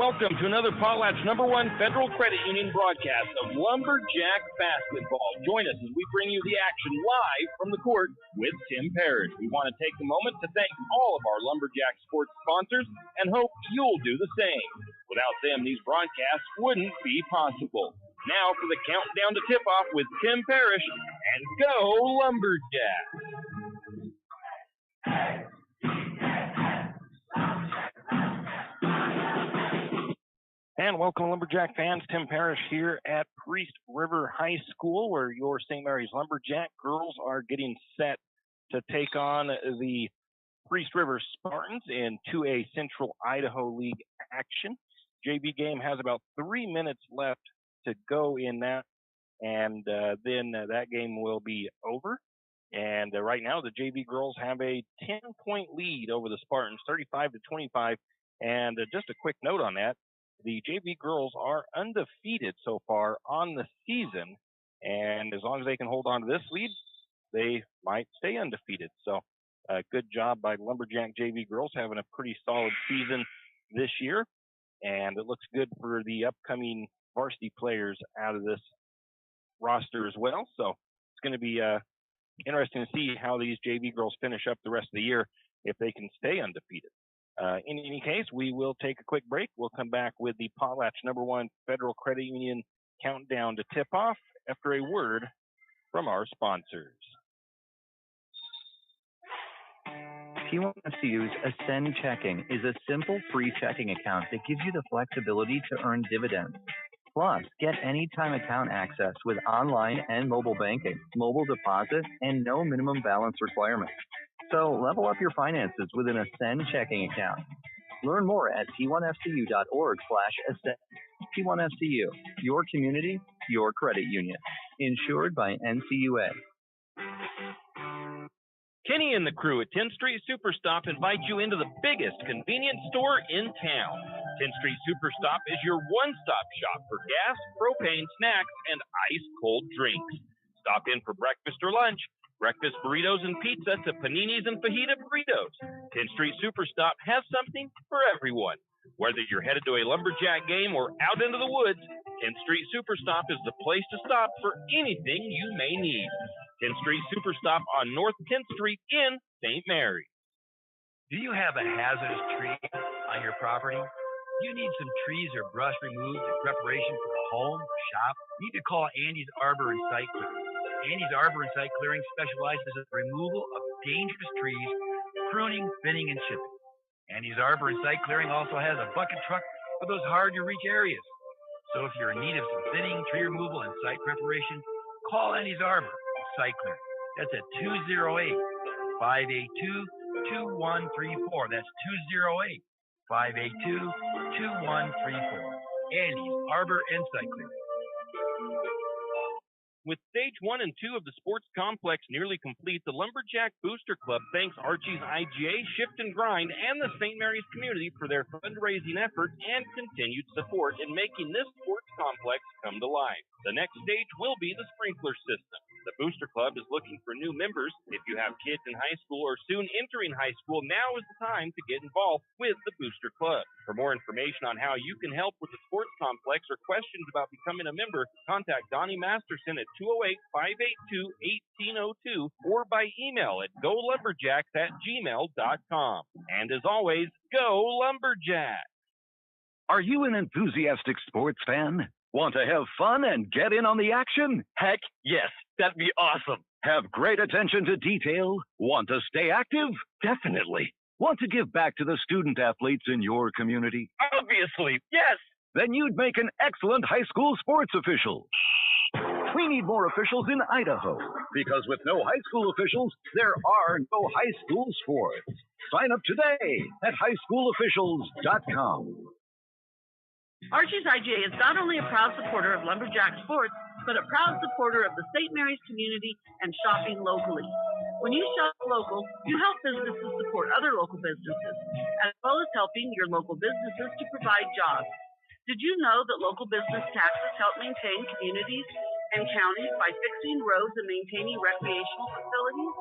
Welcome to another Potlatch #1 Federal Credit Union broadcast of Lumberjack basketball. Join us as we bring you the action live from the court with Tim Parrish. We want to take a moment to thank all of our Lumberjack sports sponsors and hope you'll do the same. Without them, these broadcasts wouldn't be possible. Now for the countdown to tip-off with Tim Parrish, and go Lumberjack! And welcome, Lumberjack fans. Tim Parrish here at Priest River High School, where your St. Maries Lumberjack girls are getting set to take on the Priest River Spartans in 2A Central Idaho League action. JV game has about 3 minutes left to go in that, and then that game will be over. And right now, the JV girls have a 10-point lead over the Spartans, 35-25. And just a quick note on that. The JV girls are undefeated so far on the season, and as long as they can hold on to this lead, they might stay undefeated. So good job by Lumberjack JV girls, having a pretty solid season this year, and it looks good for the upcoming varsity players out of this roster as well. So it's going to be interesting to see how these JV girls finish up the rest of the year if they can stay undefeated. In any case, we will take a quick break. We'll come back with the Potlatch #1 Federal Credit Union countdown to tip-off after a word from our sponsors. T1FCU's Ascend Checking is a simple free checking account that gives you the flexibility to earn dividends. Plus, get anytime account access with online and mobile banking, mobile deposit, and no minimum balance requirements. So level up your finances with an Ascend checking account. Learn more at t1fcu.org/ascend. T1FCU, your community, your credit union. Insured by NCUA. Kenny and the crew at 10th Street Superstop invite you into the biggest convenience store in town. 10th Street Superstop is your one-stop shop for gas, propane, snacks, and ice-cold drinks. Stop in for breakfast or lunch. Breakfast burritos and pizza to paninis and fajita burritos. 10th Street Superstop has something for everyone. Whether you're headed to a Lumberjack game or out into the woods, 10th Street Superstop is the place to stop for anything you may need. 10th Street Superstop on North 10th Street in St. Maries. Do you have a hazardous tree on your property? Do you need some trees or brush removed in preparation for a home or shop? You need to call Andy's Arbor and Site Clearing. Andy's Arbor and Site Clearing specializes in the removal of dangerous trees, pruning, thinning, and chipping. Andy's Arbor and Site Clearing also has a bucket truck for those hard-to-reach areas. So if you're in need of some thinning, tree removal, and site preparation, call Andy's Arbor and Site Clearing. That's at 208-582-2134. That's 208-582-2134. Andy's Arbor and Site Clearing. With stage 1 and 2 of the sports complex nearly complete, the Lumberjack Booster Club thanks Archie's IGA, Shift and Grind, and the St. Maries community for their fundraising efforts and continued support in making this sports complex come to life. The next stage will be the sprinkler system. The Booster Club is looking for new members. If you have kids in high school or soon entering high school, now is the time to get involved with the Booster Club. For more information on how you can help with the sports complex or questions about becoming a member, contact Donnie Masterson at 208-582-1802 or by email at golumberjacks@gmail.com. And as always, go Lumberjack! Are you an enthusiastic sports fan? Want to have fun and get in on the action? Heck, yes. That'd be awesome. Have great attention to detail? Want to stay active? Definitely. Want to give back to the student athletes in your community? Obviously, yes. Then you'd make an excellent high school sports official. We need more officials in Idaho, because with no high school officials, there are no high school sports. Sign up today at highschoolofficials.com. Archie's IGA is not only a proud supporter of Lumberjack sports, but a proud supporter of the St. Maries community and shopping locally. When you shop local, you help businesses support other local businesses, as well as helping your local businesses to provide jobs. Did you know that local business taxes help maintain communities and counties by fixing roads and maintaining recreational facilities?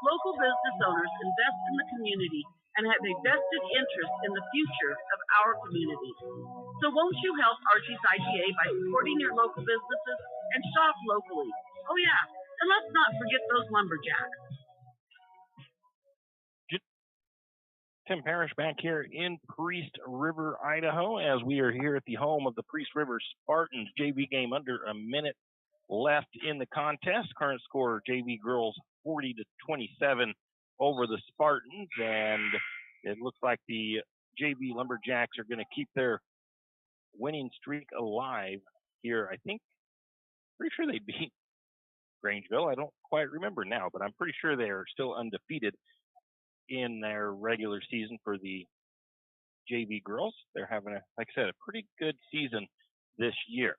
Local business owners invest in the community and have a vested interest in the future of our community. So won't you help Archie's IGA by supporting your local businesses and shop locally? Oh yeah, and let's not forget those lumberjacks. Tim Parrish back here in Priest River, Idaho, as we are here at the home of the Priest River Spartans JV game. Under a minute left in the contest. Current score, JV girls 40-27 over the Spartans, and it looks like the JV Lumberjacks are going to keep their winning streak alive here. I think, pretty sure they beat Grangeville. I don't quite remember now, but I'm pretty sure they are still undefeated in their regular season for the JV girls. They're having, like I said, a pretty good season this year.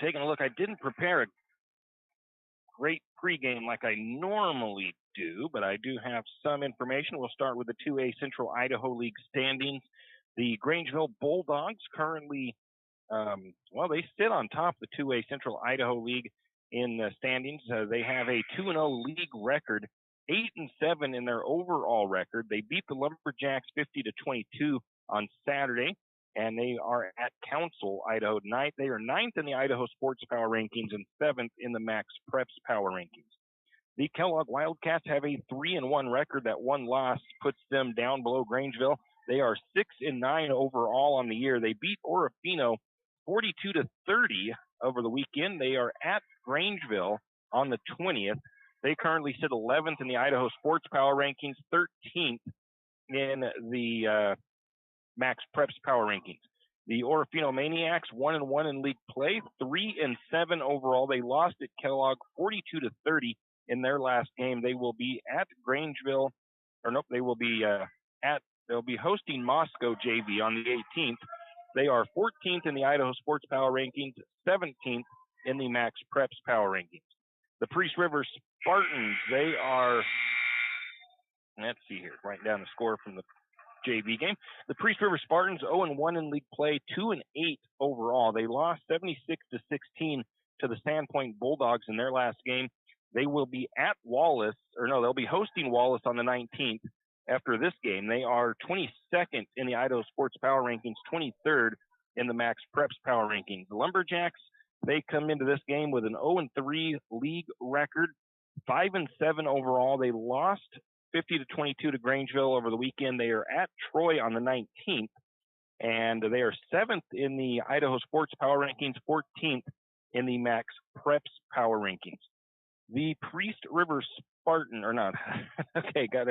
Taking a look, I didn't prepare a great pregame like I normally do, but I do have some information. We'll start with the 2A Central Idaho League standings. The Grangeville Bulldogs currently, they sit on top of the 2A Central Idaho League in the standings. They have a 2-0 league record, 8-7 in their overall record. They beat the Lumberjacks 50-22 on Saturday, and they are at Council, Idaho. They are 9th in the Idaho Sports Power Rankings and 7th in the Max Preps Power Rankings. The Kellogg Wildcats have a 3-1 record. That one loss puts them down below Grangeville. They are 6-9 overall on the year. They beat Orofino 42-30 over the weekend. They are at Grangeville on the 20th. They currently sit 11th in the Idaho Sports Power Rankings, 13th in the Max Preps Power Rankings. The Orofino Maniacs 1-1 in league play, 3-7 overall. They lost at Kellogg 42-30 in their last game. They will be at Grangeville, they'll be hosting Moscow JV on the 18th. They are 14th in the Idaho Sports Power Rankings, 17th in the Max Preps Power Rankings. The Priest River Spartans, they are, let's see here, write down the score from the JV game. The Priest River Spartans 0-1 in league play, 2-8 overall. They lost 76-16 to the Sandpoint Bulldogs in their last game. They will be at they'll be hosting Wallace on the 19th. After this game, they are 22nd in the Idaho Sports Power Rankings, 23rd in the Max Preps Power Rankings. The Lumberjacks, they come into this game with an 0-3 league record, 5-7 overall. They lost 50-22 to Grangeville over the weekend. They are at Troy on the 19th, and they are 7th in the Idaho Sports Power Rankings, 14th in the Max Preps Power Rankings. The Priest River Spartan, or not, okay, got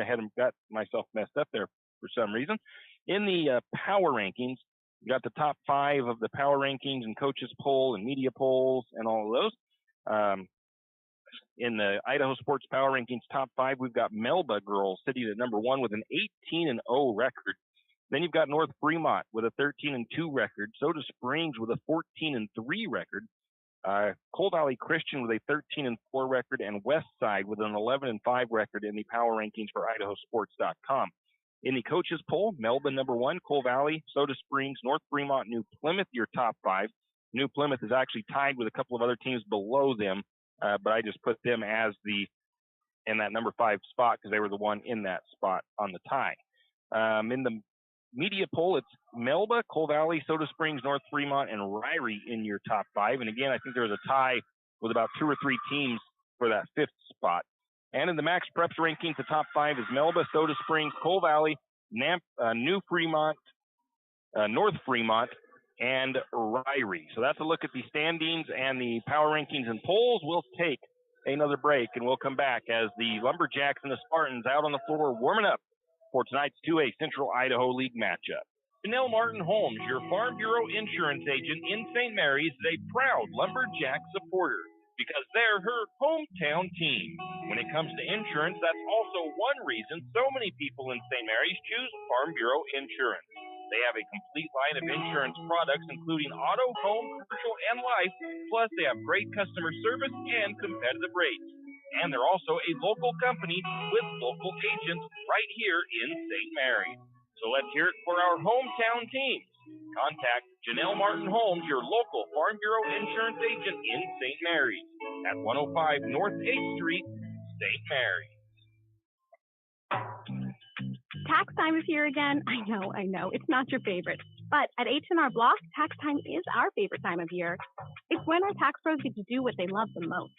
myself messed up there for some reason. In the power rankings, you got the top 5 of the power rankings and coaches poll and media polls and all of those. In the Idaho Sports Power Rankings top 5, we've got Melba girls sitting at number 1 with an 18-0 record. Then you've got North Fremont with a 13-2 record. Soda Springs with a 14-3 record. Coal Valley Christian with a 13-4 record, and Westside with an 11-5 record in the power rankings for idahosports.com. In the coaches poll, Melba number 1, Coal Valley, Soda Springs, North Fremont, New Plymouth, your top 5. New Plymouth is actually tied with a couple of other teams below them, but I just put them as in that number 5 spot because they were the one in that spot on the tie. In the media poll, it's Melba, Coal Valley, Soda Springs, North Fremont, and Ryrie in your top 5. And again, I think there's a tie with about 2 or 3 teams for that 5th spot. And in the Max Preps rankings, the top 5 is Melba, Soda Springs, Coal Valley, New Fremont, North Fremont, and Ryrie. So that's a look at the standings and the power rankings and polls. We'll take another break, and we'll come back as the Lumberjacks and the Spartans out on the floor warming up for tonight's 2A Central Idaho League matchup. Janelle Martin Holmes, your Farm Bureau insurance agent in St. Mary's, is a proud Lumberjack supporter because they're her hometown team. When it comes to insurance, that's also one reason so many people in St. Mary's choose Farm Bureau insurance. They have a complete line of insurance products, including auto, home, commercial, and life, plus they have great customer service and competitive rates. And they're also a local company with local agents right here in St. Mary's. So let's hear it for our hometown teams. Contact Janelle Martin Holmes, your local Farm Bureau insurance agent in St. Mary's at 105 North 8th Street, St. Mary's. tax time is here again. I know. It's not your favorite. But at H&R Block, tax time is our favorite time of year. It's when our tax pros get to do what they love the most,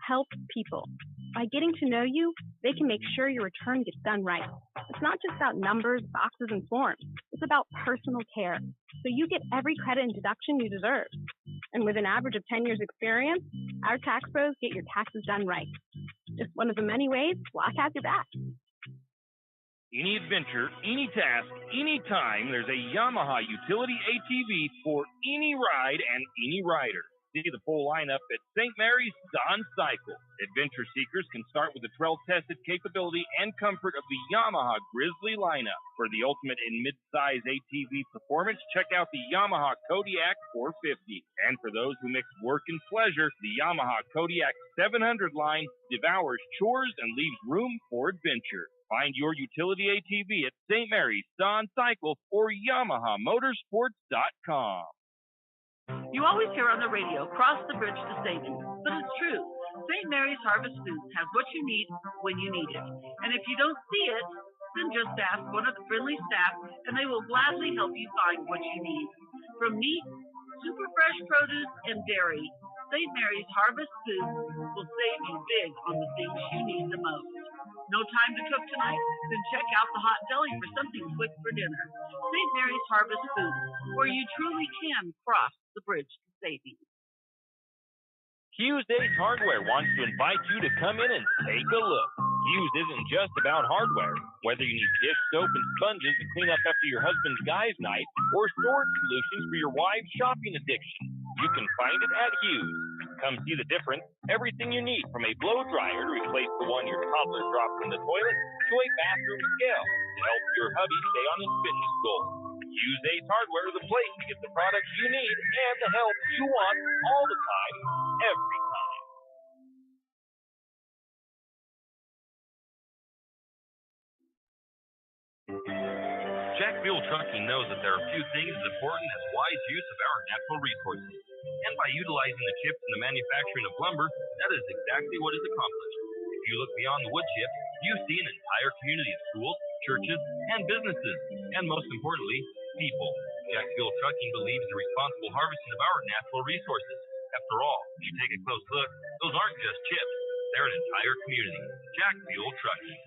help people. By getting to know you, they can make sure your return gets done right. It's not just about numbers, boxes, and forms. It's about personal care. So you get every credit and deduction you deserve. And with an average of 10 years experience, our tax pros get your taxes done right. Just one of the many ways Block has your back. Any adventure, any task, any time, there's a Yamaha utility ATV for any ride and any rider. See the full lineup at St. Maries Don Cycle. Adventure seekers can start with the trail-tested capability and comfort of the Yamaha Grizzly lineup. For the ultimate in mid-size ATV performance, check out the Yamaha Kodiak 450. And for those who mix work and pleasure, the Yamaha Kodiak 700 line devours chores and leaves room for adventure. Find your utility ATV at St. Maries Don Cycle or YamahaMotorsports.com. You always hear on the radio, cross the bridge to savings, but it's true. St. Mary's Harvest Foods has what you need when you need it. And if you don't see it, then just ask one of the friendly staff and they will gladly help you find what you need. From meat, super fresh produce, and dairy, St. Mary's Harvest Foods will save you big on the things you need the most. No time to cook tonight? Then check out the hot deli for something quick for dinner. St. Mary's Harvest Foods, where you truly can cross the bridge to savings. Hughes Ace Hardware wants to invite you to come in and take a look. Hughes isn't just about hardware. Whether you need dish soap and sponges to clean up after your husband's guys' night or storage solutions for your wife's shopping addiction, you can find it at Hughes. Come see the difference. Everything you need, from a blow dryer to replace the one your toddler dropped in the toilet to a bathroom scale to help your hubby stay on his fitness goal. Hughes Ace Hardware is the place to get the products you need and the help you want all the time, every time. Jack Fuel Trucking knows that there are few things as important as wise use of our natural resources. And by utilizing the chips in the manufacturing of lumber, that is exactly what is accomplished. If you look beyond the wood chips, you see an entire community of schools, churches, and businesses, and most importantly, people. Jack Fuel Trucking believes in responsible harvesting of our natural resources. After all, if you take a close look, those aren't just chips, they're an entire community. Jack Fuel Trucking.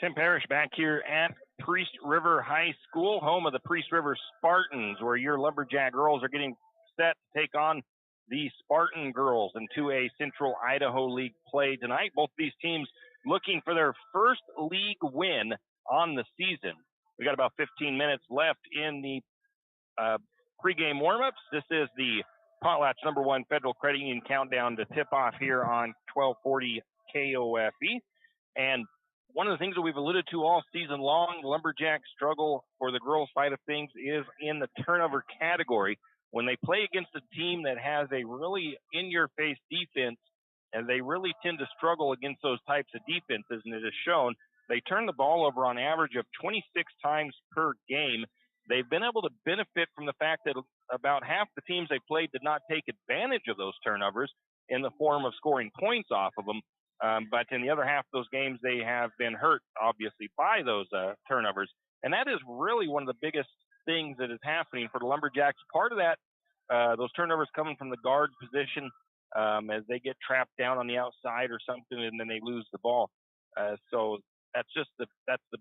Tim Parrish back here at Priest River High School, home of the Priest River Spartans, where your Lumberjack girls are getting set to take on the Spartan girls in 2A Central Idaho League play tonight. Both these teams looking for their first league win on the season. We got about 15 minutes left in the pregame warmups. This is the Potlatch #1 Federal Credit Union countdown to tip off here on 1240 KOFE. And one of the things that we've alluded to all season long, the Lumberjacks struggle for the girls' side of things is in the turnover category. When they play against a team that has a really in-your-face defense, and they really tend to struggle against those types of defenses, and it is shown, they turn the ball over on average of 26 times per game. They've been able to benefit from the fact that about half the teams they played did not take advantage of those turnovers in the form of scoring points off of them. But in the other half of those games, they have been hurt, obviously, by those turnovers. And that is really one of the biggest things that is happening for the Lumberjacks. Part of that, those turnovers coming from the guard position as they get trapped down on the outside or something, and then they lose the ball. So that's the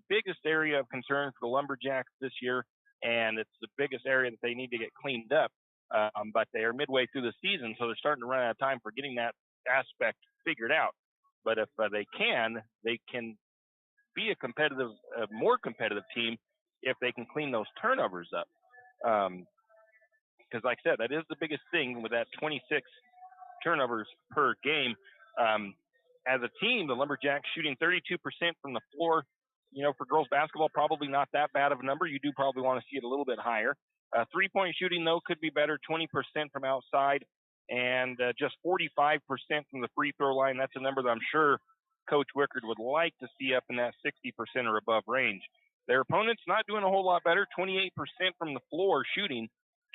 biggest area of concern for the Lumberjacks this year, and it's the biggest area that they need to get cleaned up. But they are midway through the season, so they're starting to run out of time for getting that aspect figured out. But if they can be a competitive, more competitive team if they can clean those turnovers up. Because like I said, that is the biggest thing with that 26 turnovers per game. As a team, the Lumberjacks shooting 32% from the floor. You know, for girls basketball, probably not that bad of a number. You do probably want to see it a little bit higher. Three-point shooting, though, could be better, 20% from outside. And just 45% from the free throw line. That's a number that I'm sure Coach Wickard would like to see up in that 60% or above range. Their opponents not doing a whole lot better, 28% from the floor shooting,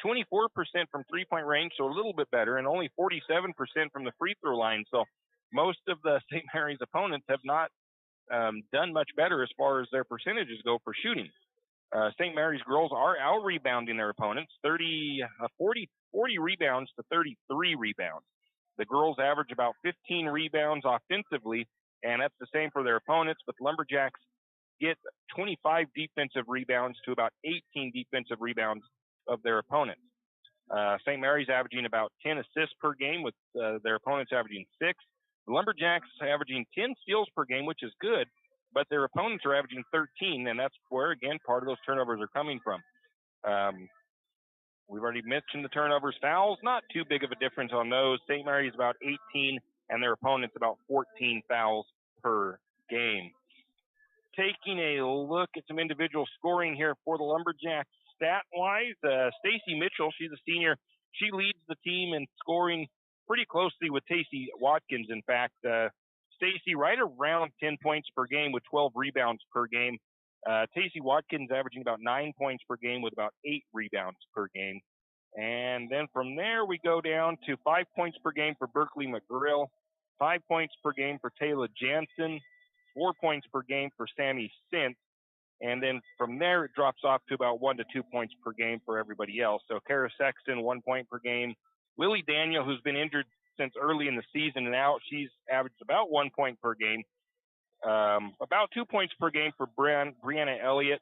24% from three-point range, so a little bit better, and only 47% from the free throw line. So most of the St. Mary's opponents have not done much better as far as their percentages go for shooting. St. Mary's girls are out-rebounding their opponents, 40 rebounds to 33 rebounds. The girls average about 15 rebounds offensively, and that's the same for their opponents, but Lumberjacks get 25 defensive rebounds to about 18 defensive rebounds of their opponents. St. Mary's averaging about 10 assists per game, with their opponents averaging 6. The Lumberjacks averaging 10 steals per game, which is good, but their opponents are averaging 13, and that's where, again, part of those turnovers are coming from. We've already mentioned the turnovers. Fouls, not too big of a difference on those. St. Mary's about 18, and their opponents about 14 fouls per game. Taking a look at some individual scoring here for the Lumberjacks stat-wise, Stacy Mitchell, she's a senior. She leads the team in scoring pretty closely with Tacey Watkins, in fact. Stacy right around 10 points per game with 12 rebounds per game. Tacey Watkins averaging about 9 points per game with about 8 rebounds per game. And then from there, we go down to 5 points per game for Berkeley McGrill, 5 points per game for Taylor Jansen, 4 points per game for Sammy Sint. And then from there, it drops off to about 1 to 2 points per game for everybody else. So Kara Sexton, 1 point per game. Lily Daniel, who's been injured since early in the season and out, she's averaged about 1 point per game. About 2 points per game for Brianna Elliott.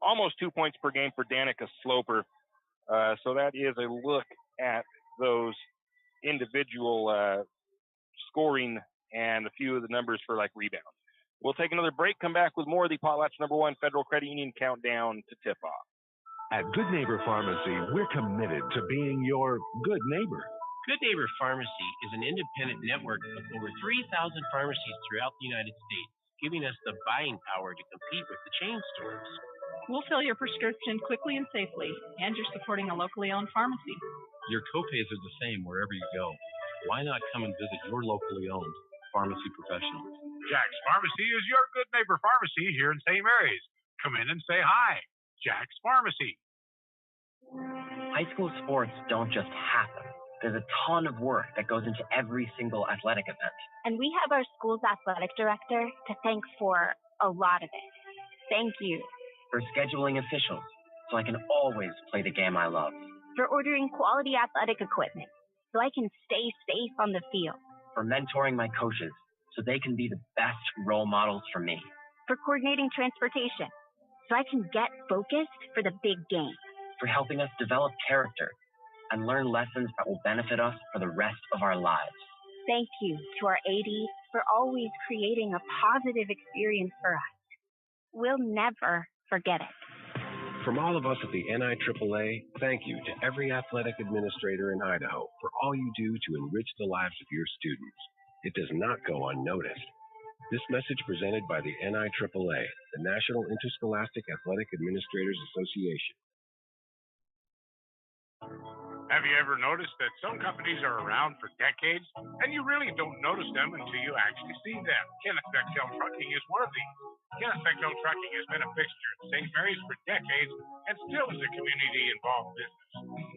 Almost 2 points per game for Danica Sloper. So that is a look at those individual scoring and a few of the numbers for like rebounds. We'll take another break, come back with more of the Potlatch #1 Federal Credit Union Countdown to tip-off. At Good Neighbor Pharmacy, we're committed to being your good neighbor. Good Neighbor Pharmacy is an independent network of over 3,000 pharmacies throughout the United States, giving us the buying power to compete with the chain stores. We'll fill your prescription quickly and safely, and you're supporting a locally owned pharmacy. Your copays are the same wherever you go. Why not come and visit your locally owned pharmacy professional? Jack's Pharmacy is your Good Neighbor Pharmacy here in St. Mary's. Come in and say hi. Jack's Pharmacy. High school sports don't just happen. There's a ton of work that goes into every single athletic event. And we have our school's athletic director to thank for a lot of it. Thank you. For scheduling officials, so I can always play the game I love. For ordering quality athletic equipment, so I can stay safe on the field. For mentoring my coaches, so they can be the best role models for me. For coordinating transportation, so I can get focused for the big game. For helping us develop character and learn lessons that will benefit us for the rest of our lives. Thank you to our ADs for always creating a positive experience for us. We'll never forget it. From all of us at the NIAAA, thank you to every athletic administrator in Idaho for all you do to enrich the lives of your students. It does not go unnoticed. This message presented by the NIAAA, the National Interscholastic Athletic Administrators Association. Have you ever noticed that some companies are around for decades and you really don't notice them until you actually see them? Kenneth Bechtel Trucking is one of these. Kenneth Bechtel Trucking has been a fixture at St. Mary's for decades and still is a community-involved business.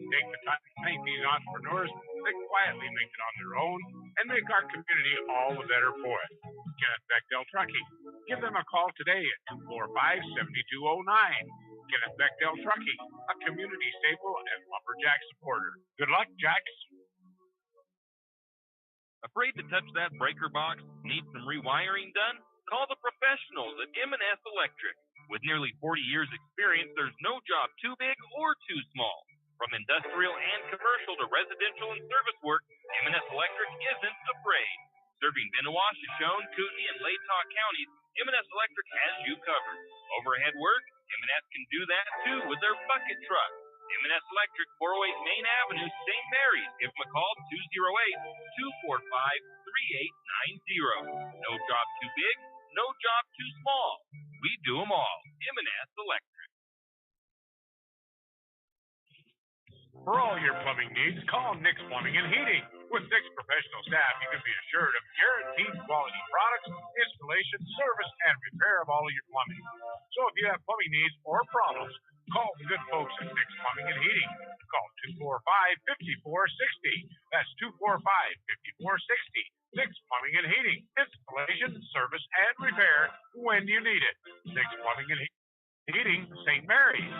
Take the time to thank these entrepreneurs that quietly make it on their own and make our community all the better for it. Kenneth Bechtel Trucking. Give them a call today at 245-7209. Kenneth Bechtel Trucking, a community staple and Lumberjack supporter. Good luck, Jacks. Afraid to touch that breaker box? Need some rewiring done? Call the professionals at M&S Electric. With nearly 40 years experience, there's no job too big or too small. From industrial and commercial to residential and service work, M&S Electric isn't afraid. Serving Benawah, Shoshone, Kootenai, and Latah counties, M&S Electric has you covered. Overhead work? M&S can do that too with their bucket truck. M&S Electric, 408 Main Avenue, St. Mary's. Give them a call, 208-245-3890. No job too big, no job too small. We do them all. M&S Electric. For all your plumbing needs, call Nick's Plumbing and Heating. With Nick's professional staff, you can be assured of guaranteed quality products, installation, service, and repair of all of your plumbing. So if you have plumbing needs or problems, call the good folks at Nick's Plumbing and Heating. Call 245-5460. That's 245-5460. Nick's Plumbing and Heating. Installation, service, and repair when you need it. Nick's Plumbing and Heating, St. Mary's.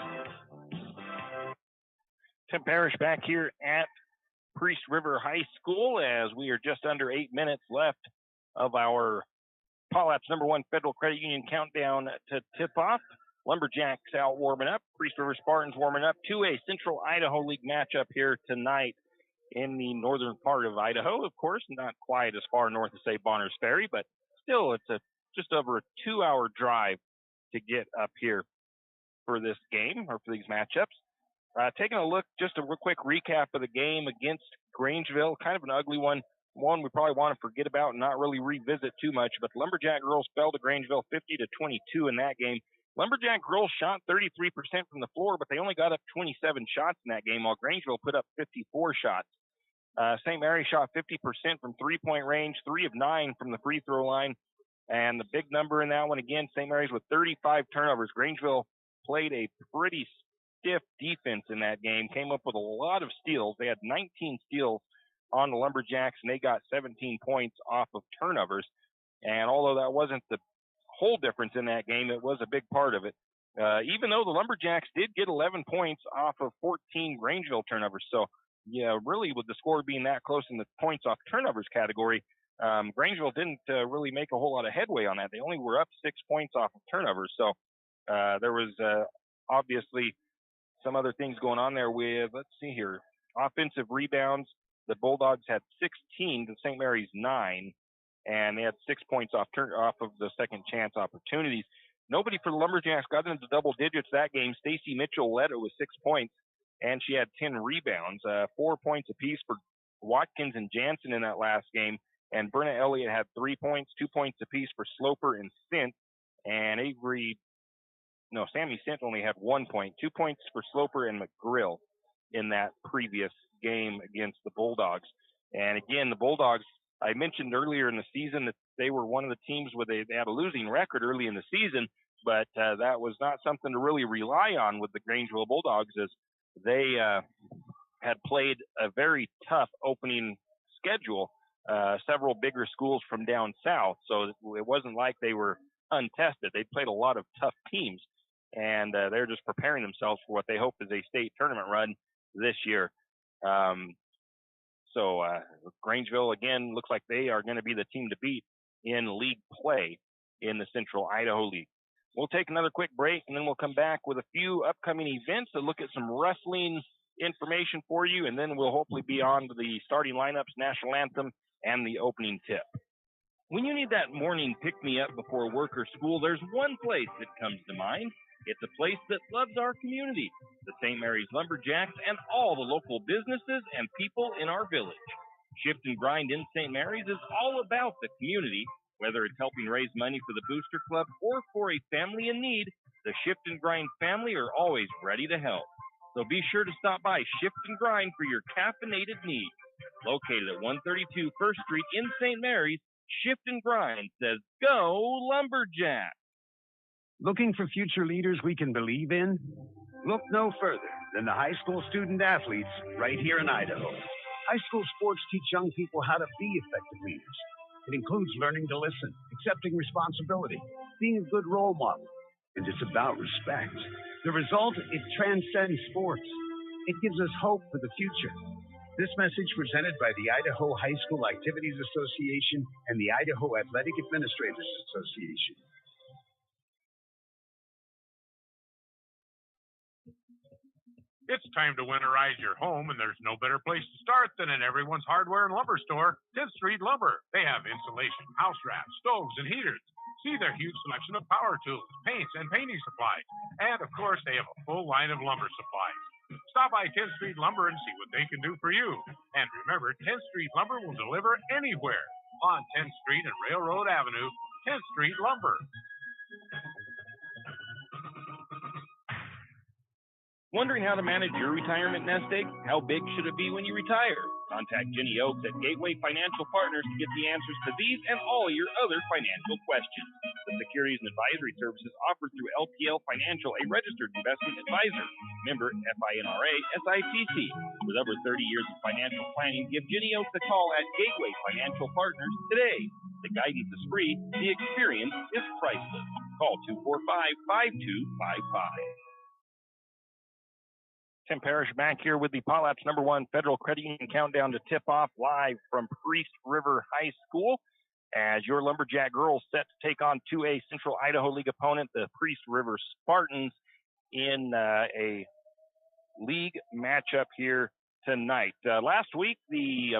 Tim Parrish back here at Priest River High School as we are just under 8 minutes left of our Paul App's #1 Federal Credit Union countdown to tip-off. Lumberjacks out warming up. Priest River Spartans warming up to a Central Idaho League matchup here tonight in the northern part of Idaho. Of course, not quite as far north as, say, Bonners Ferry, but still it's just over a 2-hour drive to get up here for this game or for these matchups. Taking a look, just a real quick recap of the game against Grangeville, kind of an ugly one. One we probably want to forget about and not really revisit too much, but the Lumberjack girls fell to Grangeville 50-22 in that game. Lumberjack girls shot 33% from the floor, but they only got up 27 shots in that game, while Grangeville put up 54 shots. St. Mary's shot 50% from three-point range, 3 of 9 from the free throw line, and the big number in that one, again, St. Mary's with 35 turnovers. Grangeville played a pretty stiff defense in that game, came up with a lot of steals. They had 19 steals on the Lumberjacks, and they got 17 points off of turnovers. And although that wasn't the whole difference in that game, it was a big part of it. Even though the Lumberjacks did get 11 points off of 14 Grangeville turnovers. So, yeah, really with the score being that close in the points off turnovers category, Grangeville didn't really make a whole lot of headway on that. They only were up 6 points off of turnovers. So there was obviously some other things going on there with, let's see here, offensive rebounds. The Bulldogs had 16 to St. Mary's 9, and they had 6 points off of the second chance opportunities. Nobody for the Lumberjacks got into double digits that game. Stacy Mitchell led it with 6 points, and she had 10 rebounds, 4 points apiece for Watkins and Jansen in that last game. And Brenna Elliott had 3 points, 2 points apiece for Sloper and Sint, and Sammy Sint only had 1 point, 2 points for Sloper and McGrill in that previous game against the Bulldogs. And again, the Bulldogs, I mentioned earlier in the season that they were one of the teams where they had a losing record early in the season, but that was not something to really rely on with the Grangeville Bulldogs, as they had played a very tough opening schedule, several bigger schools from down south. So it wasn't like they were untested. They played a lot of tough teams, and they're just preparing themselves for what they hope is a state tournament run this year. So Grangeville, again, looks like they are going to be the team to beat in league play in the Central Idaho League. We'll take another quick break, and then we'll come back with a few upcoming events to look at some wrestling information for you, and then we'll hopefully be on to the starting lineups, national anthem, and the opening tip. When you need that morning pick-me-up before work or school, there's one place that comes to mind. It's a place that loves our community, the St. Maries Lumberjacks, and all the local businesses and people in our village. Shift and Grind in St. Maries is all about the community. Whether it's helping raise money for the Booster Club or for a family in need, the Shift and Grind family are always ready to help. So be sure to stop by Shift and Grind for your caffeinated needs. Located at 132 First Street in St. Maries, Shift and Grind says, go Lumberjack! Looking for future leaders we can believe in? Look no further than the high school student athletes right here in Idaho. High school sports teach young people how to be effective leaders. It includes learning to listen, accepting responsibility, being a good role model, and it's about respect. The result, it transcends sports. It gives us hope for the future. This message presented by the Idaho High School Activities Association and the Idaho Athletic Administrators Association. It's time to winterize your home, and there's no better place to start than in everyone's hardware and lumber store, 10th Street Lumber. They have insulation, house wraps, stoves, and heaters. See their huge selection of power tools, paints, and painting supplies. And, of course, they have a full line of lumber supplies. Stop by 10th Street Lumber and see what they can do for you. And remember, 10th Street Lumber will deliver anywhere on 10th Street and Railroad Avenue, 10th Street Lumber. Wondering how to manage your retirement nest egg? How big should it be when you retire? Contact Jenny Oaks at Gateway Financial Partners to get the answers to these and all your other financial questions. investment securities and advisory services offered through LPL Financial, a registered investment advisor. Member FINRA SIPC. With over 30 years of financial planning, give Ginny Oaks a call at Gateway Financial Partners today. The guidance is free. The experience is priceless. Call 245-5255. Tim Parrish back here with the Potlatch #1 Federal Credit Union Countdown to Tip-Off live from Priest River High School as your Lumberjack girls set to take on 2A Central Idaho League opponent, the Priest River Spartans, in a league matchup here tonight. Last week, the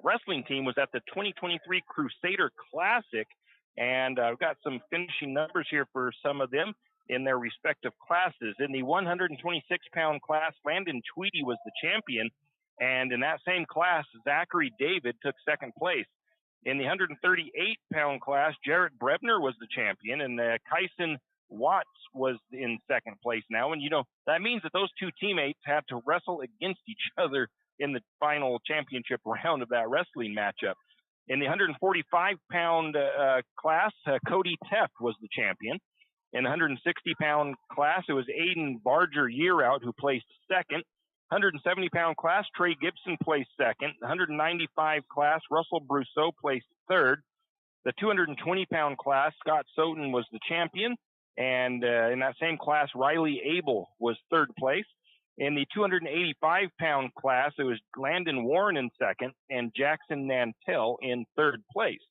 wrestling team was at the 2023 Crusader Classic, and I've got some finishing numbers here for some of them in their respective classes. In the 126-pound class, Landon Tweedy was the champion, and in that same class, Zachary David took second place. In the 138-pound class, Jarrett Brebner was the champion, and Kyson Watts was in second place now. And, that means that those two teammates had to wrestle against each other in the final championship round of that wrestling matchup. In the 145-pound class, Cody Teft was the champion. In the 160-pound class, it was Aiden Barger Yearout who placed second. 170-pound class, Trey Gibson placed second. The 195 class, Russell Brousseau placed third. The 220-pound class, Scott Soden was the champion. And in that same class, Riley Abel was third place. In the 285-pound class, it was Landon Warren in second and Jackson Nantel in third place.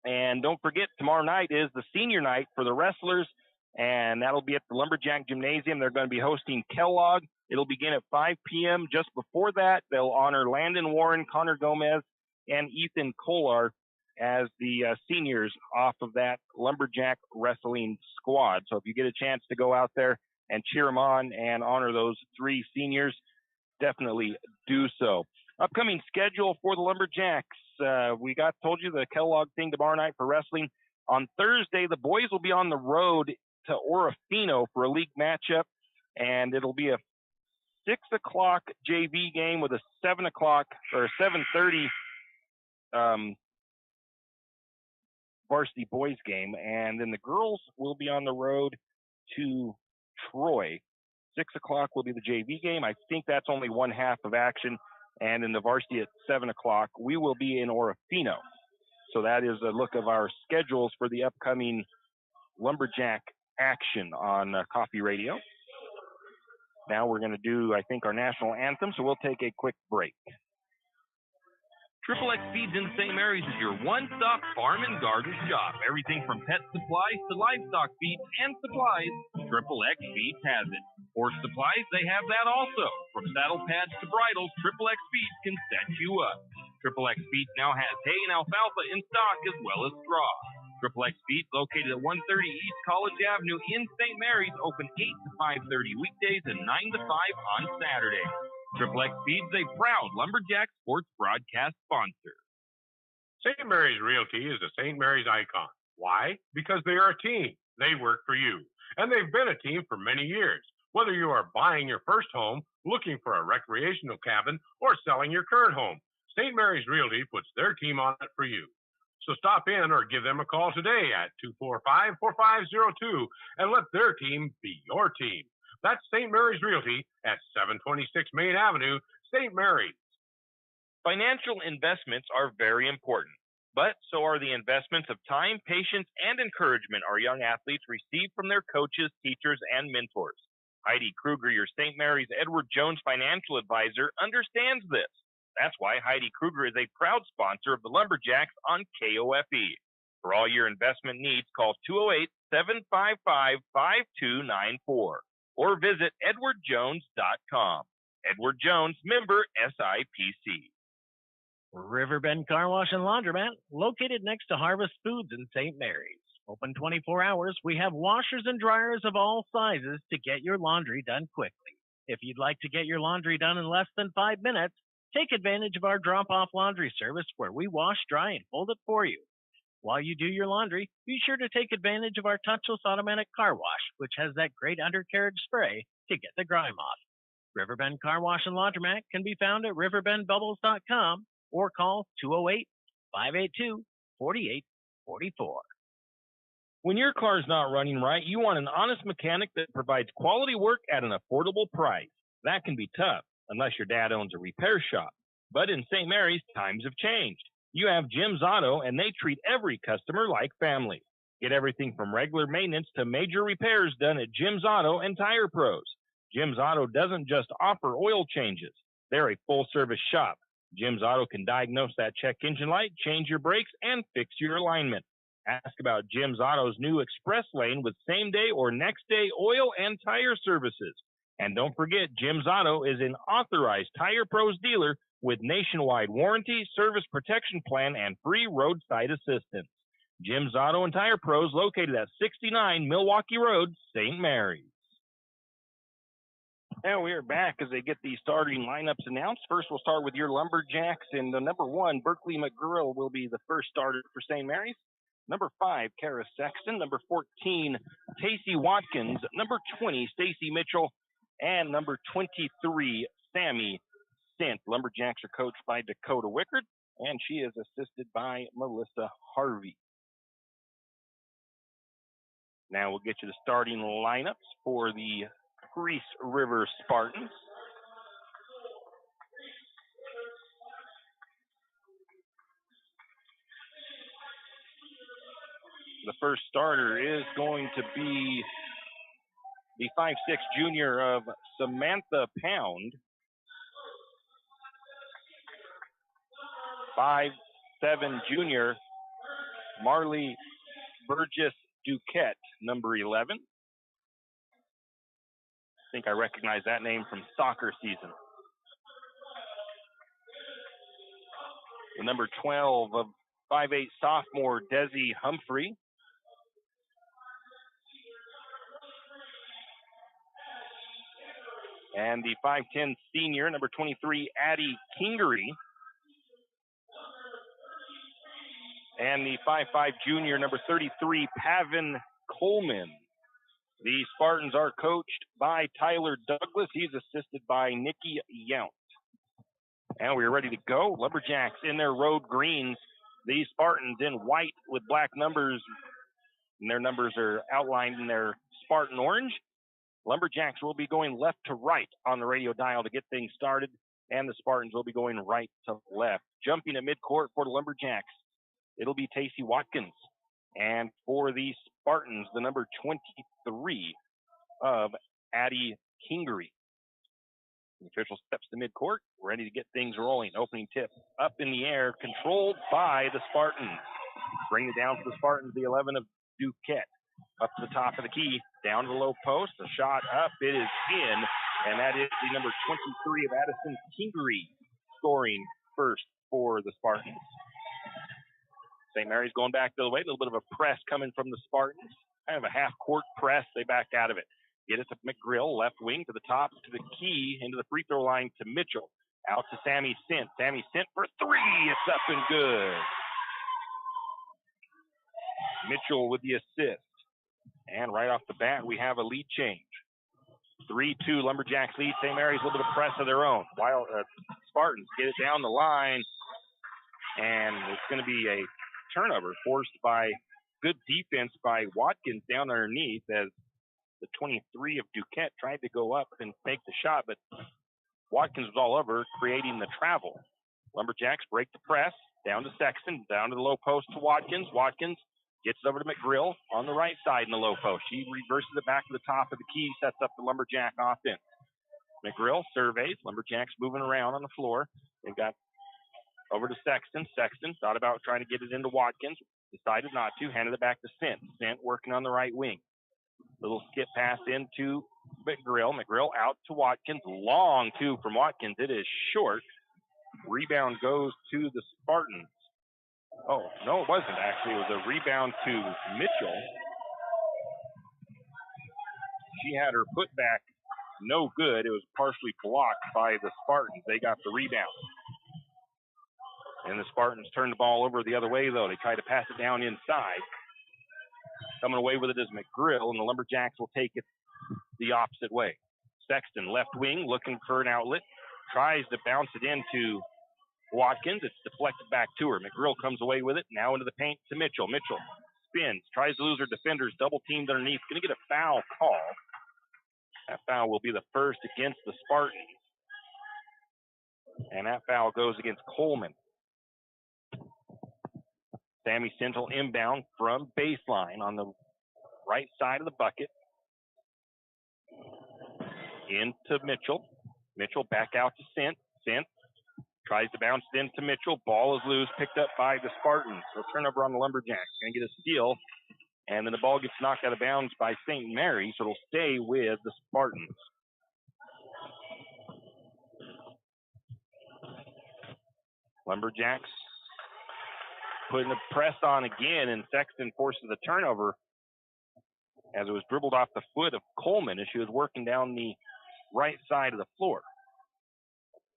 And don't forget, tomorrow night is the senior night for the wrestlers, and that'll be at the Lumberjack Gymnasium. They're going to be hosting Kellogg. It'll begin at 5 p.m. Just before that, they'll honor Landon Warren, Connor Gomez, and Ethan Kolar as the seniors off of that Lumberjack wrestling squad. So if you get a chance to go out there and cheer them on and honor those three seniors, definitely do so. Upcoming schedule for the Lumberjacks. We told you the Kellogg thing tomorrow night for wrestling. On Thursday, the boys will be on the road to Orofino for a league matchup, and it'll be a 6 o'clock JV game with a 7 o'clock or 7:30 varsity boys game, and then the girls will be on the road to Troy. 6 o'clock will be the JV game. I think that's only one half of action. And in the varsity at 7 o'clock, we will be in Orofino. So that is a look of our schedules for the upcoming Lumberjack action on Coffee Radio. Now we're going to do, I think, our national anthem, so we'll take a quick break. Triple X Feeds in St. Maries is your one-stop farm and garden shop. Everything from pet supplies to livestock feed and supplies, Triple X Feeds has it. Horse supplies, they have that also. From saddle pads to bridles, Triple X Feeds can set you up. Triple X Feeds now has hay and alfalfa in stock as well as straw. Triple X Feeds, located at 130 East College Avenue in St. Maries, open 8 to 5:30 weekdays and 9 to 5 on Saturdays. Triple X Feeds, a proud Lumberjack sports broadcast sponsor. St. Maries Realty is a St. Maries icon. Why? Because they are a team. They work for you. And they've been a team for many years. Whether you are buying your first home, looking for a recreational cabin, or selling your current home, St. Maries Realty puts their team on it for you. So stop in or give them a call today at 245-4502 and let their team be your team. That's St. Maries Realty at 726 Main Avenue, St. Maries. Financial investments are very important, but so are the investments of time, patience, and encouragement our young athletes receive from their coaches, teachers, and mentors. Heidi Kruger, your St. Mary's Edward Jones financial advisor, understands this. That's why Heidi Kruger is a proud sponsor of the Lumberjacks on KOFE. For all your investment needs, call 208-755-5294 or visit edwardjones.com. Edward Jones, member SIPC. Riverbend Car Wash and Laundromat, located next to Harvest Foods in St. Mary's. Open 24 hours, we have washers and dryers of all sizes to get your laundry done quickly. If you'd like to get your laundry done in less than 5 minutes, take advantage of our drop-off laundry service where we wash, dry, and fold it for you. While you do your laundry, be sure to take advantage of our touchless automatic car wash, which has that great undercarriage spray to get the grime off. Riverbend Car Wash and Laundromat can be found at riverbendbubbles.com or call 208-582-4844. When your car's not running right, you want an honest mechanic that provides quality work at an affordable price. That can be tough, unless your dad owns a repair shop. But in St. Maries, times have changed. You have Jim's Auto, and they treat every customer like family. Get everything from regular maintenance to major repairs done at Jim's Auto and Tire Pros. Jim's Auto doesn't just offer oil changes. They're a full-service shop. Jim's Auto can diagnose that check engine light, change your brakes, and fix your alignment. Ask about Jim's Auto's new express lane with same-day or next-day oil and tire services. And don't forget, Jim's Auto is an authorized Tire Pros dealer with nationwide warranty, service protection plan, and free roadside assistance. Jim's Auto and Tire Pros located at 69 Milwaukee Road, St. Mary's. Now we are back as they get the starting lineups announced. First, we'll start with your Lumberjacks, and the number 1, Berkeley McGrill, will be the first starter for St. Mary's. Number 5, Kara Sexton. Number 14, Tacey Watkins. Number 20, Stacy Mitchell. And number 23, Sammy Sint. Lumberjacks are coached by Dakota Wickard, and she is assisted by Melissa Harvey. Now we'll get you the starting lineups for the Priest River Spartans. The first starter is going to be the 5'6" junior of Samantha Pound. 5'7" junior Marley Burgess Duquette, number 11. I think I recognize that name from soccer season. The number 12 of 5'8" sophomore Desi Humphrey. And the 5'10" senior, number 23, Addie Kingery. And the 5'5" junior, number 33, Pavin Coleman. The Spartans are coached by Tyler Douglas. He's assisted by Nikki Yount. And we're ready to go. Lumberjacks in their road greens. The Spartans in white with black numbers. And their numbers are outlined in their Spartan orange. Lumberjacks will be going left to right on the radio dial to get things started. And the Spartans will be going right to left. Jumping at midcourt for the Lumberjacks, it'll be Tacey Watkins. And for the Spartans, the number 23 of Addie Kingery. The official steps to midcourt, ready to get things rolling. Opening tip up in the air, controlled by the Spartans. Bring it down for the Spartans, the 11 of Duquette. Up to the top of the key, down to the low post. A shot up, it is in. And that is the number 23 of Addison Kingery scoring first for the Spartans. St. Mary's going back the other way. A little bit of a press coming from the Spartans. Kind of a half-court press. They back out of it. Get it to McGrill, left wing to the top, to the key, into the free throw line to Mitchell. Out to Sammy Sint. Sammy Sint for three. It's up and good. Mitchell with the assist. And right off the bat, we have a lead change. 3-2 Lumberjacks lead. St. Mary's a little bit of press of their own. While Spartans get it down the line. And it's going to be a turnover forced by good defense by Watkins down underneath as the 23 of Duquette tried to go up and make the shot, but Watkins was all over, creating the travel. Lumberjacks break the press, down to Sexton, down to the low post to Watkins. Watkins gets it over to McGrill on the right side in the low post. She reverses it back to the top of the key, sets up the Lumberjack offense. McGrill surveys. Lumberjacks moving around on the floor. They've got over to Sexton. Sexton thought about trying to get it into Watkins. Decided not to. Handed it back to Sint. Sint working on the right wing. Little skip pass into McGrill. McGrill out to Watkins. Long two from Watkins. It is short. Rebound goes to the Spartans. Oh, no, it wasn't actually. It was a rebound to Mitchell. She had her putback no good. It was partially blocked by the Spartans. They got the rebound. And the Spartans turned the ball over the other way, though. They tried to pass it down inside. Coming away with it is McGrill, and the Lumberjacks will take it the opposite way. Sexton, left wing, looking for an outlet. Tries to bounce it into Watkins. It's deflected back to her. McGrill comes away with it. Now into the paint to Mitchell. Mitchell spins, tries to lose her defenders, double teamed underneath, going to get a foul call. That foul will be the first against the Spartans. And that foul goes against Coleman. Sammy Central inbound from baseline on the right side of the bucket. Into Mitchell. Mitchell back out to Sint. Sint tries to bounce it into Mitchell. Ball is loose, picked up by the Spartans. So turnover on the Lumberjacks. Going to get a steal. And then the ball gets knocked out of bounds by St. Mary's, so it'll stay with the Spartans. Lumberjacks putting the press on again, and Sexton forces the turnover as it was dribbled off the foot of Coleman as she was working down the right side of the floor.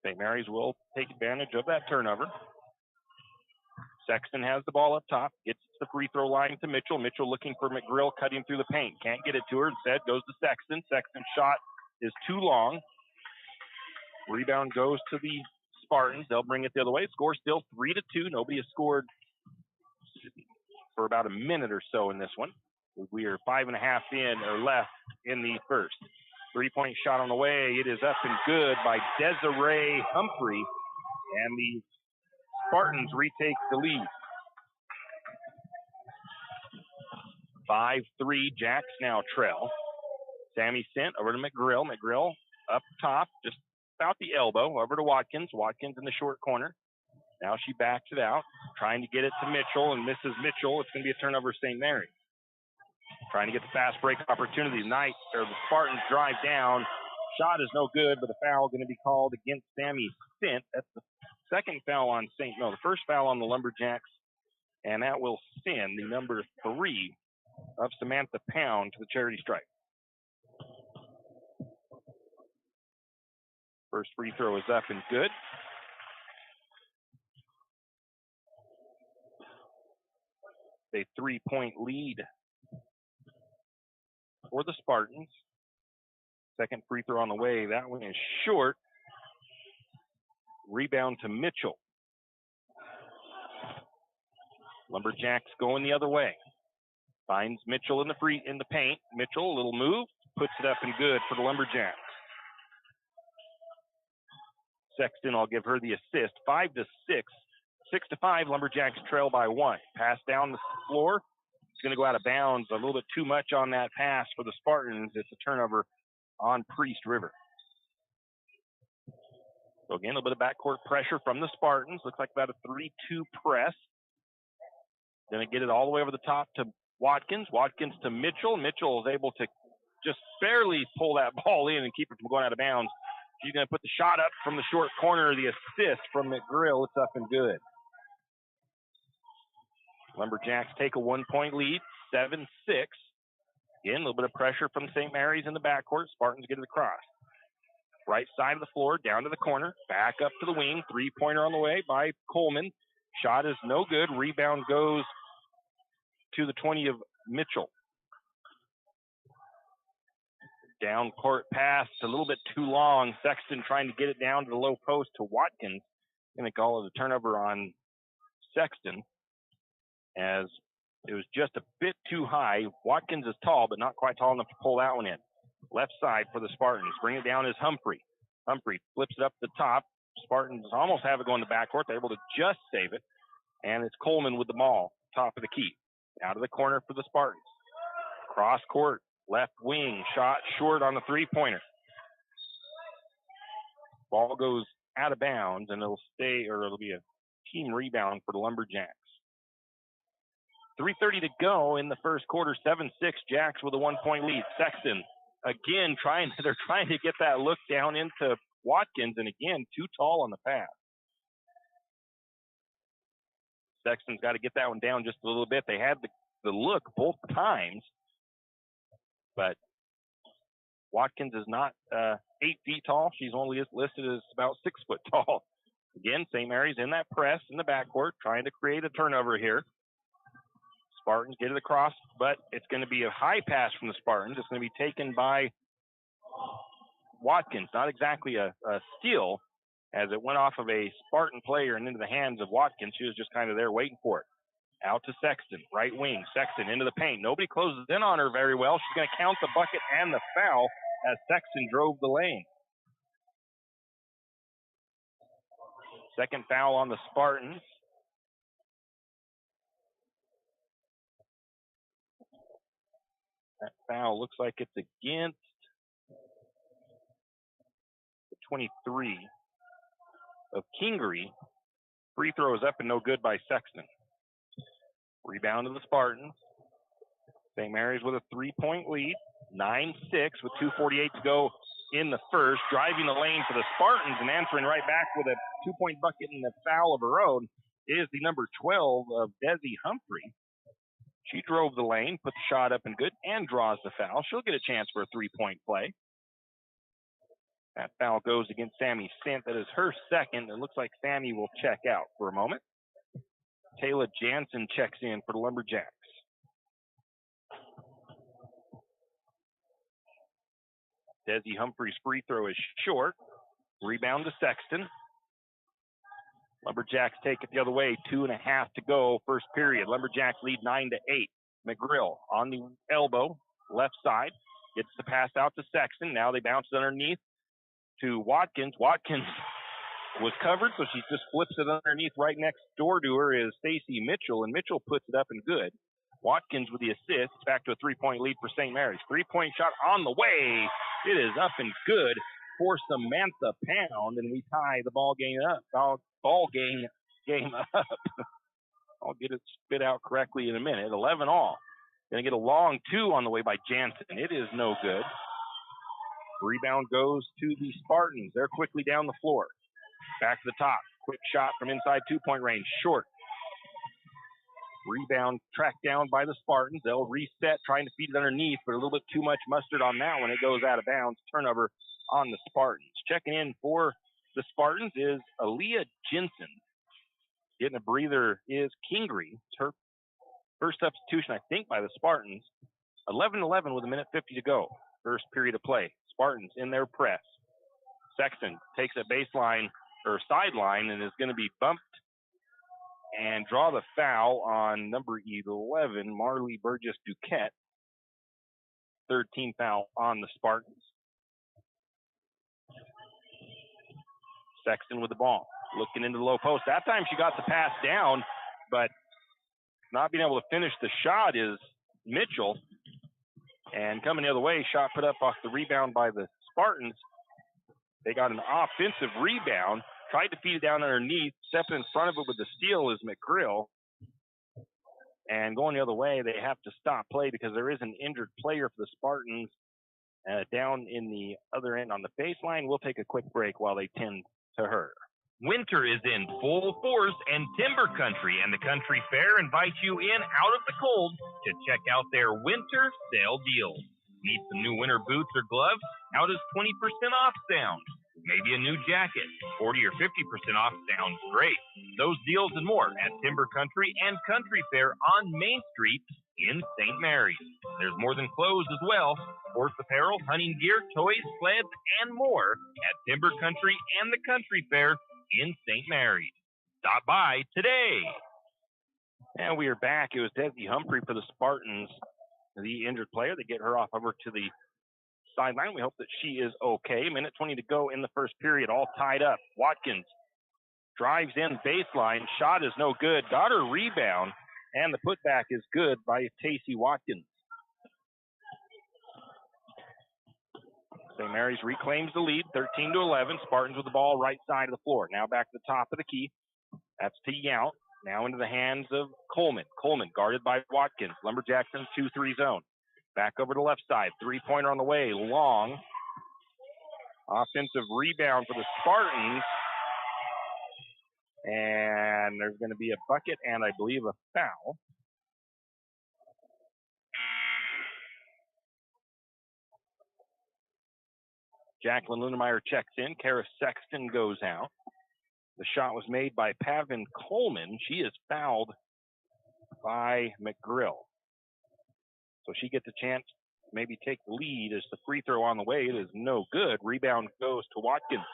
St. Mary's will take advantage of that turnover. Sexton has the ball up top, gets the free throw line to Mitchell. Mitchell looking for McGrill, cutting through the paint. Can't get it to her. Instead, goes to Sexton. Sexton's shot is too long. Rebound goes to the Spartans. They'll bring it the other way. Score still 3-2. Nobody has scored for about a minute or so in this one. We are 5.5 in or left in the first. 3-point shot on the way. It is up and good by Desiree Humphrey, and the Spartans retake the lead. 5-3, Jacks now trail. Sammy Sint over to McGrill. McGrill up top, just about the elbow, over to Watkins. Watkins in the short corner. Now she backs it out, trying to get it to Mitchell, and misses Mitchell. It's going to be a turnover St. Mary's. Trying to get the fast break opportunity. The Spartans drive down. Shot is no good, but a foul going to be called against Sammy Sint. That's the second foul on the first foul on the Lumberjacks, and that will send the number 3 of Samantha Pound to the charity stripe. First free throw is up and good. A 3-point lead for the Spartans. Second free throw on the way. That one is short. Rebound to Mitchell. Lumberjacks going the other way. Finds Mitchell in the paint. Mitchell, a little move, puts it up and good for the Lumberjacks. Sexton, I'll give her the assist. 5-6. 6-5, Lumberjacks trail by 1. Pass down the floor. It's going to go out of bounds. A little bit too much on that pass for the Spartans. It's a turnover on Priest River. So again, a little bit of backcourt pressure from the Spartans. Looks like about a 3-2 press. Going to get it all the way over the top to Watkins. Watkins to Mitchell. Mitchell is able to just barely pull that ball in and keep it from going out of bounds. She's going to put the shot up from the short corner. The assist from McGrill. It's up and good. Lumberjacks take a 1-point lead, 7-6. Again, a little bit of pressure from St. Mary's in the backcourt. Spartans get it across. Right side of the floor, down to the corner, back up to the wing. 3-pointer on the way by Coleman. Shot is no good. Rebound goes to the 20 of Mitchell. Down court pass, a little bit too long. Sexton trying to get it down to the low post to Watkins. Going to call it a turnover on Sexton, as it was just a bit too high. Watkins is tall, but not quite tall enough to pull that one in. Left side for the Spartans. Bring it down is Humphrey. Humphrey flips it up the top. Spartans almost have it going to backcourt. They're able to just save it. And it's Coleman with the ball, top of the key. Out of the corner for the Spartans. Cross court, left wing, shot short on the 3-pointer. Ball goes out of bounds, and it'll be a team rebound for the Lumberjacks. 3:30 to go in the first quarter, 7-6, Jacks with a 1-point lead. Sexton, again, they're trying to get that look down into Watkins, and again, too tall on the pass. Sexton's got to get that one down just a little bit. They had the look both times, but Watkins is not 8 feet tall. She's only listed as about 6 foot tall. Again, St. Mary's in that press in the backcourt, trying to create a turnover here. Spartans get it across, but it's going to be a high pass from the Spartans. It's going to be taken by Watkins. Not exactly a steal, as it went off of a Spartan player and into the hands of Watkins. She was just kind of there waiting for it. Out to Sexton, right wing. Sexton into the paint. Nobody closes in on her very well. She's going to count the bucket and the foul as Sexton drove the lane. Second foul on the Spartans. That foul looks like it's against the 23 of Kingery. Free throw is up and no good by Sexton. Rebound to the Spartans. St. Mary's with a 3-point lead. 9-6 with 2:48 to go in the first. Driving the lane for the Spartans and answering right back with a 2-point bucket and a foul of her own is the number 12 of Desi Humphrey. She drove the lane, put the shot up and good, and draws the foul. She'll get a chance for a 3-point play. That foul goes against Sammy Sint. That is her second. It looks like Sammy will check out for a moment. Taylor Jansen checks in for the Lumberjacks. Desi Humphrey's free throw is short. Rebound to Sexton. Lumberjacks take it the other way. 2.5 to go, first period. Lumberjacks lead 9-8. McGrill on the elbow, left side. Gets the pass out to Sexton. Now they bounce it underneath to Watkins. Watkins was covered, so she just flips it underneath. Right next door to her is Stacy Mitchell, and Mitchell puts it up and good. Watkins with the assist. Back to a 3-point lead for St. Mary's. 3-point shot on the way. It is up and good for Samantha Pound, and we tie the ball game up. Ball game up. I'll get it spit out correctly in a minute. 11 all. Going to get a long 2 on the way by Jansen. It is no good. Rebound goes to the Spartans. They're quickly down the floor. Back to the top. Quick shot from inside 2-point range. Short. Rebound tracked down by the Spartans. They'll reset, trying to feed it underneath, but a little bit too much mustard on that one. It goes out of bounds. Turnover on the Spartans. Checking in for the Spartans is Aaliyah Jensen. Getting a breather is Kingery. It's her first substitution, I think, by the Spartans. 11-11 with 1:50 to go. First period of play. Spartans in their press. Sexton takes a baseline or sideline and is going to be bumped and draw the foul on number 11, Marley Burgess-Duquette. Third team foul on the Spartans. Sexton with the ball, looking into the low post. That time she got the pass down, but not being able to finish the shot is Mitchell. And coming the other way, shot put up off the rebound by the Spartans. They got an offensive rebound, tried to feed it down underneath, stepping in front of it with the steal is McGrill. And going the other way, they have to stop play because there is an injured player for the Spartans down in the other end on the baseline. We'll take a quick break while they tend to her. Winter is in full force, and Timber Country and the Country Fair invite you in out of the cold to check out their winter sale deals. Need some new winter boots or gloves? How does 20% off sound? Maybe a new jacket. 40 or 50% off sounds great. Those deals and more at Timber Country and Country Fair on Main Street in St. Mary's. There's more than clothes as well. Sports apparel, hunting gear, toys, sleds, and more at Timber Country and the Country Fair in St. Mary's. Stop by today. And we are back. It was Desi Humphrey for the Spartans, the injured player. They get her off over to the sideline. We hope that she is okay. 1:20 to go in the first period, all tied up. Watkins drives in baseline. Shot is no good. Got her rebound, and the putback is good by Tacey Watkins. St. Mary's reclaims the lead, 13-11. Spartans with the ball right side of the floor. Now back to the top of the key. That's to Yount. Now into the hands of Coleman. Coleman guarded by Watkins. Lumberjacks in 2-3 zone. Back over to the left side. Three-pointer on the way. Long. Offensive rebound for the Spartans. And there's going to be a bucket and I believe a foul. Jacqueline Lindemeyer checks in. Kara Sexton goes out. The shot was made by Pavin Coleman. She is fouled by McGrill. So she gets a chance to maybe take the lead as the free throw on the way. It is no good. Rebound goes to Watkins.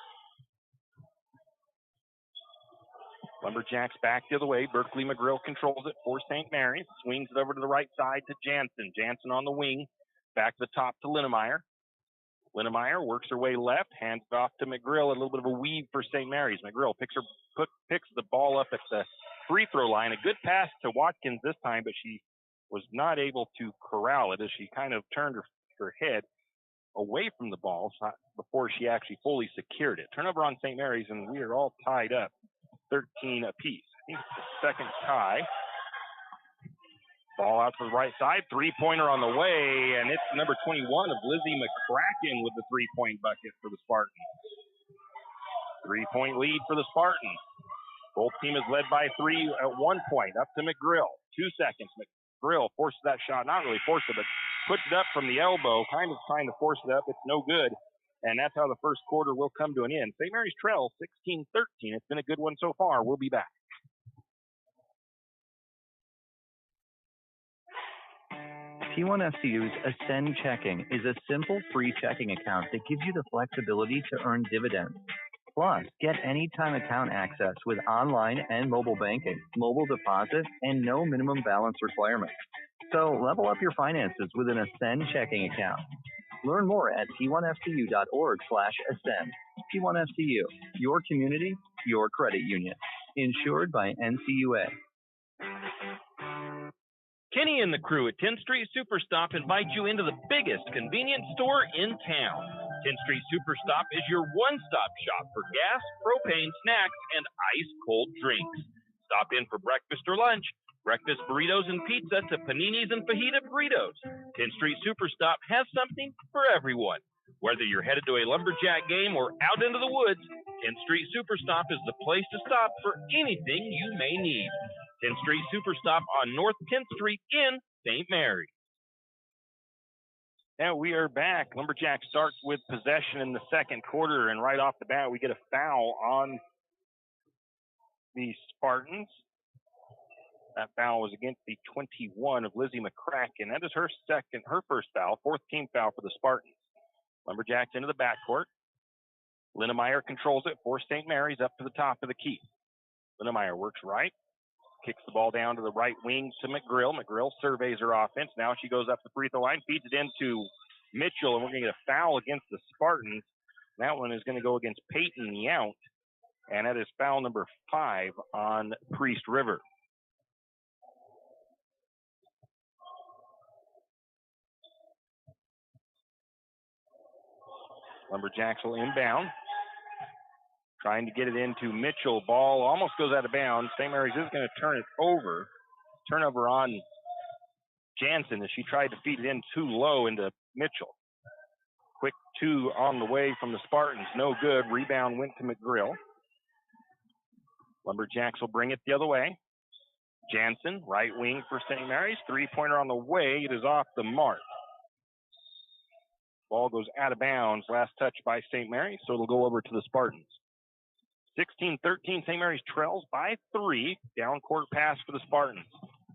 Lumberjacks back the other way. Berkeley McGrill controls it for St. Mary's. Swings it over to the right side to Jansen. Jansen on the wing. Back to the top to Linnemeyer. Linnemeyer works her way left. Hands it off to McGrill. A little bit of a weave for St. Mary's. McGrill picks the ball up at the free throw line. A good pass to Watkins this time, but she was not able to corral it as she kind of turned her head away from the ball before she actually fully secured it. Turnover on St. Mary's, and we are all tied up, 13 apiece. I think it's the second tie. Ball out to the right side, three-pointer on the way, and it's number 21 of Lizzie McCracken with the three-point bucket for the Spartans. Three-point lead for the Spartans. Both team is led by three at 1 point, up to McGrill. 2 seconds. McGrill forces that shot, not really forced it, but puts it up from the elbow, kind of trying to force it up. It's no good, and that's how the first quarter will come to an end. St. Mary's trails 16-13. It's been a good one so far. We'll be back. T1FCU's Ascend Checking is a simple free checking account that gives you the flexibility to earn dividends. Plus, get anytime account access with online and mobile banking, mobile deposit, and no minimum balance requirements. So level up your finances with an Ascend Checking account. Learn more at t1fcu.org/ascend. T1FCU, your community, your credit union. Insured by NCUA. Kenny and the crew at 10th Street Superstop invite you into the biggest convenience store in town. 10th Street Superstop is your one-stop shop for gas, propane, snacks, and ice-cold drinks. Stop in for breakfast or lunch, breakfast burritos and pizza to paninis and fajita burritos. 10th Street Superstop has something for everyone. Whether you're headed to a Lumberjack game or out into the woods, 10th Street Superstop is the place to stop for anything you may need. 10th Street Superstop on North 10th Street in St. Mary's. Now we are back. Lumberjack starts with possession in the second quarter, and right off the bat, we get a foul on the Spartans. That foul was against the 21 of Lizzie McCracken. That is her first foul, fourth team foul for the Spartans. Lumberjacks into the backcourt. Linnemeyer controls it for St. Mary's up to the top of the key. Linnemeyer works right. Kicks the ball down to the right wing to McGrill. McGrill surveys her offense. Now she goes up the free throw line, feeds it into Mitchell, and we're going to get a foul against the Spartans. That one is going to go against Peyton Yount, and that is foul number 5 on Priest River. Lumberjacks will inbound. Trying to get it into Mitchell. Ball almost goes out of bounds. St. Mary's is going to turn it over. Turnover on Jansen as she tried to feed it in too low into Mitchell. Quick 2 on the way from the Spartans. No good. Rebound went to McGrill. Lumberjacks will bring it the other way. Jansen, right wing for St. Mary's. Three-pointer on the way. It is off the mark. Ball goes out of bounds. Last touch by St. Mary's, so it'll go over to the Spartans. 16-13, St. Mary's trails by 3. Down court pass for the Spartans.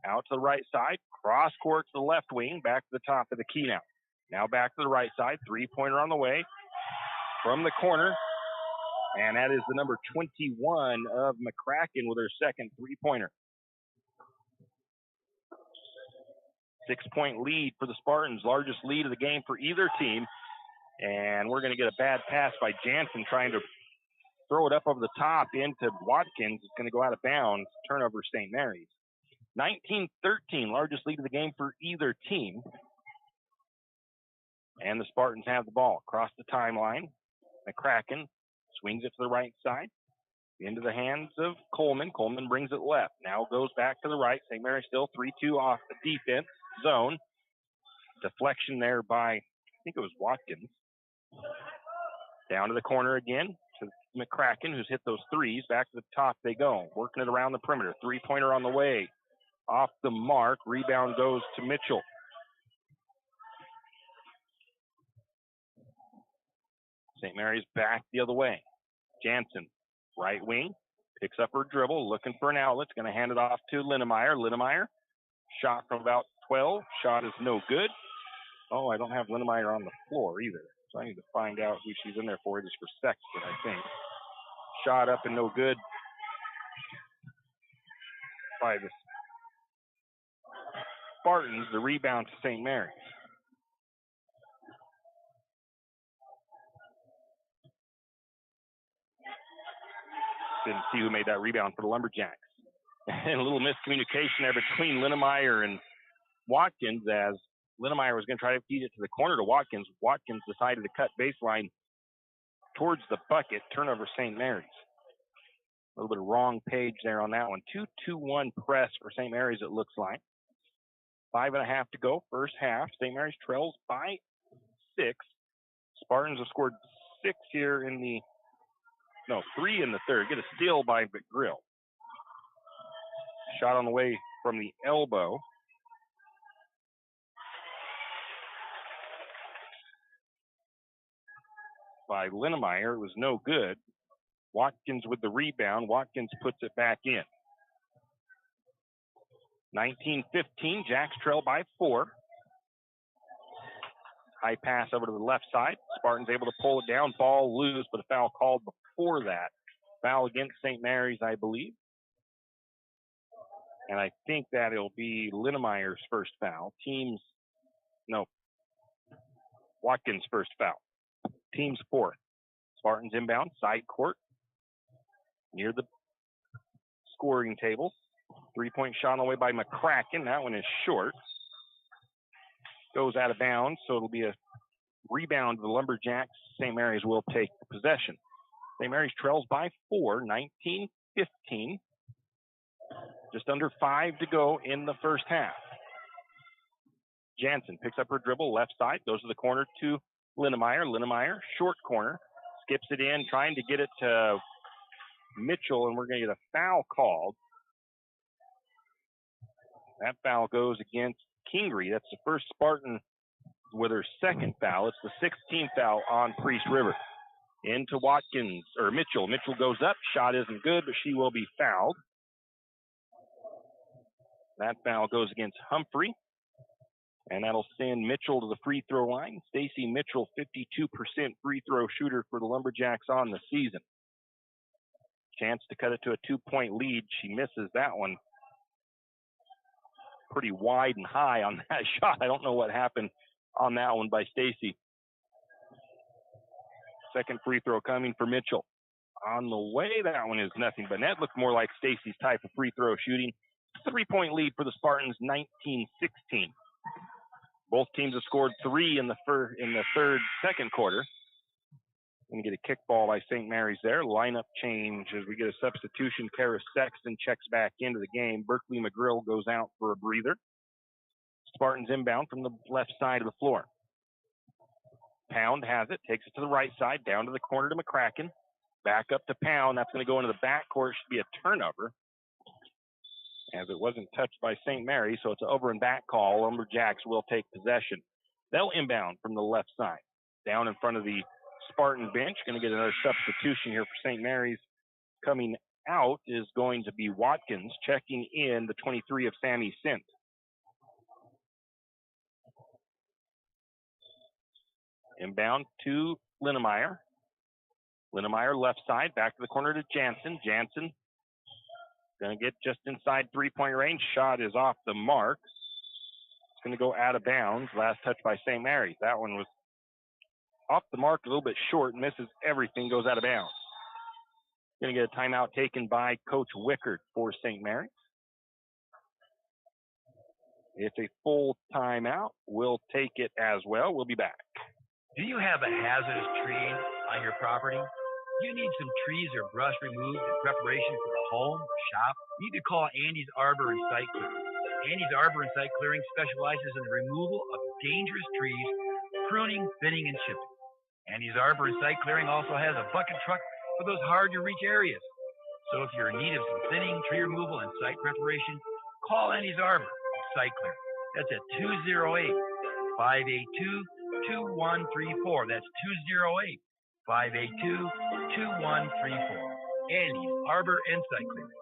Out to the right side, cross court to the left wing, back to the top of the key now. Now back to the right side, three-pointer on the way from the corner. And that is the number 21 of McCracken with her second three-pointer. 6-point lead for the Spartans, largest lead of the game for either team. And we're going to get a bad pass by Jansen trying to throw it up over the top into Watkins. It's going to go out of bounds. Turnover St. Mary's. 19-13, largest lead of the game for either team. And the Spartans have the ball across the timeline. McCracken swings it to the right side. Into the hands of Coleman. Coleman brings it left. Now goes back to the right. St. Mary's still 3-2 off the defense zone. Deflection there by, I think it was Watkins. Down to the corner again to McCracken, who's hit those threes. Back to the top they go. Working it around the perimeter. Three-pointer on the way. Off the mark. Rebound goes to Mitchell. St. Mary's back the other way. Jansen, right wing, picks up her dribble, looking for an outlet. Going to hand it off to Linnemeyer. Linnemeyer, shot from about 12. Shot is no good. Oh, I don't have Linnemeyer on the floor either. So I need to find out who she's in there for. It is for Sexton, I think. Shot up and no good by the Spartans. The rebound to St. Mary's. Didn't see who made that rebound for the Lumberjacks. And a little miscommunication there between Linnemeyer and Watkins, as Linnemeyer was going to try to feed it to the corner to Watkins. Watkins decided to cut baseline towards the bucket. Turnover St. Mary's. A little bit of wrong page there on that one. 2-2-1 press for St. Mary's, it looks like. 5.5 to go, first half. St. Mary's trails by 6. Spartans have scored 6 here in the, 3 in the third. Get a steal by McGrill. Shot on the way from the elbow. By Linnemeyer, it was no good. Watkins with the rebound. Watkins puts it back in. 19-15, Jacks trail by 4. High pass over to the left side. Spartans able to pull it down. Ball loose, but a foul called before that. Foul against St. Mary's, I believe. And I think that it'll be Linnemeyer's first foul. Watkins' first foul. Team's fourth. Spartans inbound, side court, near the scoring table. 3-point shot on the way by McCracken. That one is short. Goes out of bounds, so it'll be a rebound to the Lumberjacks. St. Mary's will take the possession. St. Mary's trails by 4, 19-15. Just under 5 to go in the first half. Jansen picks up her dribble, left side, goes to the corner to Linnemeyer. Linnemeyer, short corner, skips it in, trying to get it to Mitchell, and we're going to get a foul called. That foul goes against Kingery. That's the first Spartan with her second foul. It's the 16th foul on Priest River. Into Watkins, or Mitchell. Mitchell goes up. Shot isn't good, but she will be fouled. That foul goes against Humphrey. And that'll send Mitchell to the free throw line. Stacy Mitchell, 52% free throw shooter for the Lumberjacks on the season. Chance to cut it to a 2-point lead. She misses that one. Pretty wide and high on that shot. I don't know what happened on that one by Stacy. Second free throw coming for Mitchell. On the way, that one is nothing but net. Looked more like Stacy's type of free throw shooting. 3-point lead for the Spartans, 19-16. Both teams have scored 3 in the second quarter. Going to get a kickball by St. Mary's there. Lineup change as we get a substitution. Kara Sexton checks back into the game. Berkeley McGrill goes out for a breather. Spartans inbound from the left side of the floor. Pound has it, takes it to the right side, down to the corner to McCracken. Back up to Pound. That's going to go into the backcourt. Should be a turnover, as it wasn't touched by St. Mary's, so it's an over and back call. Lumberjacks will take possession. They'll inbound from the left side. Down in front of the Spartan bench. Going to get another substitution here for St. Mary's. Coming out is going to be Watkins, checking in the 23 of Sammy Sint. Inbound to Linnemeyer. Linnemeyer left side, back to the corner to Jansen. Jansen going to get just inside 3-point range. Shot is off the mark. It's going to go out of bounds. Last touch by St. Mary's. That one was off the mark, a little bit short, misses everything, goes out of bounds. Going to get a timeout taken by Coach Wickard for St. Mary's. It's a full timeout. We'll take it as well. We'll be back. Do you have a hazardous tree on your property? You need some trees or brush removed in preparation for a home, shop? You need to call Andy's Arbor and Site Clearing. Andy's Arbor and Site Clearing specializes in the removal of dangerous trees, pruning, thinning, and chipping. Andy's Arbor and Site Clearing also has a bucket truck for those hard-to-reach areas. So if you're in need of some thinning, tree removal, and site preparation, call Andy's Arbor and Site Clearing. That's at 208-582-2134. That's 208-582-2134. Andy's Arbor and Site Clearing.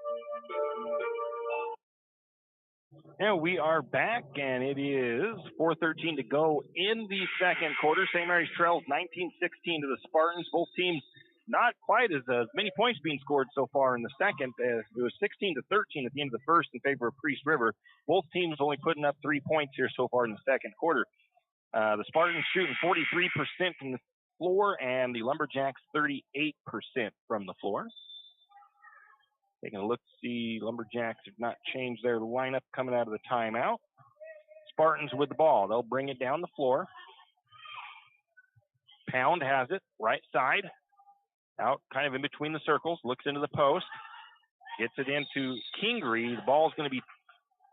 And we are back, and it is 4:13 to go in the second quarter. St. Mary's trails 19-16 to the Spartans. Both teams not quite as many points being scored so far in the second. It was 16-13 at the end of the first in favor of Priest River. Both teams only putting up 3 points here so far in the second quarter. The Spartans shooting 43% from the floor, and the Lumberjacks 38% from the floor. Taking a look to see Lumberjacks have not changed their lineup coming out of the timeout. Spartans with the ball. They'll bring it down the floor. Pound has it, right side. Out kind of in between the circles. Looks into the post. Gets it into Kingery. The ball's going to be,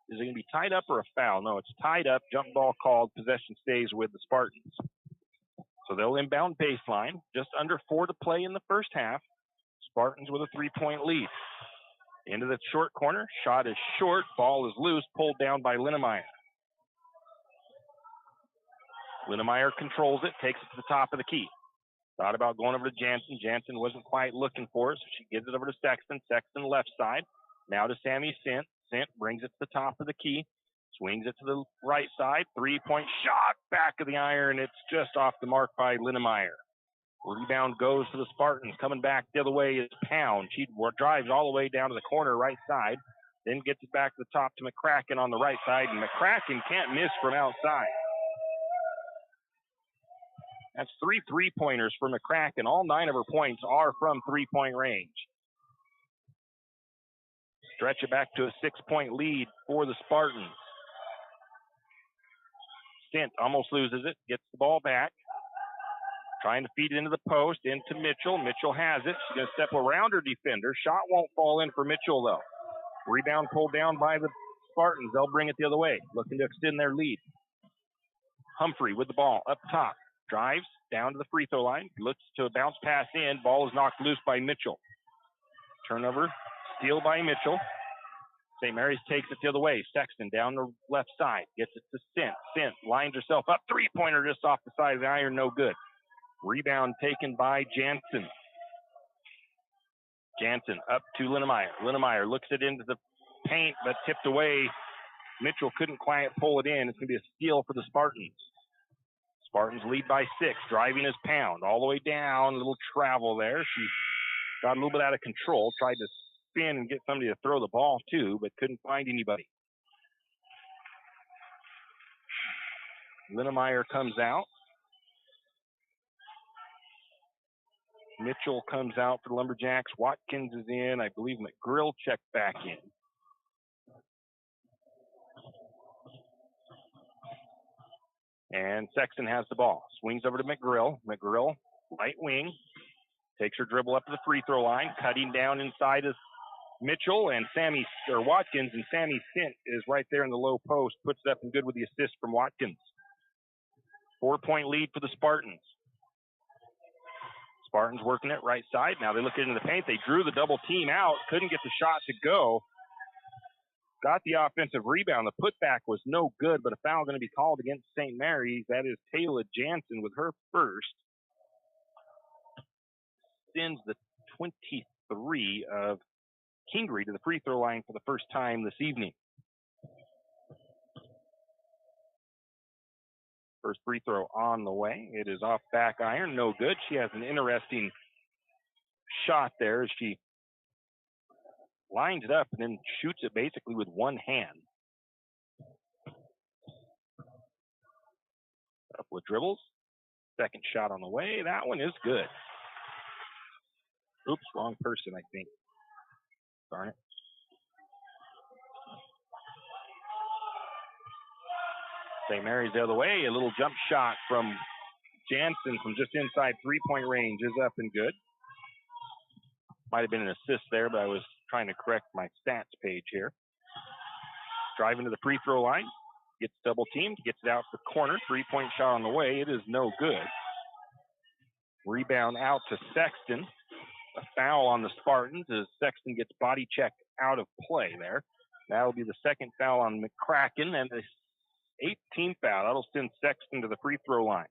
is it going to be tied up or a foul? No, it's tied up. Jump ball called. Possession stays with the Spartans. So they'll inbound baseline. Just under 4 to play in the first half. Spartans with a 3-point lead. Into the short corner. Shot is short. Ball is loose. Pulled down by Linnemeyer. Linnemeyer controls it. Takes it to the top of the key. Thought about going over to Jansen. Jansen wasn't quite looking for it, so she gives it over to Sexton. Sexton left side. Now to Sammy Sint. Sint brings it to the top of the key. Swings it to the right side. 3-point shot. Back of the iron. It's just off the mark by Linnemeyer. Rebound goes to the Spartans. Coming back the other way is Pound. She drives all the way down to the corner right side. Then gets it back to the top to McCracken on the right side. And McCracken can't miss from outside. That's 3 3-pointers for McCracken. All 9 of her points are from 3-point range. Stretch it back to a 6-point lead for the Spartans. Stint almost loses it. Gets the ball back. Trying to feed it into the post, into Mitchell. Mitchell has it. She's going to step around her defender. Shot won't fall in for Mitchell, though. Rebound pulled down by the Spartans. They'll bring it the other way, looking to extend their lead. Humphrey with the ball up top. Drives down to the free throw line. Looks to a bounce pass in. Ball is knocked loose by Mitchell. Turnover. Steal by Mitchell. St. Mary's takes it the other way. Sexton down the left side. Gets it to Sint. Sint lines herself up. 3-pointer just off the side of the iron. No good. Rebound taken by Jansen. Jansen up to Linnemeyer. Linnemeyer looks it into the paint, but tipped away. Mitchell couldn't quite pull it in. It's going to be a steal for the Spartans. Spartans lead by 6. Driving is Pound. All the way down. A little travel there. She got a little bit out of control. Tried to spin and get somebody to throw the ball to, but couldn't find anybody. Linnemeyer comes out. Mitchell comes out for the Lumberjacks. Watkins is in. I believe McGrill checked back in. And Sexton has the ball. Swings over to McGrill. McGrill, right wing. Takes her dribble up to the free throw line. Cutting down inside is Mitchell and Watkins. And Sammy Sint is right there in the low post. Puts it up and good with the assist from Watkins. 4-point lead for the Spartans. Spartans working it right side. Now they look into the paint. They drew the double team out. Couldn't get the shot to go. Got the offensive rebound. The putback was no good, but a foul going to be called against St. Mary's. That is Taylor Jansen with her first. Sends the 23 of Kingery to the free throw line for the first time this evening. First free throw on the way. It is off back iron. No good. She has an interesting shot there as she lines it up and then shoots it basically with one hand. Couple of dribbles. Second shot on the way. That one is good. Oops, wrong person, I think. Darn it. St. Mary's the other way. A little jump shot from Jansen from just inside 3-point range is up and good. Might have been an assist there, but I was trying to correct my stats page here. Driving to the free throw line. Gets double teamed. Gets it out the corner. 3-point shot on the way. It is no good. Rebound out to Sexton. A foul on the Spartans as Sexton gets body checked out of play there. That'll be the second foul on McCracken and the 18th foul. That'll send Sexton to the free throw line.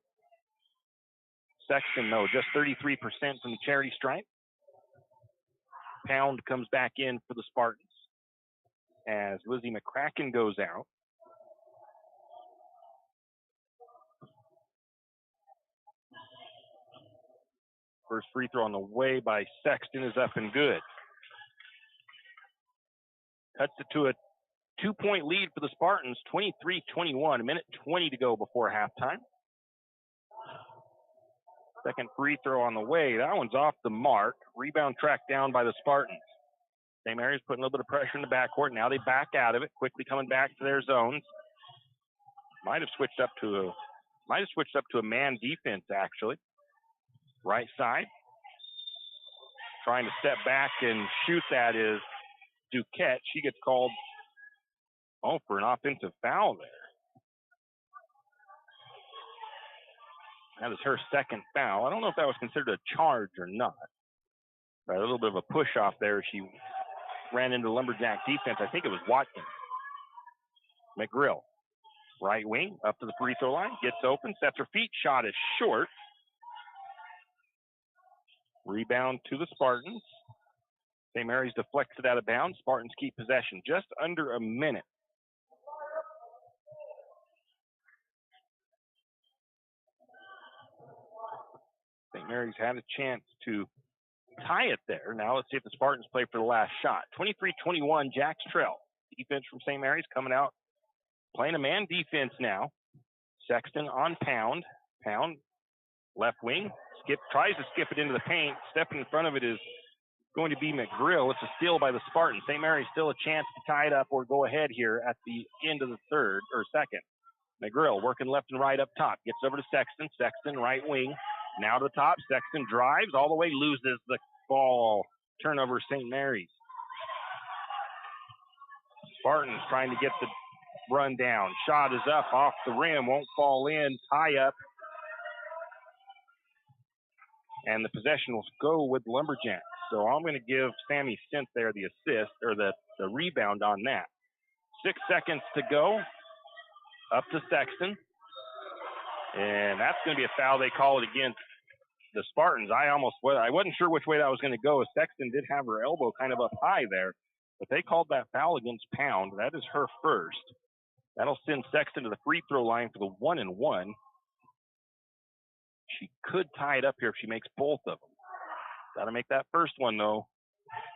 Sexton, though, just 33% from the charity stripe. Pound comes back in for the Spartans as Lizzie McCracken goes out. First free throw on the way by Sexton is up and good. Cuts it to a 2-point lead for the Spartans, 23-21, a minute 20 to go before halftime. Second free throw on the way. That one's off the mark. Rebound tracked down by the Spartans. St. Mary's putting a little bit of pressure in the backcourt. Now they back out of it, quickly coming back to their zones. Might have switched up to a man defense, actually. Right side. Trying to step back and shoot that is Duquette. She gets called for an offensive foul there. That is her second foul. I don't know if that was considered a charge or not. But a little bit of a push off there. She ran into Lumberjack defense. I think it was Watkins. McGrill, right wing, up to the free throw line, gets open, sets her feet, shot is short. Rebound to the Spartans. St. Mary's deflects it out of bounds. Spartans keep possession just under a minute. St. Mary's had a chance to tie it there. Now let's see if the Spartans play for the last shot. 23-21, Jacks trail. Defense from St. Mary's coming out, playing a man defense now. Sexton on Pound. Pound, left wing, tries to skip it into the paint. Stepping in front of it is going to be McGrill. It's a steal by the Spartans. St. Mary's still a chance to tie it up or go ahead here at the end of the second. McGrill working left and right up top. Gets over to Sexton. Sexton, right wing. Now to the top. Sexton drives all the way, loses the ball. Turnover, St. Mary's. Spartans trying to get the run down. Shot is up off the rim. Won't fall in. Tie up. And the possession will go with Lumberjacks. So I'm going to give Sammy Sint there the assist, or the rebound on that. 6 seconds to go. Up to Sexton. And that's going to be a foul. They call it against the Spartans. I wasn't sure which way that was going to go. Sexton did have her elbow kind of up high there, but they called that foul against Pound. That is her first. That'll send Sexton to the free throw line for the 1-and-1. She could tie it up here if she makes both of them. Got to make that first one, though.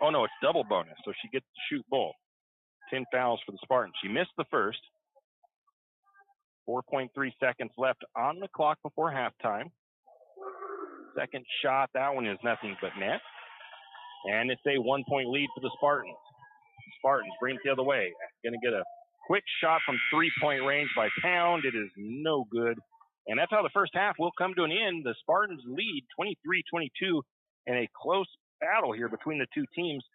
Oh, no, it's double bonus, so she gets to shoot both. 10 fouls for the Spartans. She missed the first. 4.3 seconds left on the clock before halftime. Second shot, that one is nothing but net. And it's a 1-point lead for the Spartans. Spartans bring it the other way. Going to get a quick shot from 3-point range by Pound. It is no good. And that's how the first half will come to an end. The Spartans lead 23-22 in a close battle here between the two teams.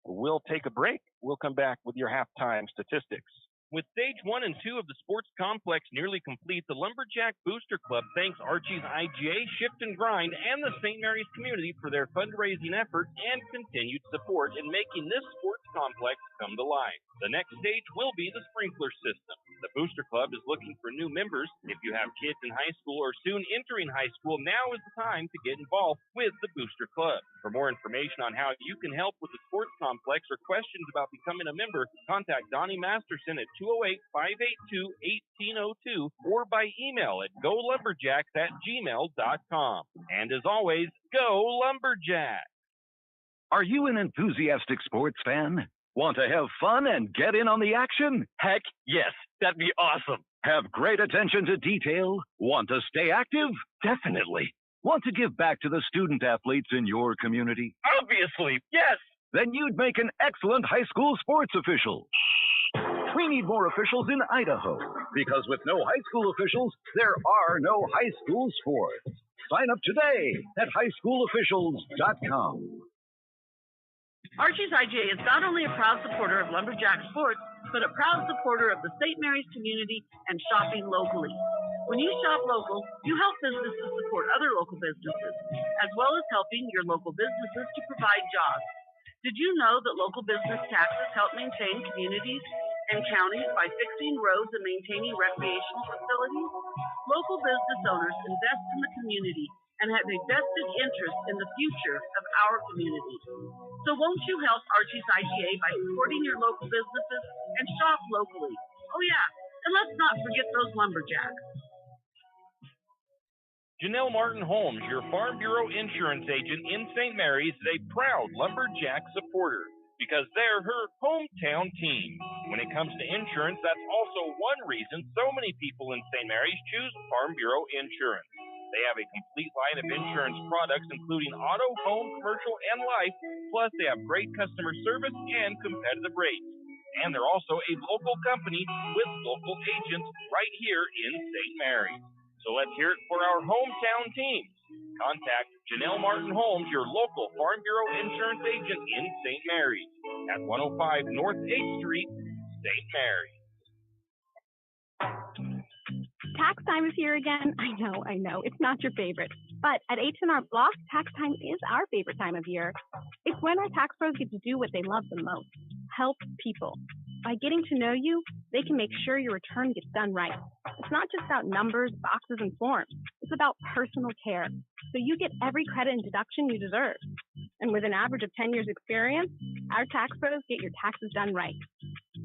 We'll take a break. We'll come back with your halftime statistics. With stage 1 and 2 of the sports complex nearly complete, the Lumberjack Booster Club thanks Archie's IGA, Shift and Grind, and the St. Mary's community for their fundraising effort and continued support in making this sports complex come to life. The next stage will be the sprinkler system. The Booster Club is looking for new members. If you have kids in high school or soon entering high school, now is the time to get involved with the Booster Club. For more information on how you can help with the sports complex or questions about becoming a member, contact Donnie Masterson at 208-582-1802 or by email at golumberjacks@gmail.com. And as always, go Lumberjack! Are you an enthusiastic sports fan? Want to have fun and get in on the action? Heck, yes. That'd be awesome. Have great attention to detail? Want to stay active? Definitely. Want to give back to the student athletes in your community? Obviously, yes. Then you'd make an excellent high school sports official. We need more officials in Idaho, because with no high school officials, there are no high school sports. Sign up today at highschoolofficials.com. Archie's IGA is not only a proud supporter of Lumberjack sports, but a proud supporter of the St. Mary's community and shopping locally. When you shop local, you help businesses support other local businesses, as well as helping your local businesses to provide jobs. Did you know that local business taxes help maintain communities and counties by fixing roads and maintaining recreational facilities? Local business owners invest in the community and have a vested interest in the future of our community. So won't you help Archie's IGA by supporting your local businesses and shop locally? Oh yeah, and let's not forget those Lumberjacks. Janelle Martin Holmes, your Farm Bureau insurance agent in St. Maries, is a proud Lumberjack supporter because they're her hometown team. When it comes to insurance, that's also one reason so many people in St. Maries choose Farm Bureau insurance. They have a complete line of insurance products, including auto, home, commercial, and life, plus they have great customer service and competitive rates. And they're also a local company with local agents right here in St. Maries. So let's hear it for our hometown teams. Contact Janelle Martin Holmes, your local Farm Bureau insurance agent in St. Maries at 105 North 8th Street, St. Maries. Tax time is here again. I know. It's not your favorite. But at H&R Block, tax time is our favorite time of year. It's when our tax pros get to do what they love the most, help people. By getting to know you, they can make sure your return gets done right. It's not just about numbers, boxes, and forms. It's about personal care. So you get every credit and deduction you deserve. And with an average of 10 years experience, our tax pros get your taxes done right.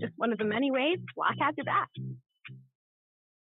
Just one of the many ways Block has your back.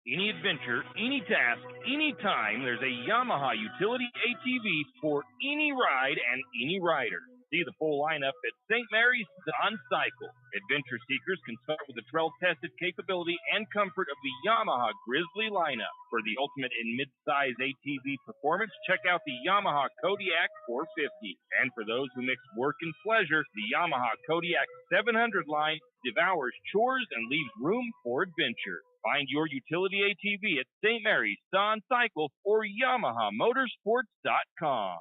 Any adventure, any task, any time, there's a Yamaha utility ATV for any ride and any rider. See the full lineup at St. Maries on Cycle. Adventure seekers can start with the trail-tested capability and comfort of the Yamaha Grizzly lineup. For the ultimate in mid-size ATV performance, check out the Yamaha Kodiak 450. And for those who mix work and pleasure, the Yamaha Kodiak 700 line devours chores and leaves room for adventure. Find your utility ATV at St. Maries on Cycle or YamahaMotorsports.com.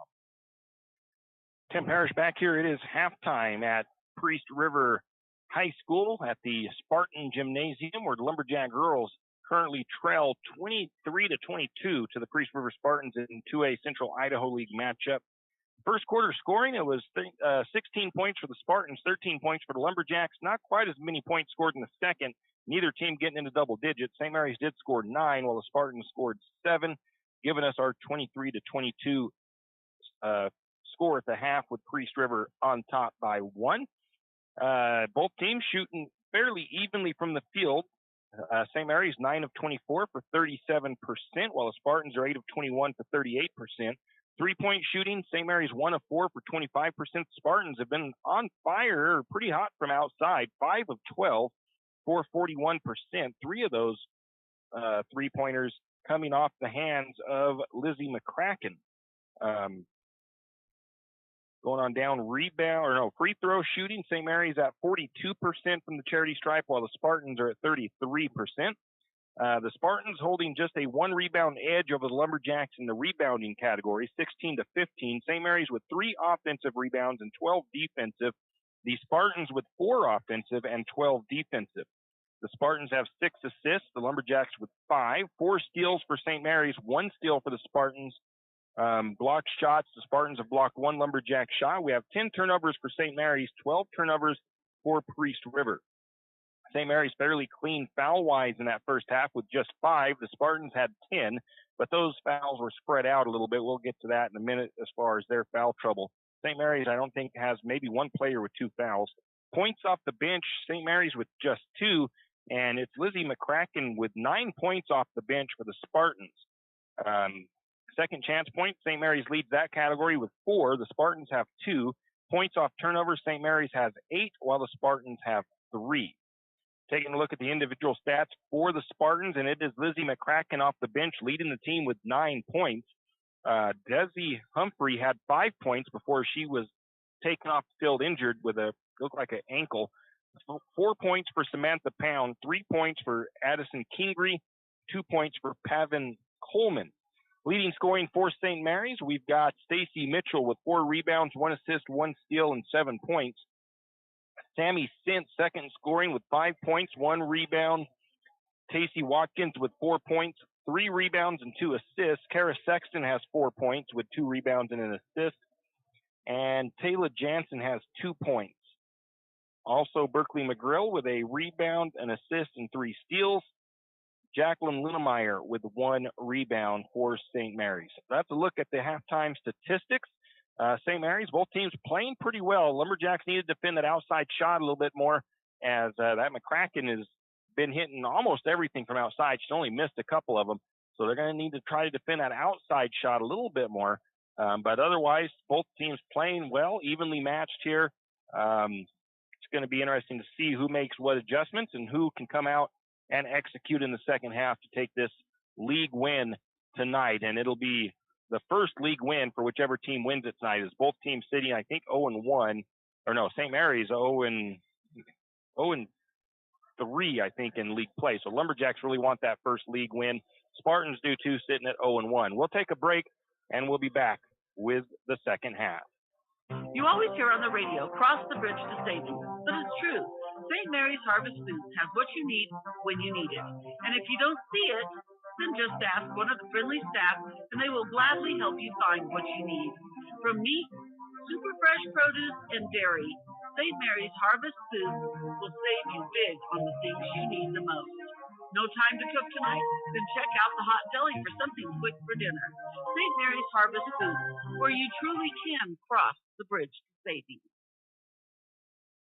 Tim Parrish back here. It is halftime at Priest River High School at the Spartan Gymnasium, where the Lumberjack girls currently trail 23-22 to the Priest River Spartans in 2A Central Idaho League matchup. First quarter scoring, it was 16 points for the Spartans, 13 points for the Lumberjacks. Not quite as many points scored in the second. Neither team getting into double digits. St. Maries did score 9, while the Spartans scored 7, giving us our 23-22 score at the half, with Priest River on top by 1. Both teams shooting fairly evenly from the field. St. Mary's 9 of 24 for 37%, while the Spartans are 8 of 21 for 38%. Three-point shooting, St. Mary's 1 of 4 for 25%. Spartans have been on fire, pretty hot from outside, 5 of 12 for 41%. 3 of those three-pointers coming off the hands of Lizzie McCracken. Going on down free throw shooting, St. Mary's at 42% from the charity stripe, while the Spartans are at 33%. The Spartans holding just a 1 rebound edge over the Lumberjacks in the rebounding category, 16-15. St. Mary's with 3 offensive rebounds and 12 defensive. The Spartans with 4 offensive and 12 defensive. The Spartans have 6 assists, the Lumberjacks with 5. 4 steals for St. Mary's, 1 steal for the Spartans. Blocked shots, the Spartans have blocked 1 Lumberjack shot. We have 10 turnovers for St. Mary's, 12 turnovers for Priest River. St. Mary's fairly clean foul-wise in that first half with just 5. The Spartans had 10, but those fouls were spread out a little bit. We'll get to that in a minute as far as their foul trouble. St. Mary's, I don't think, has maybe 1 player with 2 fouls. Points off the bench, St. Mary's with just 2, and it's Lizzie McCracken with 9 points off the bench for the Spartans. Second chance points, St. Mary's leads that category with 4. The Spartans have 2. Points off turnovers, St. Mary's has 8, while the Spartans have 3. Taking a look at the individual stats for the Spartans, and it is Lizzie McCracken off the bench leading the team with 9 points. Desi Humphrey had 5 points before she was taken off the field injured with looked like an ankle. 4 points for Samantha Pound, 3 points for Addison Kingery, 2 points for Pavin Coleman. Leading scoring for St. Mary's, we've got Stacy Mitchell with 4 rebounds, 1 assist, 1 steal, and 7 points. Sammy Sint, second scoring with 5 points, 1 rebound. Tacey Watkins with 4 points, 3 rebounds, and 2 assists. Kara Sexton has 4 points with 2 rebounds and an assist. And Taylor Jansen has 2 points. Also, Berkeley McGrill with a rebound, an assist, and 3 steals. Jacqueline Lunemeyer with 1 rebound for St. Mary's. That's a look at the halftime statistics. St. Mary's, both teams playing pretty well. Lumberjacks need to defend that outside shot a little bit more, as that McCracken has been hitting almost everything from outside. She's only missed a couple of them. So they're going to need to try to defend that outside shot a little bit more. But otherwise, both teams playing well, evenly matched here. It's going to be interesting to see who makes what adjustments and who can come out and execute in the second half to take this league win tonight. And it'll be the first league win for whichever team wins it tonight, as both teams sitting, I think, 0-1. Or no, St. Mary's 0-3, I think, in league play. So Lumberjacks really want that first league win. Spartans do too, sitting at 0-1. We'll take a break, and we'll be back with the second half. You always hear on the radio, cross the bridge to savings, but it's true. St. Mary's Harvest Foods has what you need when you need it. And if you don't see it, then just ask one of the friendly staff, and they will gladly help you find what you need. From meat, super fresh produce, and dairy, St. Mary's Harvest Foods will save you big on the things you need the most. No time to cook tonight? Then check out the hot deli for something quick for dinner. St. Mary's Harvest Foods, where you truly can cross the bridge to savings.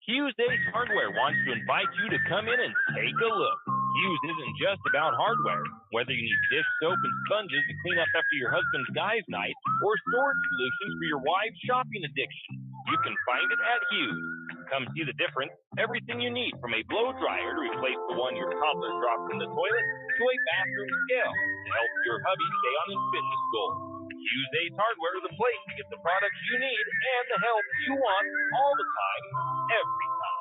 Hughes Ace Hardware wants to invite you to come in and take a look. Hughes isn't just about hardware. Whether you need dish soap and sponges to clean up after your husband's guys' night, or storage solutions for your wife's shopping addiction, you can find it at Hughes. Come see the difference. Everything you need, from a blow dryer to replace the one your toddler dropped in the toilet, to a bathroom scale to help your hubby stay on his fitness goals. Hughes Ace Hardware is the place to get the products you need and the help you want all the time, every time.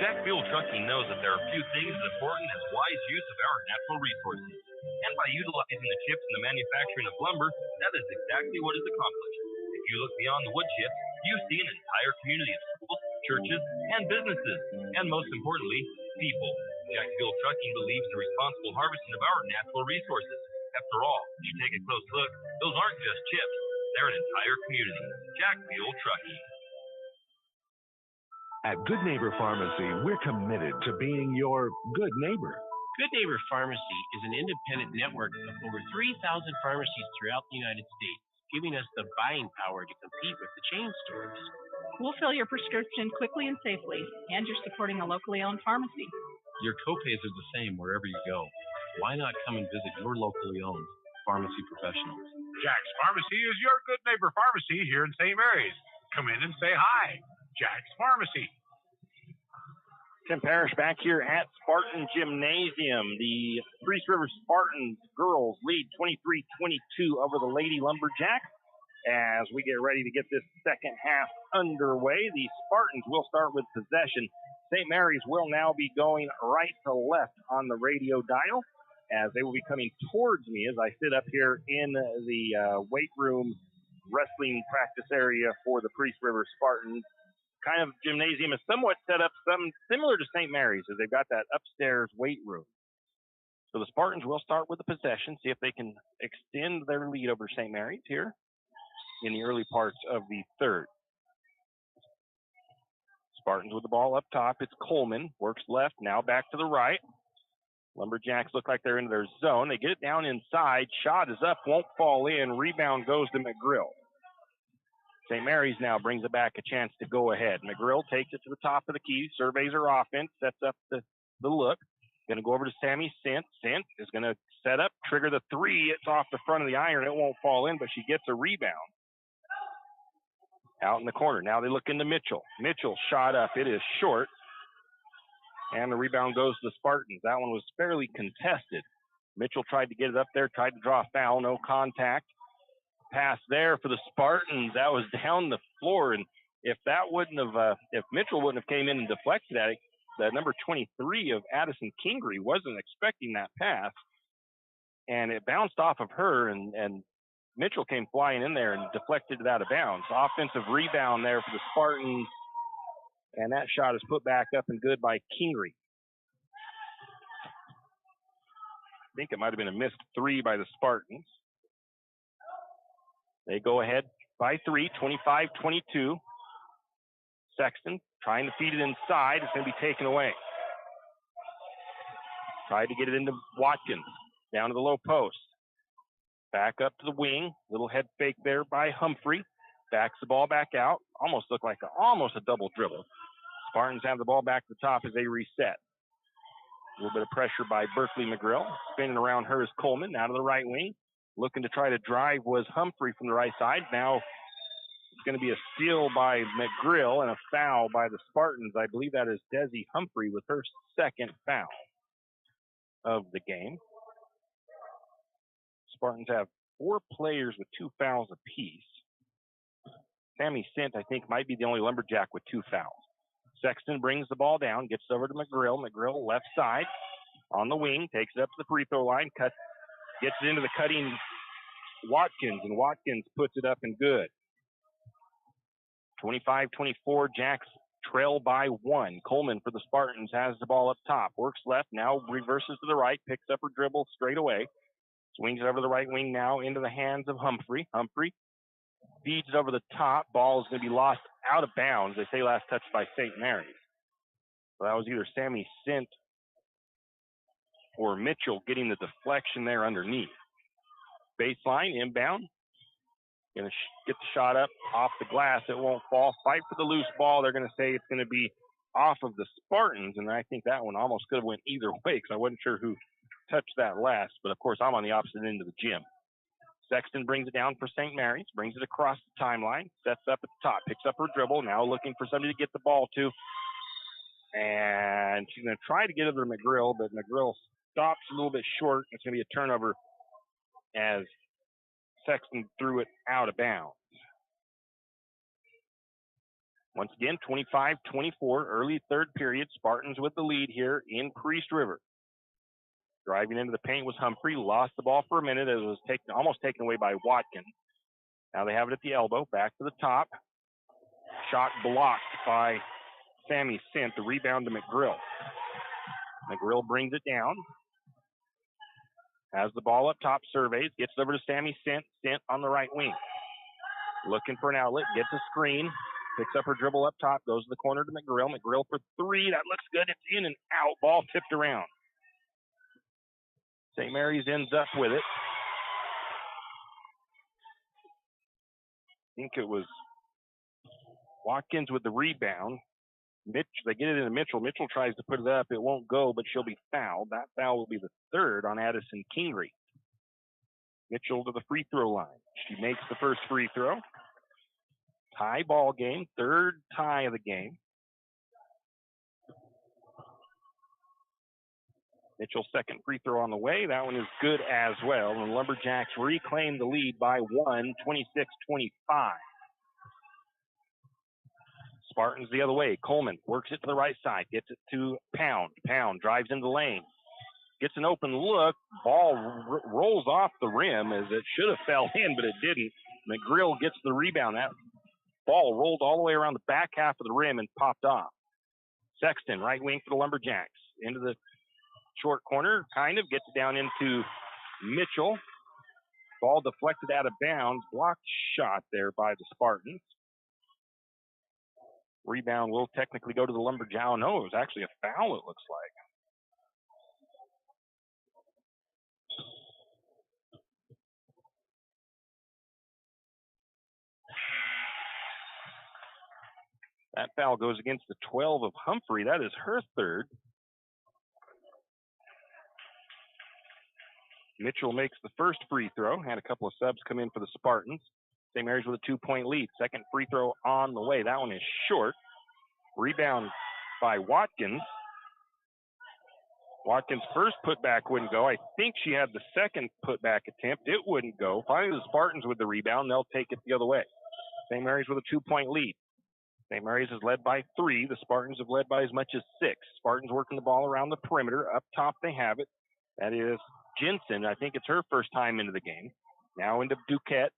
Jack Fuel Trucking knows that there are few things as important as wise use of our natural resources. And by utilizing the chips in the manufacturing of lumber, that is exactly what is accomplished. If you look beyond the wood chips, you see an entire community of schools, churches, and businesses, and most importantly, people. Jack Fuel Trucking believes in the responsible harvesting of our natural resources. After all, if you take a close look, those aren't just chips, they're an entire community. Jack Fuel Trucking. At Good Neighbor Pharmacy, we're committed to being your good neighbor. Good Neighbor Pharmacy is an independent network of over 3,000 pharmacies throughout the United States, giving us the buying power to compete with the chain stores. We'll fill your prescription quickly and safely, and you're supporting a locally owned pharmacy. Your copays are the same wherever you go. Why not come and visit your locally owned pharmacy professionals? Jack's Pharmacy is your Good Neighbor Pharmacy here in St. Mary's. Come in and say hi. Jack's Pharmacy. Tim Parrish back here at Spartan Gymnasium. The Priest River Spartans girls lead 23-22 over the Lady Lumberjacks. As we get ready to get this second half underway, the Spartans will start with possession. St. Mary's will now be going right to left on the radio dial, as they will be coming towards me as I sit up here in the weight room wrestling practice area for the Priest River Spartans. Kind of gymnasium is somewhat set up something similar to St. Mary's, as they've got that upstairs weight room. So the Spartans will start with the possession, see if they can extend their lead over St. Mary's here in the early parts of the third. Spartans with the ball up top. It's Coleman, works left, now back to the right. Lumberjacks look like they're in their zone. They get it down inside. Shot is up, won't fall in. Rebound goes to McGrill. St. Mary's now brings it back, a chance to go ahead. McGrill takes it to the top of the key, surveys her offense, sets up the look. Going to go over to Sammy Sint. Sint is going to set up, trigger the three. It's off the front of the iron. It won't fall in, but she gets a rebound. Out in the corner. Now they look into Mitchell. Mitchell shot up. It is short. And the rebound goes to the Spartans. That one was fairly contested. Mitchell tried to get it up there, tried to draw a foul, no contact. Pass there for the Spartans. That was down the floor, and if that wouldn't have, if Mitchell wouldn't have came in and deflected at it, the number 23 of Addison Kingery wasn't expecting that pass, and it bounced off of her, and Mitchell came flying in there and deflected it out of bounds. Offensive rebound there for the Spartans, and that shot is put back up and good by Kingery. I think it might have been a missed three by the Spartans. They go ahead by 3, 25-22. Sexton trying to feed it inside. It's going to be taken away. Tried to get it into Watkins. Down to the low post. Back up to the wing. Little head fake there by Humphrey. Backs the ball back out. Almost looked like almost a double dribble. Spartans have the ball back to the top as they reset. A little bit of pressure by Berkeley McGrill. Spinning around her is Coleman, out of the right wing. Looking to try to drive was Humphrey from the right side. Now it's going to be a steal by McGrill and a foul by the Spartans. I believe that is Desi Humphrey with her second foul of the game. Spartans have 4 players with 2 fouls apiece. Sammy Sint, I think, might be the only Lumberjack with 2 fouls. Sexton brings the ball down, gets over to McGrill. McGrill left side on the wing, takes it up to the free throw line, gets it into the cutting Watkins, and Watkins puts it up and good. 25-24, Jacks trail by 1. Coleman for the Spartans has the ball up top, works left, now reverses to the right, picks up her dribble straight away, swings it over the right wing now into the hands of Humphrey. Humphrey feeds it over the top. Ball is going to be lost out of bounds. They say last touch by St. Mary's. So that was either Sammy Sint or Mitchell getting the deflection there underneath. Baseline, inbound. Going to get the shot up off the glass. It won't fall. Fight for the loose ball. They're going to say it's going to be off of the Spartans, and I think that one almost could have went either way because I wasn't sure who touched that last. But, of course, I'm on the opposite end of the gym. Sexton brings it down for St. Mary's, brings it across the timeline, sets up at the top, picks up her dribble, now looking for somebody to get the ball to. And she's going to try to get it to McGrill, but McGrill stops a little bit short. It's going to be a turnover as Sexton threw it out of bounds. Once again, 25-24, early third period. Spartans with the lead here in Priest River. Driving into the paint was Humphrey. Lost the ball for a minute. It was almost taken away by Watkins. Now they have it at the elbow. Back to the top. Shot blocked by Sammy Sint. The rebound to McGrill. McGrill brings it down. Has the ball up top. Surveys. Gets it over to Sammy Sint. Sint on the right wing. Looking for an outlet. Gets a screen. Picks up her dribble up top. Goes to the corner to McGrill. McGrill for 3. That looks good. It's in and out. Ball tipped around. St. Mary's ends up with it. I think it was Watkins with the rebound. They get it into Mitchell. Mitchell tries to put it up. It won't go, but she'll be fouled. That foul will be the 3rd on Addison Kingery. Mitchell to the free throw line. She makes the first free throw. Tie ball game. 3rd tie of the game. Mitchell's second free throw on the way. That one is good as well. And the Lumberjacks reclaim the lead by 1, 26-25. Spartans the other way. Coleman works it to the right side. Gets it to Pound. Pound drives into the lane. Gets an open look. Ball rolls off the rim as it should have fell in, but it didn't. McGrill gets the rebound. That ball rolled all the way around the back half of the rim and popped off. Sexton, right wing for the Lumberjacks. Into the short corner, kind of gets it down into Mitchell. Ball deflected out of bounds. Blocked shot there by the Spartans. Rebound will technically go to the Lumberjack. Oh, no, it was actually a foul, it looks like. That foul goes against the 12 of Humphrey. That is her 3rd. Mitchell makes the first free throw. Had a couple of subs come in for the Spartans. St. Mary's with a 2-point lead. Second free throw on the way. That one is short. Rebound by Watkins. Watkins' first putback wouldn't go. I think she had the second putback attempt. It wouldn't go. Finally, the Spartans with the rebound. They'll take it the other way. St. Mary's with a 2-point lead. St. Mary's is led by 3. The Spartans have led by as much as 6. Spartans working the ball around the perimeter. Up top, they have it. That is Jensen. I think it's her first time into the game. Now into Duquette.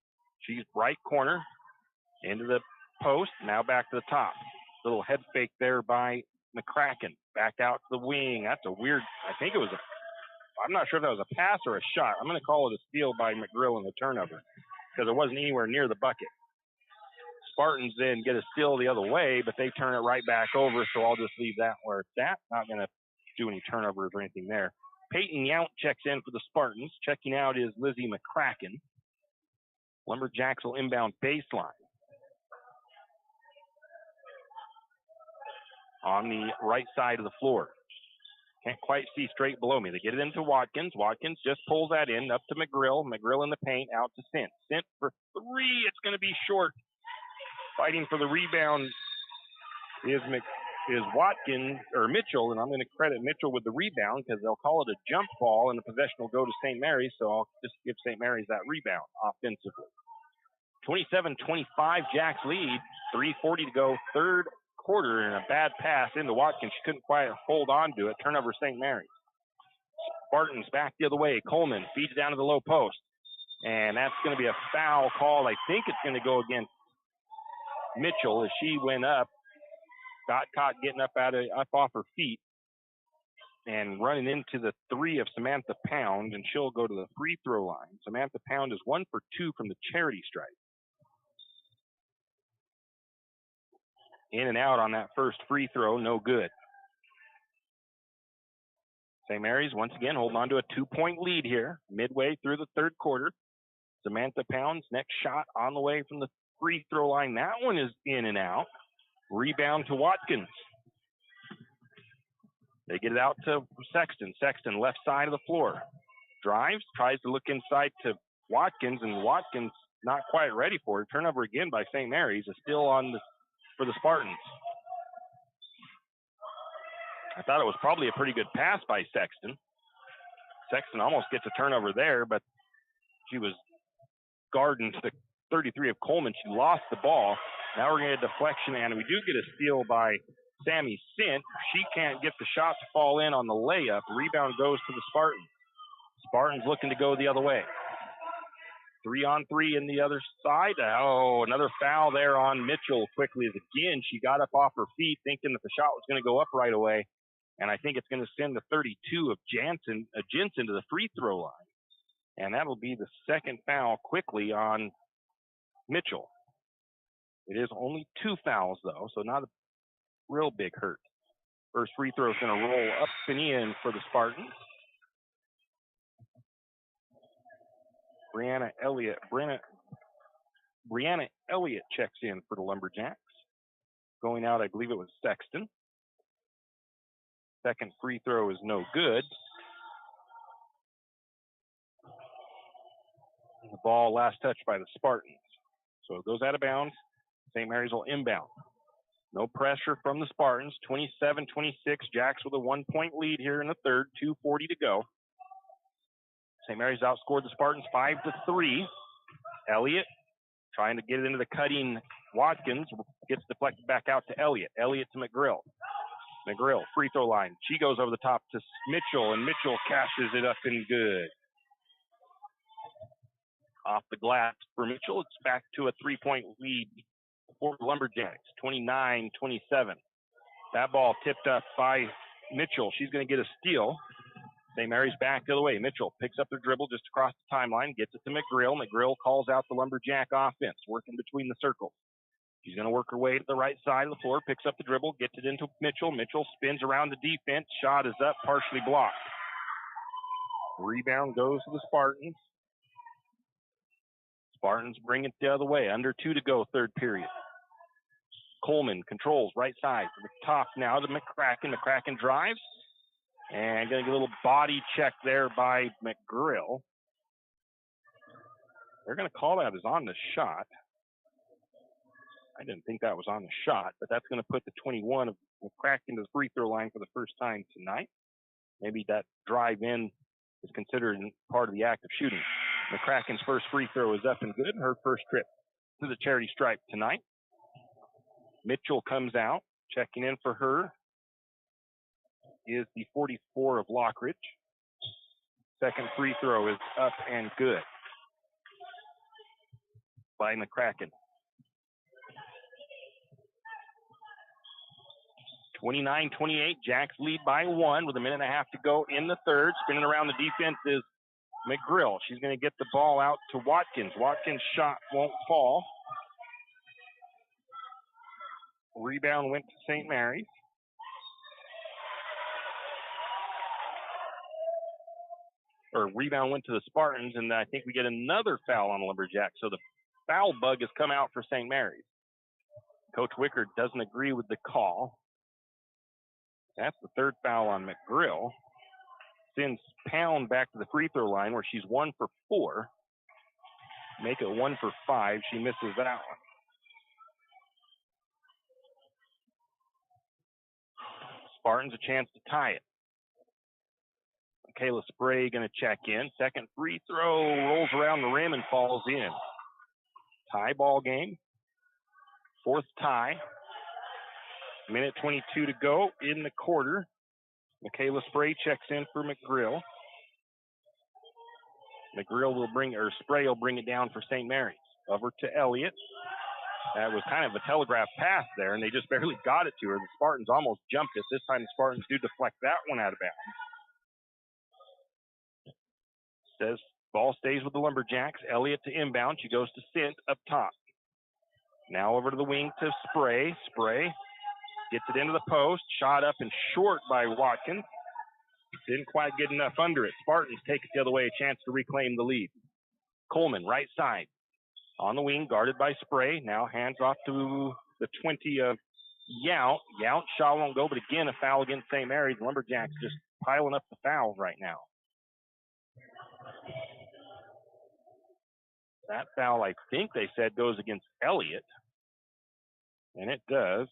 She's right corner. Into the post. Now back to the top. Little head fake there by McCracken. Back out to the wing. That's a weird, I'm not sure if that was a pass or a shot. I'm going to call it a steal by McGrill in the turnover because it wasn't anywhere near the bucket. Spartans then get a steal the other way, but they turn it right back over, so I'll just leave that where it's at. Not going to do any turnovers or anything there. Peyton Yount checks in for the Spartans. Checking out is Lizzie McCracken. Lumberjacks will inbound baseline. On the right side of the floor. Can't quite see straight below me. They get it into Watkins. Watkins just pulls that in, up to McGrill. McGrill in the paint, out to Sint. Sint for three. It's going to be short. Fighting for the rebound is Watkins, or Mitchell, and I'm going to credit Mitchell with the rebound because they'll call it a jump ball, and the possession will go to St. Mary's, so I'll just give St. Mary's that rebound offensively. 27-25, Jacks lead. 3:40 to go, third quarter, and a bad pass into Watkins. She couldn't quite hold on to it. Turnover St. Mary's. Spartans back the other way. Coleman feeds down to the low post, and that's going to be a foul call. I think it's going to go against Mitchell as she went up, got caught getting up off her feet, and running into the three of Samantha Pound, and she'll go to the free throw line. Samantha Pound is 1 for 2 from the charity stripe. In and out on that first free throw, no good. St. Mary's once again holding on to a 2-point lead here, midway through the third quarter. Samantha Pound's next shot on the way from the free throw line. That one is in and out. Rebound to Watkins. They get it out to Sexton. Sexton, left side of the floor. Drives, tries to look inside to Watkins, and Watkins not quite ready for it. Turnover again by St. Mary's. Is still on for the Spartans. I thought it was probably a pretty good pass by Sexton. Sexton almost gets a turnover there, but she was guarding the 33 of Coleman. She lost the ball. Now we're going to get a deflection, and we do get a steal by Sammy Sint. She can't get the shot to fall in on the layup. Rebound goes to the Spartans. Spartans looking to go the other way. 3-on-3 in the other side. Oh, another foul there on Mitchell quickly. Again, she got up off her feet thinking that the shot was going to go up right away. And I think it's going to send the 32 of Jensen to the free throw line. And that'll be the second foul quickly on Mitchell. It is only 2 fouls, though, so not a real big hurt. First free throw is going to roll up and in for the Spartans. Brianna Elliott checks in for the Lumberjacks. Going out, I believe it was Sexton. Second free throw is no good. The ball last touched by the Spartans. So it goes out of bounds. St. Mary's will inbound. No pressure from the Spartans. 27-26. Jacks with a 1-point lead here in the third. 2:40 to go. St. Mary's outscored the Spartans 5-3. Elliott trying to get it into the cutting Watkins. Gets deflected back out to Elliott. Elliott to McGrill. McGrill, free throw line. She goes over the top to Mitchell, and Mitchell cashes it up and good. Off the glass for Mitchell. It's back to a 3-point lead for the Lumberjacks, 29-27. That ball tipped up by Mitchell. She's going to get a steal. St. Mary's back the other way. Mitchell picks up the dribble just across the timeline, gets it to McGrill. McGrill calls out the Lumberjack offense, working between the circles. She's going to work her way to the right side of the floor, picks up the dribble, gets it into Mitchell. Mitchell spins around the defense. Shot is up, partially blocked. Rebound goes to the Spartans. Spartans bring it the other way. Under 2 to go, third period. Coleman controls right side to the top now to McCracken. McCracken drives. And going to get a little body check there by McGrill. They're going to call that as on the shot. I didn't think that was on the shot, but that's going to put the 21 of McCracken to the free throw line for the first time tonight. Maybe that drive in is considered part of the act of shooting. McCracken's first free throw is up and good. Her first trip to the charity stripe tonight. Mitchell comes out. Checking in for her is the 44 of Lockridge. Second free throw is up and good by McCracken. 29-28, Jacks lead by 1 with a minute and a half to go in the third. Spinning around the defense is McGrill. She's going to get the ball out to Watkins. Watkins' shot won't fall. Rebound went to St. Mary's. Or rebound went to the Spartans, and I think we get another foul on Lumberjack. So the foul bug has come out for St. Mary's. Coach Wickard doesn't agree with the call. That's the third foul on McGrill. Sends Pound back to the free throw line where she's 1 for 4. Make it 1 for 5. She misses that one. Spartans a chance to tie it. Michaela Spray going to check in. Second free throw rolls around the rim and falls in. Tie ball game. Fourth tie. Minute 22 to go in the quarter. Michaela Spray checks in for McGrill. Spray will bring it down for St. Mary's. Over to Elliott. That was kind of a telegraph pass there, and they just barely got it to her. The Spartans almost jumped it. This time the Spartans do deflect that one out of bounds. Says ball stays with the Lumberjacks. Elliott to inbound. She goes to Sint up top. Now over to the wing to Spray. Spray gets it into the post. Shot up and short by Watkins. Didn't quite get enough under it. Spartans take it the other way, a chance to reclaim the lead. Coleman, right side. On the wing, guarded by Spray. Now hands off to the 20 of Yount. Yount, shot won't go, but again, a foul against St. Mary's. Lumberjacks just piling up the fouls right now. That foul, I think they said, goes against Elliott. And it does.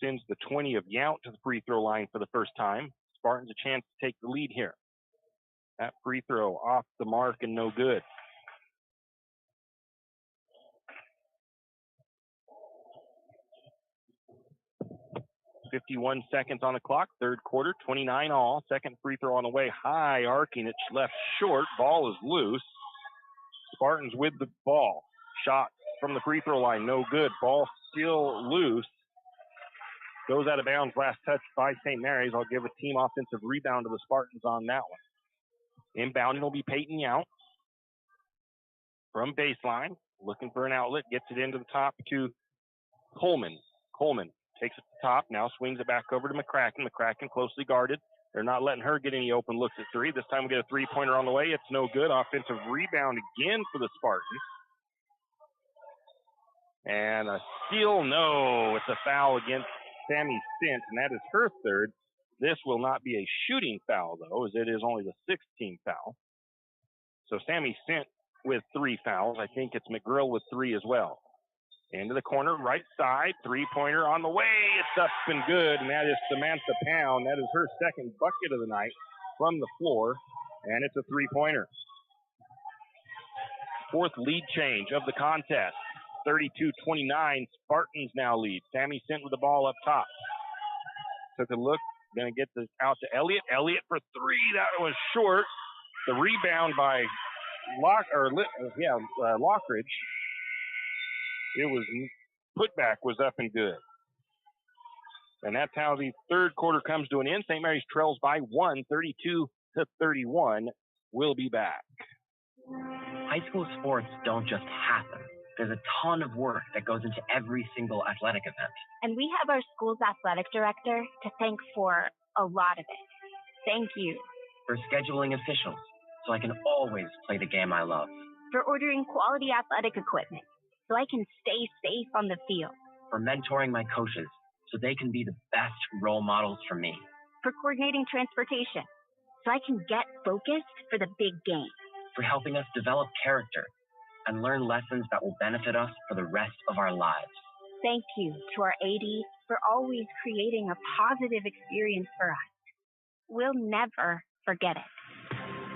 Sends the 20 of Yount to the free throw line for the first time. Spartans a chance to take the lead here. That free throw off the mark and no good. .51 seconds on the clock, third quarter, 29 all. Second free throw on the way, high, arcing, it's left short. Ball is loose. Spartans with the ball. Shot from the free throw line, no good. Ball still loose. Goes out of bounds, last touch by St. Mary's. I'll give a team offensive rebound to the Spartans on that one. Inbounding will be Peyton Yount. From baseline, looking for an outlet, gets it into the top to Coleman. Coleman takes it to the top, now swings it back over to McCracken. McCracken closely guarded. They're not letting her get any open looks at three. This time we get a three-pointer on the way. It's no good. Offensive rebound again for the Spartans. And a steal, no. It's a foul against Sammy Sint, and that is her third. This will not be a shooting foul, though, as it is only the 16th foul. So Sammy Sint with 3 fouls. I think it's McGrill with 3 as well. Into the corner, right side, three-pointer on the way. It's up and good, and that is Samantha Pound. That is her second bucket of the night from the floor, and it's a three-pointer. Fourth lead change of the contest. 32-29, Spartans now lead. Sammy Sint with the ball up top. Took a look, going to get this out to Elliott. Elliott for 3, that was short. The rebound by Lockridge. It was putback was up and good. And that's how the third quarter comes to an end. St. Mary's trails by 1, 32-31. We'll be back. High school sports don't just happen. There's a ton of work that goes into every single athletic event. And we have our school's athletic director to thank for a lot of it. Thank you. For scheduling officials, so I can always play the game I love. For ordering quality athletic equipment, so I can stay safe on the field. For mentoring my coaches, so they can be the best role models for me. For coordinating transportation, so I can get focused for the big game. For helping us develop character and learn lessons that will benefit us for the rest of our lives. Thank you to our AD for always creating a positive experience for us. We'll never forget it.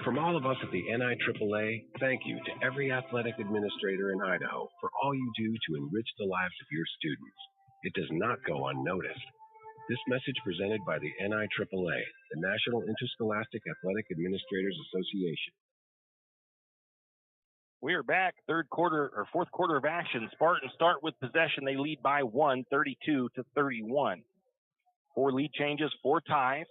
From all of us at the NIAAA, thank you to every athletic administrator in Idaho for all you do to enrich the lives of your students. It does not go unnoticed. This message presented by the NIAAA, the National Interscholastic Athletic Administrators Association. We are back, fourth quarter of action. Spartans start with possession. They lead by 1, 32-31. 4 lead changes, 4 ties.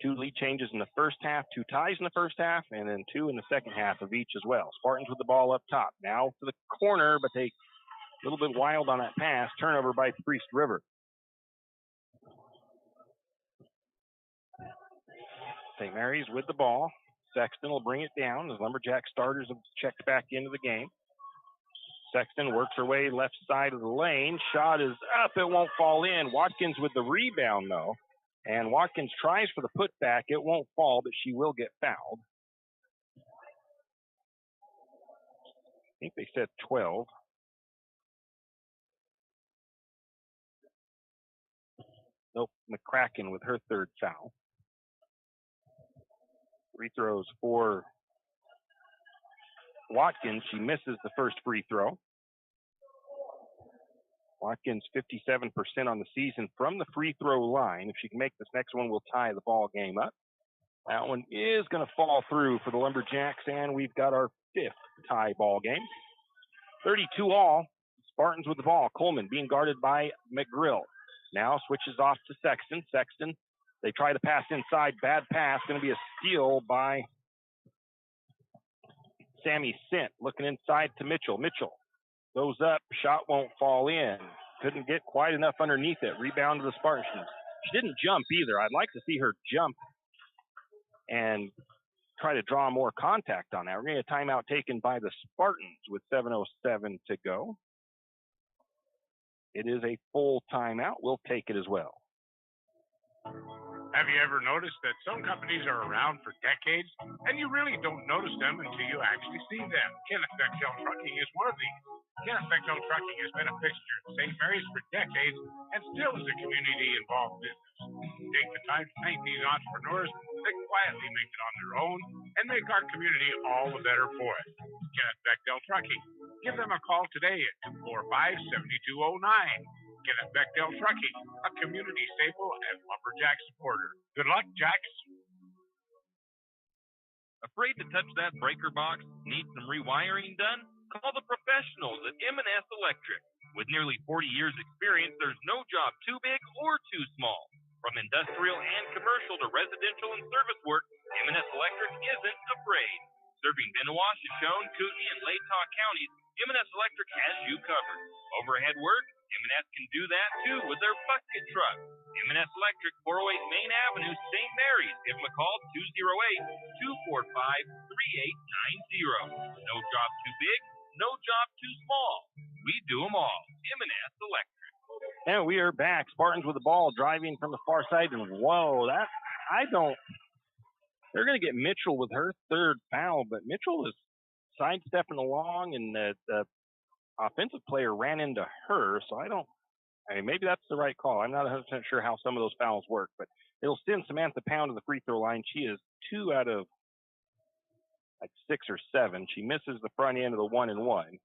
2 lead changes in the first half, 2 ties in the first half, and then 2 in the second half of each as well. Spartans with the ball up top. Now to the corner, but they a little bit wild on that pass. Turnover by Priest River. St. Mary's with the ball. Sexton will bring it down as Lumberjack starters have checked back into the game. Sexton works her way left side of the lane. Shot is up. It won't fall in. Watkins with the rebound, though. And Watkins tries for the putback. It won't fall, but she will get fouled. I think they said 12. Nope, McCracken with her third foul. Free throws for Watkins. She misses the first free throw. Watkins 57% on the season from the free throw line. If she can make this next one, we'll tie the ball game up. That one is going to fall through for the Lumberjacks, and we've got our fifth tie ball game. 32 all. Spartans with the ball. Coleman being guarded by McGrill. Now switches off to Sexton. Sexton, they try to pass inside. Bad pass. Going to be a steal by Sammy Sint. Looking inside to Mitchell. Mitchell goes up. Shot won't fall in. Couldn't get quite enough underneath it. Rebound to the Spartans. She didn't jump either. I'd like to see her jump and try to draw more contact on that. We're going to get a timeout taken by the Spartans with 7:07 to go. It is a full timeout. We'll take it as well. Have you ever noticed that some companies are around for decades and you really don't notice them until you actually see them? Kenneth Bechtel Trucking is one of these. Kenneth Bechtel Trucking has been a fixture at St. Maries for decades and still is a community-involved business. Take the time to thank these entrepreneurs that quietly make it on their own and make our community all the better for it. Kenneth Bechtel Trucking. Give them a call today at 245-7209. Kenneth Bechtel Trucking, a community staple and Lumberjack supporter. Good luck, Jacks. Afraid to touch that breaker box? Need some rewiring done? Call the professionals at M&S Electric. With nearly 40 years experience, there's no job too big or too small. From industrial and commercial to residential and service work, M&S Electric isn't afraid. Serving Benoit, Shoshone, Kootenai, and Latah counties, M&S Electric has you covered. Overhead work? M&S can do that too with their bucket truck. M&S Electric, 408 Main Avenue, St. Maries. Give them a call, 208-245-3890. No job too big, no job too small. We do them all. M&S Electric. And we are back. Spartans with the ball, driving from the far side, and whoa, they're going to get Mitchell with her third foul, but Mitchell is sidestepping along, and the offensive player ran into her, so maybe that's the right call. I'm not 100% sure how some of those fouls work, but it'll send Samantha Pound to the free throw line. She is 2 out of 6 or 7. She misses the front end of the 1-and-1.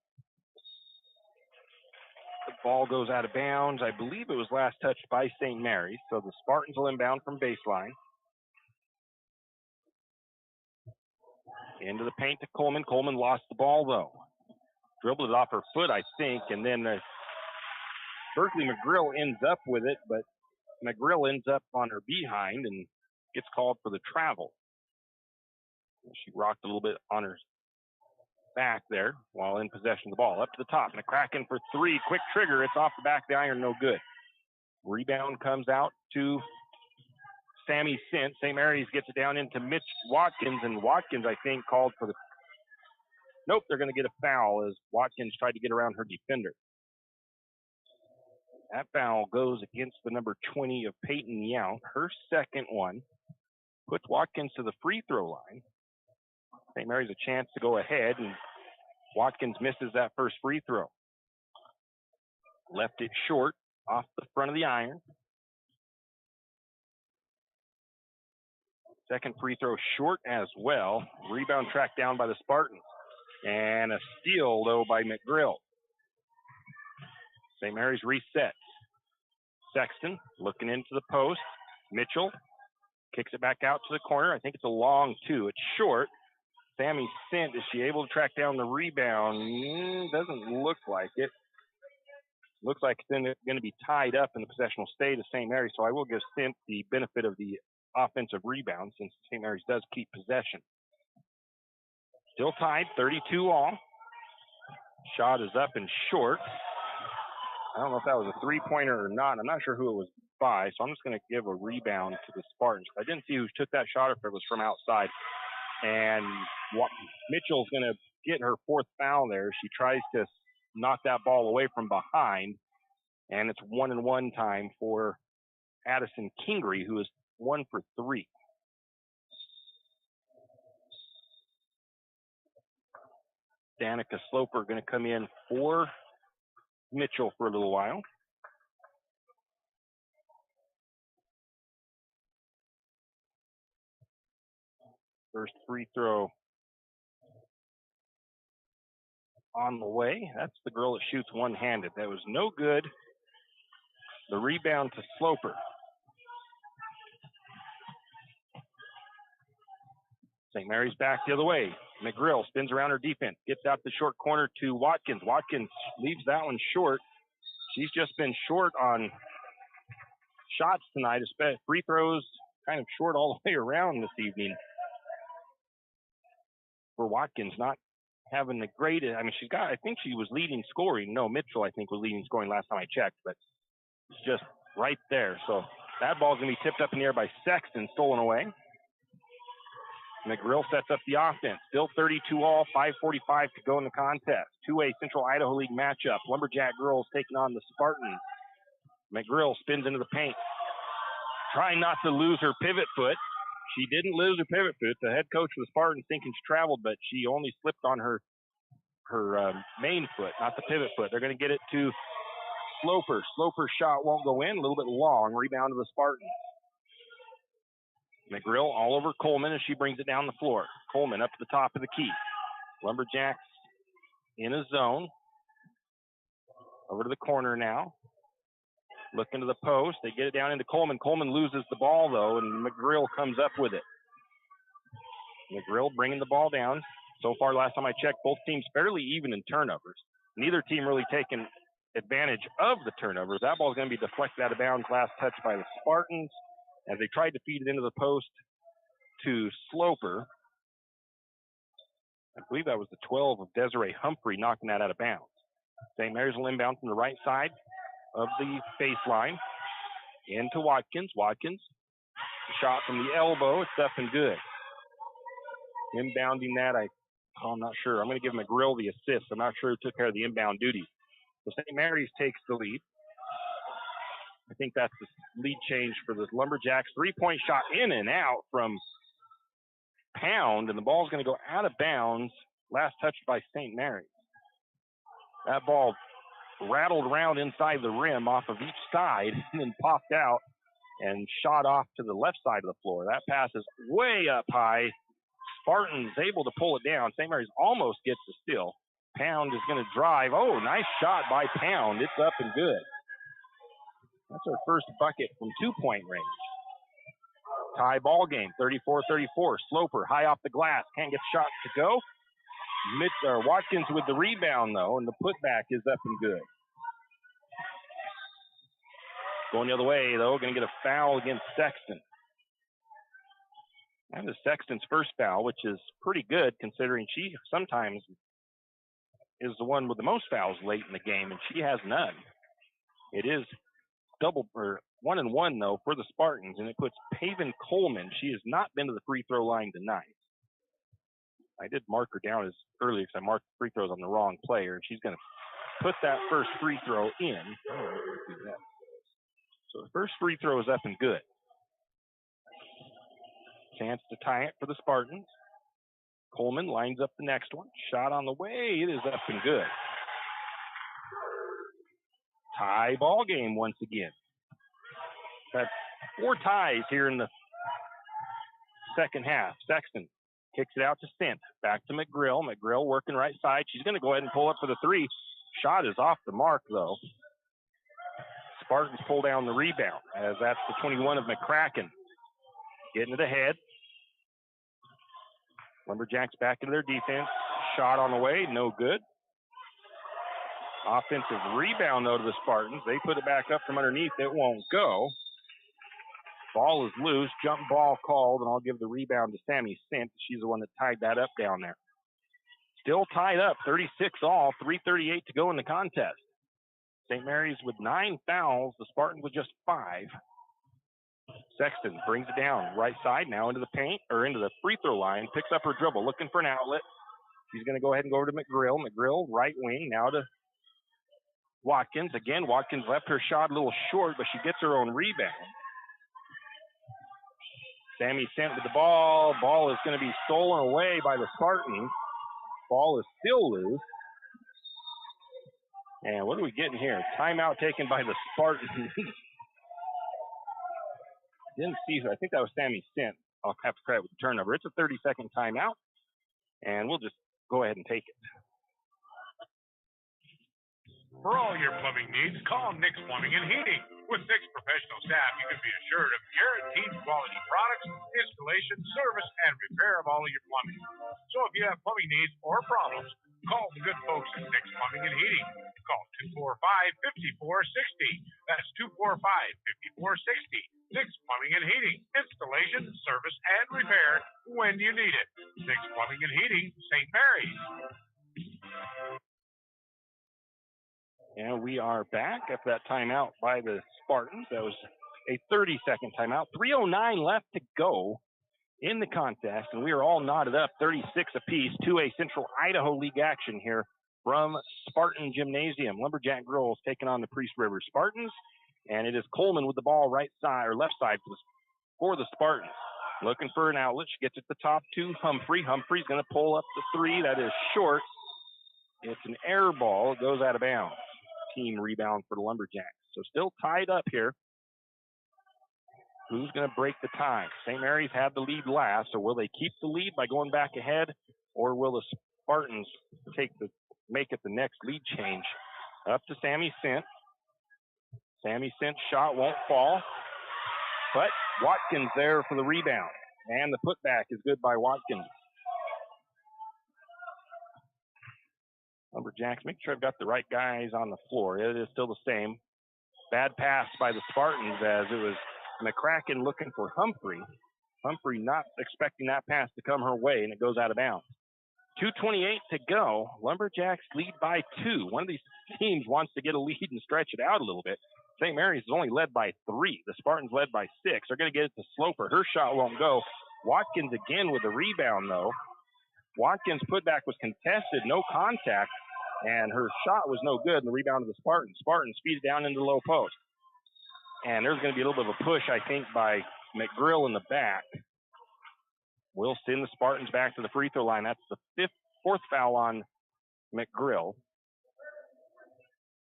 The ball goes out of bounds. I believe it was last touched by St. Mary's, so the Spartans will inbound from baseline. Into the paint to Coleman. Coleman lost the ball, though. Dribbled it off her foot, I think, and then Berkeley McGrill ends up with it, but McGrill ends up on her behind and gets called for the travel. She rocked a little bit on her back there while in possession of the ball. Up to the top, McCracken for 3. Quick trigger. It's off the back of the iron, no good. Rebound comes out to Sammy Sint. St. Mary's gets it down into Mitch Watkins, and Watkins, I think, called for the... Nope, they're going to get a foul as Watkins tried to get around her defender. That foul goes against the number 20 of Peyton Yount. Her second one puts Watkins to the free throw line. St. Mary's a chance to go ahead, and Watkins misses that first free throw. Left it short off the front of the iron. Second free throw short as well. Rebound tracked down by the Spartans. And a steal, though, by McGrill. St. Mary's resets. Sexton looking into the post. Mitchell kicks it back out to the corner. I think it's a long 2. It's short. Sammy Sint, is she able to track down the rebound? Doesn't look like it. Looks like it's going to be tied up in the possessional state of St. Mary's, so I will give Sint the benefit of the offensive rebound since St. Mary's does keep possession. Still tied, 32 all. Shot is up and short. I don't know if that was a three-pointer or not. I'm not sure who it was by, so I'm just going to give a rebound to the Spartans. I didn't see who took that shot, if it was from outside. And Mitchell's going to get her fourth foul there. She tries to knock that ball away from behind. And it's 1-and-1 time for Addison Kingery, who is 1 for 3. Danica Sloper going to come in for Mitchell for a little while. First free throw on the way. That's the girl that shoots one-handed. That was no good. The rebound to Sloper. St. Mary's back the other way. McGrill spins around her defense, gets out the short corner to Watkins. Watkins leaves that one short. She's just been short on shots tonight, especially free throws, kind of short all the way around this evening. For Watkins, not having the greatest. I mean, I think she was leading scoring. No, Mitchell, I think, was leading scoring last time I checked, but it's just right there. So that ball's going to be tipped up in the air by Sexton, stolen away. McGrill sets up the offense. Still 32 all, 5:45 to go in the contest. Two-way Central Idaho League matchup. Lumberjack girls taking on the Spartans. McGrill spins into the paint. Trying not to lose her pivot foot. She didn't lose her pivot foot. The head coach of the Spartans thinking she traveled, but she only slipped on her main foot, not the pivot foot. They're going to get it to Sloper. Sloper's shot won't go in. A little bit long. Rebound to the Spartans. McGrill all over Coleman as she brings it down the floor. Coleman up to the top of the key. Lumberjacks in a zone. Over to the corner now. Looking to the post. They get it down into Coleman. Coleman loses the ball, though, and McGrill comes up with it. McGrill bringing the ball down. So far, last time I checked, both teams fairly even in turnovers. Neither team really taking advantage of the turnovers. That ball is going to be deflected out of bounds. Last touch by the Spartans as they tried to feed it into the post to Sloper. I believe that was the 12 of Desiree Humphrey knocking that out of bounds. St. Mary's will inbound from the right side of the baseline into Watkins. Watkins, shot from the elbow. It's up and good. Inbounding that, I'm not sure. I'm going to give McGrill the assist. I'm not sure who took care of the inbound duty. So St. Mary's takes the lead. I think that's the lead change for the Lumberjacks. Three-point shot in and out from Pound, and the ball's going to go out of bounds. Last touched by St. Mary's. That ball rattled around inside the rim off of each side and then popped out and shot off to the left side of the floor. That pass is way up high. Spartans able to pull it down. St. Mary's almost gets the steal. Pound is going to drive. Oh, nice shot by Pound. It's up and good. That's our first bucket from two-point range. Tie ball game, 34-34. Sloper high off the glass. Can't get the shot to go. Watkins with the rebound, though, and the putback is up and good. Going the other way, though, going to get a foul against Sexton. That is Sexton's first foul, which is pretty good considering she sometimes is the one with the most fouls late in the game, and she has none. It is 1-and-1, though, for the Spartans, and it puts Paven Coleman. She has not been to the free throw line tonight. I did mark her down as earlier because I marked the free throws on the wrong player, and she's going to put that first free throw in. So the first free throw is up and good. Chance to tie it for the Spartans. Coleman lines up the next one. Shot on the way. It is up and good. Tie ball game once again. Got 4 ties here in the second half. Sexton kicks it out to Stent. Back to McGrill. McGrill working right side. She's going to go ahead and pull up for the three. Shot is off the mark, though. Spartans pull down the rebound, as that's the 21 of McCracken. Getting it ahead. Lumberjacks back into their defense. Shot on the way, no good. Offensive rebound, though, to the Spartans. They put it back up from underneath. It won't go. Ball is loose. Jump ball called, and I'll give the rebound to Sammy Sint. She's the one that tied that up down there. Still tied up, 36 all, 3:38 to go in the contest. St. Mary's with 9 fouls. The Spartans with just 5. Sexton brings it down right side now into the paint, or into the free throw line. Picks up her dribble, looking for an outlet. She's going to go ahead and go over to McGrill. McGrill, right wing, now to Watkins. Again, Watkins left her shot a little short, but she gets her own rebound. Sammy Sent with the ball. Ball is going to be stolen away by the Spartans. Ball is still loose. And what are we getting here? Timeout taken by the Spartans. Didn't see her. I think that was Sammy Sent. I'll have to credit with the turnover. It's a 30-second timeout, and we'll just go ahead and take it. For all your plumbing needs, call Nick's Plumbing and Heating. With 6 professional staff, you can be assured of guaranteed quality products, installation, service, and repair of all of your plumbing. So if you have plumbing needs or problems, call the good folks at Nick's Plumbing and Heating. Call 245-5460. That's 245-5460. Nick's Plumbing and Heating. Installation, service, and repair when you need it. Nick's Plumbing and Heating, St. Maries. And we are back after that timeout by the Spartans. That was a 30-second timeout. 3:09 left to go in the contest, and we are all knotted up, 36 apiece, 2A Central Idaho League action here from Spartan Gymnasium. Lumberjack girls taking on the Priest River Spartans, and it is Coleman with the ball right side or left side for the Spartans. Looking for an outlet. She gets it to the top to Humphrey. Humphrey's going to pull up the three. That is short. It's an air ball. It goes out of bounds. Team rebound for the Lumberjacks. So still tied up here. Who's going to break the tie? St. Mary's had the lead last, so will they keep the lead by going back ahead, or will the Spartans make it the next lead change? Up to Sammy Sent. Sammy Sent's shot won't fall, but Watkins there for the rebound, and the putback is good by Watkins. Lumberjacks, make sure I've got the right guys on the floor. It is still the same. Bad pass by the Spartans as it was McCracken looking for Humphrey. Humphrey not expecting that pass to come her way, and it goes out of bounds. 2:28 to go. Lumberjacks lead by 2. One of these teams wants to get a lead and stretch it out a little bit. St. Mary's is only led by 3. The Spartans led by 6. They're going to get it to Sloper. Her shot won't go. Watkins again with the rebound, though. Watkins' putback was contested, no contact, and her shot was no good, and the rebound of the Spartans. Spartans feed it down into the low post. And there's going to be a little bit of a push, I think, by McGrill in the back. We'll send the Spartans back to the free throw line. That's the fourth foul on McGrill.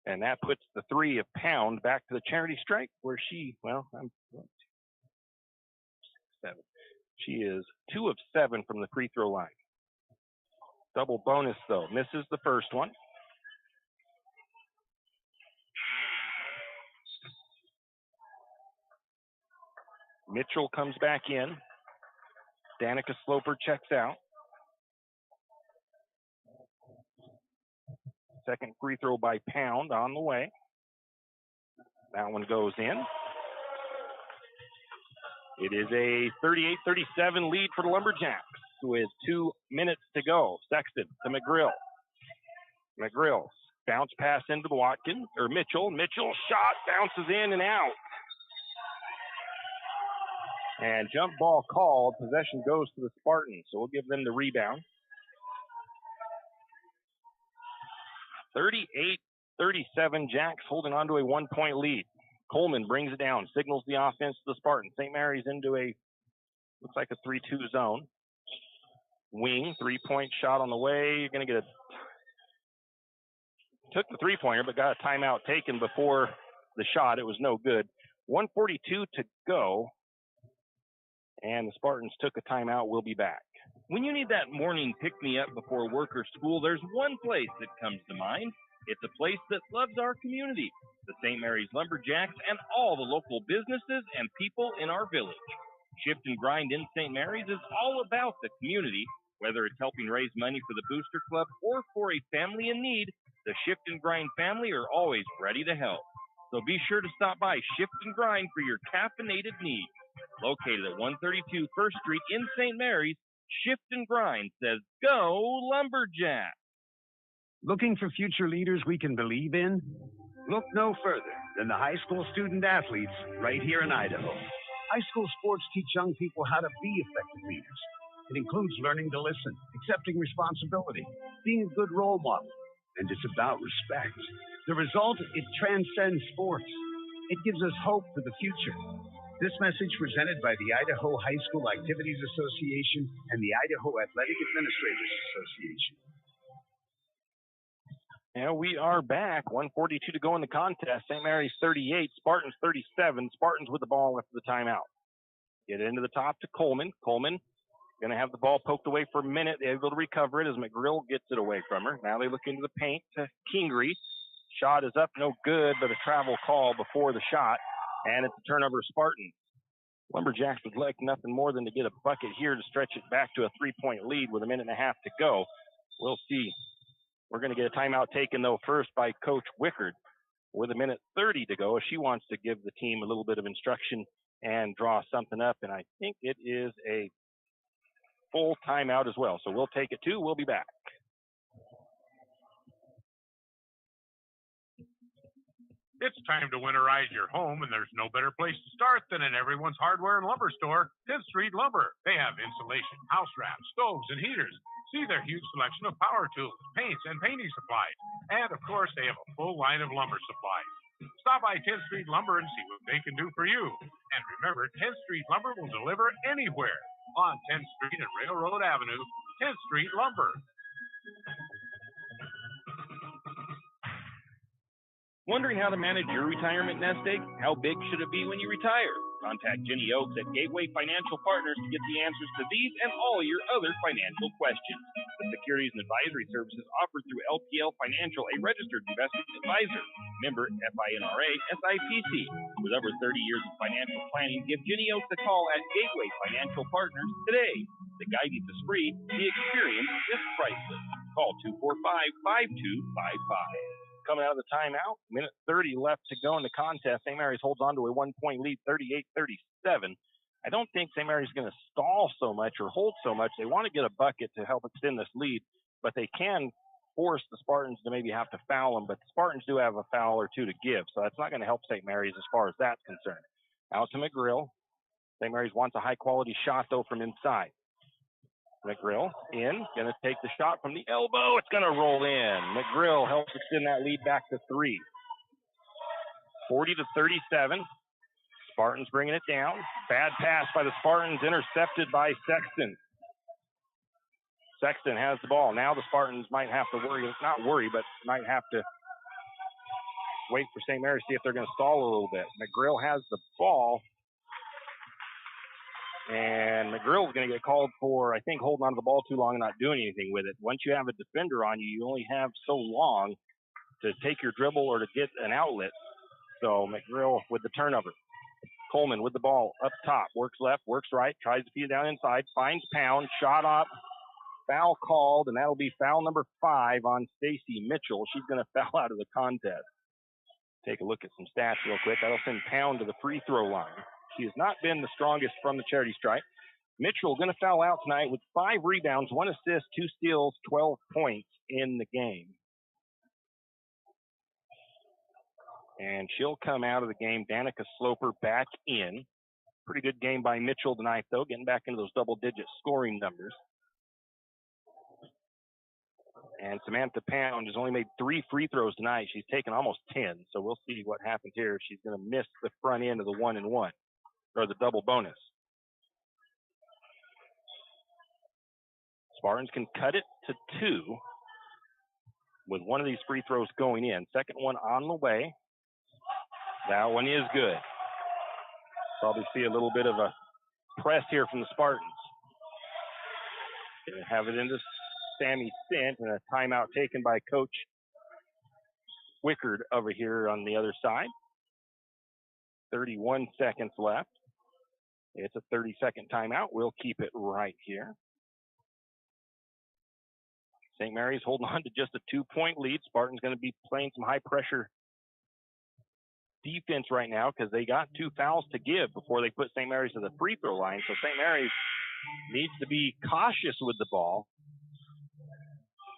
And that puts the 3 of Pound back to the charity stripe where she, I'm 7. She is 2 of 7 from the free throw line. Double bonus, though. Misses the first one. Mitchell comes back in. Danica Sloper checks out. Second free throw by Pound on the way. That one goes in. It is a 38-37 lead for the Lumberjacks with 2 minutes to go. Sexton to McGrill. McGrill bounce pass into the Watkins, or Mitchell. Mitchell shot bounces in and out. And jump ball called. Possession goes to the Spartans, so we'll give them the rebound. 38-37, Jacks holding on to a 1-point lead. Coleman brings it down, signals the offense to the Spartans. St. Mary's into a, looks like a 3-2 zone. Wing, 3-point shot on the way. You're going to get took the 3-pointer, but got a timeout taken before the shot. It was no good. 1:42 to go. And the Spartans took a timeout. We'll be back. When you need that morning pick-me-up before work or school, there's one place that comes to mind. It's a place that loves our community, the St. Maries Lumberjacks, and all the local businesses and people in our village. Shift and Grind in St. Maries is all about the community. Whether it's helping raise money for the Booster Club or for a family in need, the Shift and Grind family are always ready to help. So be sure to stop by Shift and Grind for your caffeinated needs. Located at 132 First Street in St. Maries, Shift and Grind says, go Lumberjack! Looking for future leaders we can believe in? Look no further than the high school student athletes right here in Idaho. High school sports teach young people how to be effective leaders. It includes learning to listen, accepting responsibility, being a good role model, and it's about respect. The result, it transcends sports. It gives us hope for the future. This message presented by the Idaho High School Activities Association and the Idaho Athletic Administrators Association. And we are back. 1:42 to go in the contest. St. Mary's 38, Spartans 37. Spartans with the ball after the timeout. Get it into the top to Coleman. Coleman going to have the ball poked away for a minute. They're able to recover it as McGrill gets it away from her. Now they look into the paint to Kingery. Shot is up, no good, but a travel call before the shot, and it's a turnover Spartans. Lumberjacks would like nothing more than to get a bucket here to stretch it back to a 3-point lead with a minute and a half to go. We'll see. We're going to get a timeout taken, though, first by Coach Wickard with a minute 30 to go. She wants to give the team a little bit of instruction and draw something up, and I think it is a full timeout as well. So we'll take it, too. We'll be back. It's time to winterize your home, and there's no better place to start than in everyone's hardware and lumber store, 10th Street Lumber. They have insulation, house wraps, stoves, and heaters. See their huge selection of power tools, paints, and painting supplies. And, of course, they have a full line of lumber supplies. Stop by 10th Street Lumber and see what they can do for you. And remember, 10th Street Lumber will deliver anywhere on 10th Street and Railroad Avenue, 10th Street Lumber. Wondering how to manage your retirement nest egg? How big should it be when you retire? Contact Jenny Oaks at Gateway Financial Partners to get the answers to these and all your other financial questions. The securities and advisory services offered through LPL Financial, a registered investment advisor. Member FINRA SIPC. With over 30 years of financial planning, give Jenny Oaks a call at Gateway Financial Partners today. The guidance is free. The experience is priceless. Call 245-5255. Coming out of the timeout, minute 30 left to go in the contest. St. Mary's holds on to a 1-point lead, 38-37. I don't think St. Mary's going to stall so much or hold so much. They want to get a bucket to help extend this lead, but they can force the Spartans to maybe have to foul them. But the Spartans do have a foul or two to give, so that's not going to help St. Mary's as far as that's concerned. Out to McGrill. St. Mary's wants a high-quality shot, though, from inside. McGrill in, going to take the shot from the elbow. It's going to roll in. McGrill helps extend that lead back to 3. 40-37. Spartans bringing it down. Bad pass by the Spartans, intercepted by Sexton. Sexton has the ball. Now the Spartans might have to not worry, but might have to wait for St. Mary's, see if they're going to stall a little bit. McGrill has the ball. And McGrill's going to get called for, I think, holding on to the ball too long and not doing anything with it. Once you have a defender on you, you only have so long to take your dribble or to get an outlet. So McGrill with the turnover. Coleman with the ball up top. Works left, works right, tries to feed it down inside, finds Pound, shot up, foul called, and that'll be foul number 5 on Stacy Mitchell. She's going to foul out of the contest. Take a look at some stats real quick. That'll send Pound to the free throw line. She has not been the strongest from the charity stripe. Mitchell going to foul out tonight with 5 rebounds, 1 assist, 2 steals, 12 points in the game. And she'll come out of the game. Danica Sloper back in. Pretty good game by Mitchell tonight, though, getting back into those double-digit scoring numbers. And Samantha Pound has only made 3 free throws tonight. She's taken almost 10, so we'll see what happens here. She's going to miss the front end of the 1-and-1. Or the double bonus. Spartans can cut it to 2 with one of these free throws going in. Second one on the way. That one is good. Probably see a little bit of a press here from the Spartans. Going to have it into Sammy Sint and a timeout taken by Coach Wickard over here on the other side. 31 seconds left. It's a 30-second timeout. We'll keep it right here. St. Mary's holding on to just a 2-point lead. Spartan's going to be playing some high-pressure defense right now because they got 2 fouls to give before they put St. Mary's to the free throw line. So St. Mary's needs to be cautious with the ball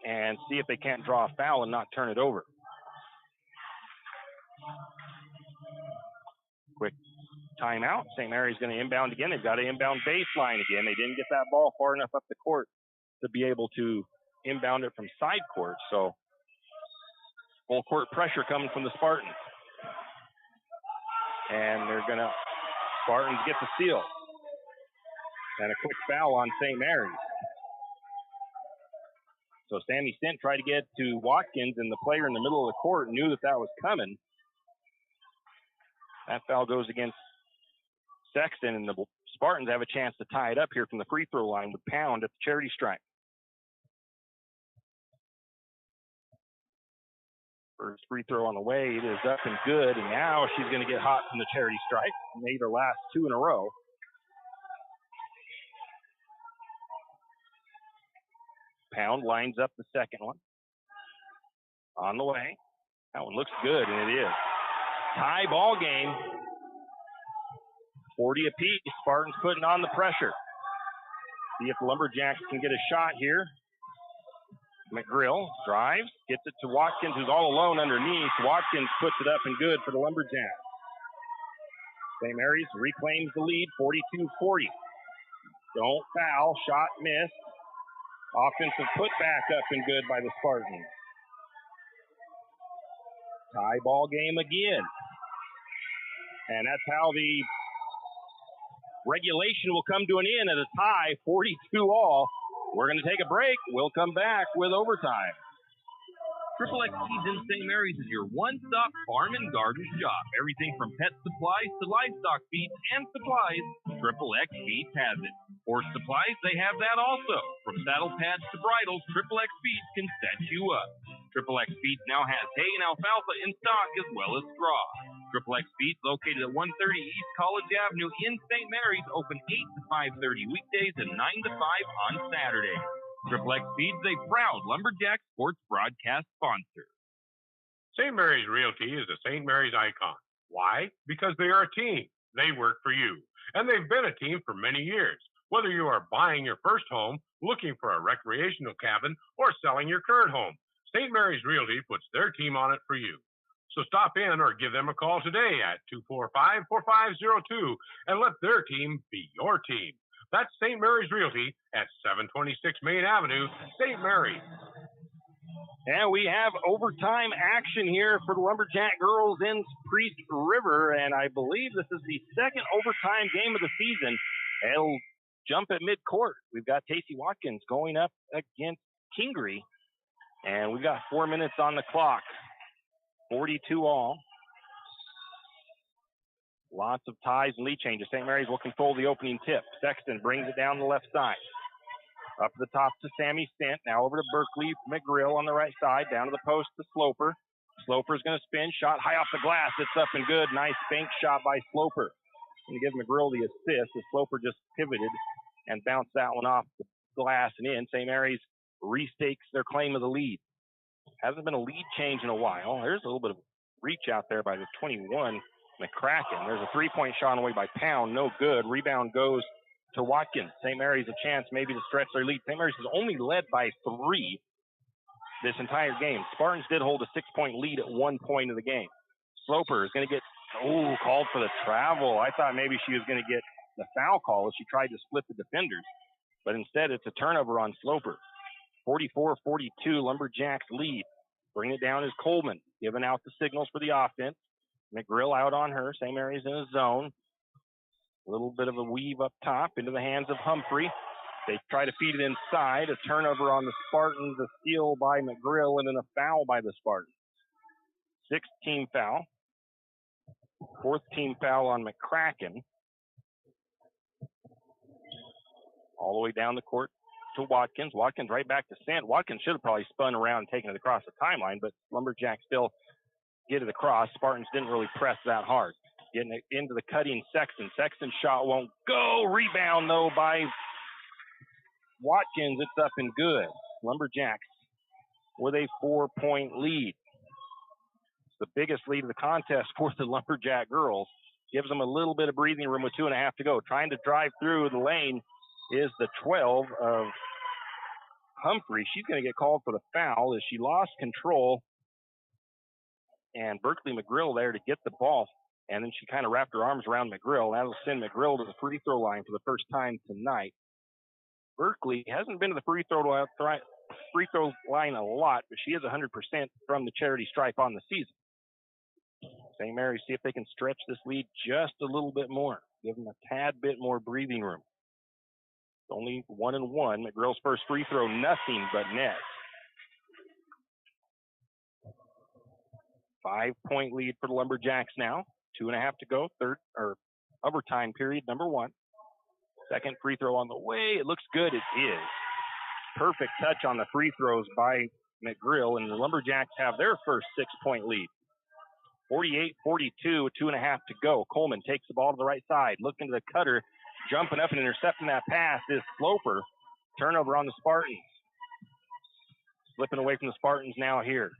and see if they can't draw a foul and not turn it over. Quick timeout. St. Mary's going to inbound again. They've got to inbound baseline again. They didn't get that ball far enough up the court to be able to inbound it from side court. So Full court pressure coming from the Spartans. And Spartans get the steal. And a quick foul on St. Mary's. So Sammy Stent tried to get to Watkins, and the player in the middle of the court knew that was coming. That foul goes against Sexton, and the Spartans have a chance to tie it up here from the free throw line with Pound at the charity stripe. First free throw on the way. It is up and good, and now she's going to get hot from the charity stripe. Made her last two in a row. Pound lines up the second one. On the way. That one looks good, and it is. Tie ball game. 40 apiece. Spartans putting on the pressure. See if the Lumberjacks can get a shot here. McGrill drives, gets it to Watkins, who's all alone underneath. Watkins puts it up and good for the Lumberjacks. St. Mary's reclaims the lead, 42-40. Don't foul, shot missed. Offensive putback up and good by the Spartans. Tie ball game again. And that's how the regulation will come to an end at a tie, 42-all. We're going to take a break. We'll come back with overtime. Triple X Feeds in St. Mary's is your one-stop farm and garden shop. Everything from pet supplies to livestock feeds and supplies, Triple X Feeds has it. Horse supplies, they have that also. From saddle pads to bridles, Triple X Feeds can set you up. Triple X Feeds now has hay and alfalfa in stock as well as straw. Triple X Feeds, located at 130 East College Avenue in St. Mary's, open 8 to 5:30 weekdays and 9 to 5 on Saturday. Triple X Feeds, a proud Lumberjack sports broadcast sponsor. St. Mary's Realty is a St. Mary's icon. Why? Because they are a team. They work for you. And they've been a team for many years. Whether you are buying your first home, looking for a recreational cabin, or selling your current home, St. Mary's Realty puts their team on it for you. So stop in or give them a call today at 245-4502 and let their team be your team. That's St. Mary's Realty at 726 Main Avenue, St. Mary's. And we have overtime action here for the Lumberjack girls in Priest River, and I believe this is the second overtime game of the season. It'll jump at midcourt. We've got Tacey Watkins going up against Kingery, and we've got 4 minutes on the clock. 42-all. Lots of ties and lead changes. St. Mary's will control the opening tip. Sexton brings it down the left side. Up the top to Sammy Stent. Now over to Berkeley. McGrill on the right side. Down to the post to Sloper. Sloper's going to spin. Shot high off the glass. It's up and good. Nice bank shot by Sloper. Going to give McGrill the assist as Sloper just pivoted and bounced that one off the glass and in. St. Mary's restakes their claim of the lead. Hasn't been a lead change in a while. There's a little bit of reach out there by the 21, McCracken. There's a three-point shot on the way by Pound. No good. Rebound goes to Watkins. St. Mary's a chance maybe to stretch their lead. St. Mary's has only led by 3 this entire game. Spartans did hold a 6-point lead at one point of the game. Sloper is going to get, called for the travel. I thought maybe she was going to get the foul call as she tried to split the defenders. But instead, it's a turnover on Sloper. 44-42, Lumberjacks lead. Bring it down is Coleman, giving out the signals for the offense. McGrill out on her. St. Mary's in a zone. A little bit of a weave up top into the hands of Humphrey. They try to feed it inside. A turnover on the Spartans, a steal by McGrill, and then a foul by the Spartans. 6th-team foul. 4th-team foul on McCracken. All the way down the court to Watkins. Watkins right back to Sant. Watkins should have probably spun around and taken it across the timeline, but Lumberjacks still get it across. Spartans didn't really press that hard. Getting it into the cutting Sexton. Sexton's shot won't go. Rebound, though, by Watkins. It's up and good. Lumberjacks with a 4-point lead. It's the biggest lead of the contest for the Lumberjack girls. Gives them a little bit of breathing room with 2.5 to go. Trying to drive through the lane is the 12 of Humphrey. She's going to get called for the foul as she lost control. And Berkeley McGrill there to get the ball. And then she kind of wrapped her arms around McGrill. That'll send McGrill to the free throw line for the first time tonight. Berkeley hasn't been to the free throw free throw line a lot, but she is 100% from the charity stripe on the season. St. Mary's see if they can stretch this lead just a little bit more, give them a tad bit more breathing room. It's only 1-1. McGrill's first free throw, nothing but net. 5-point lead for the Lumberjacks now. 2.5 to go. Overtime period, number 1. Second free throw on the way. It looks good. It is. Perfect touch on the free throws by McGrill, and the Lumberjacks have their first 6-point lead. 48-42, 2.5 to go. Coleman takes the ball to the right side, looking to the cutter, jumping up and intercepting that pass is Sloper. Turnover on the Spartans. Slipping away from the Spartans now here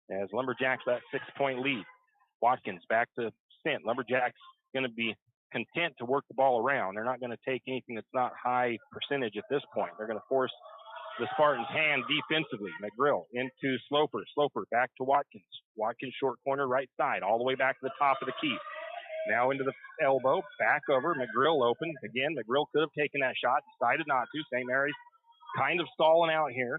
as Lumberjacks that 6-point lead. Watkins back to Stint. Lumberjacks going to be content to work the ball around. They're not going to take anything that's not high percentage at this point. They're going to force the Spartans' hand defensively. McGrill into Sloper. Sloper back to Watkins. Watkins short corner right side, all the way back to the top of the key. Now into the elbow, back over. McGrill open. Again, McGrill could have taken that shot, decided not to. St. Mary's kind of stalling out here.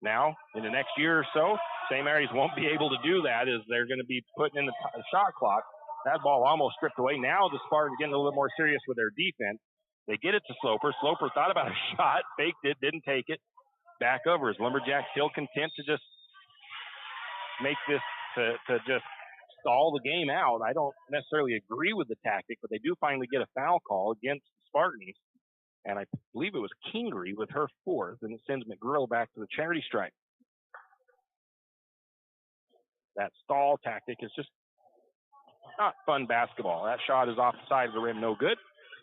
Now, in the next year or so, St. Mary's won't be able to do that as they're going to be putting in the shot clock. That ball almost stripped away. Now the Spartans getting a little bit more serious with their defense. They get it to Sloper. Sloper thought about a shot, faked it, didn't take it. Back over. Is Lumberjack still content to just make this, to just stall the game out? I don't necessarily agree with the tactic, but they do finally get a foul call against the Spartans. And I believe it was Kingery with her 4th, and it sends McGrill back to the charity stripe. That stall tactic is just not fun basketball. That shot is off the side of the rim, no good.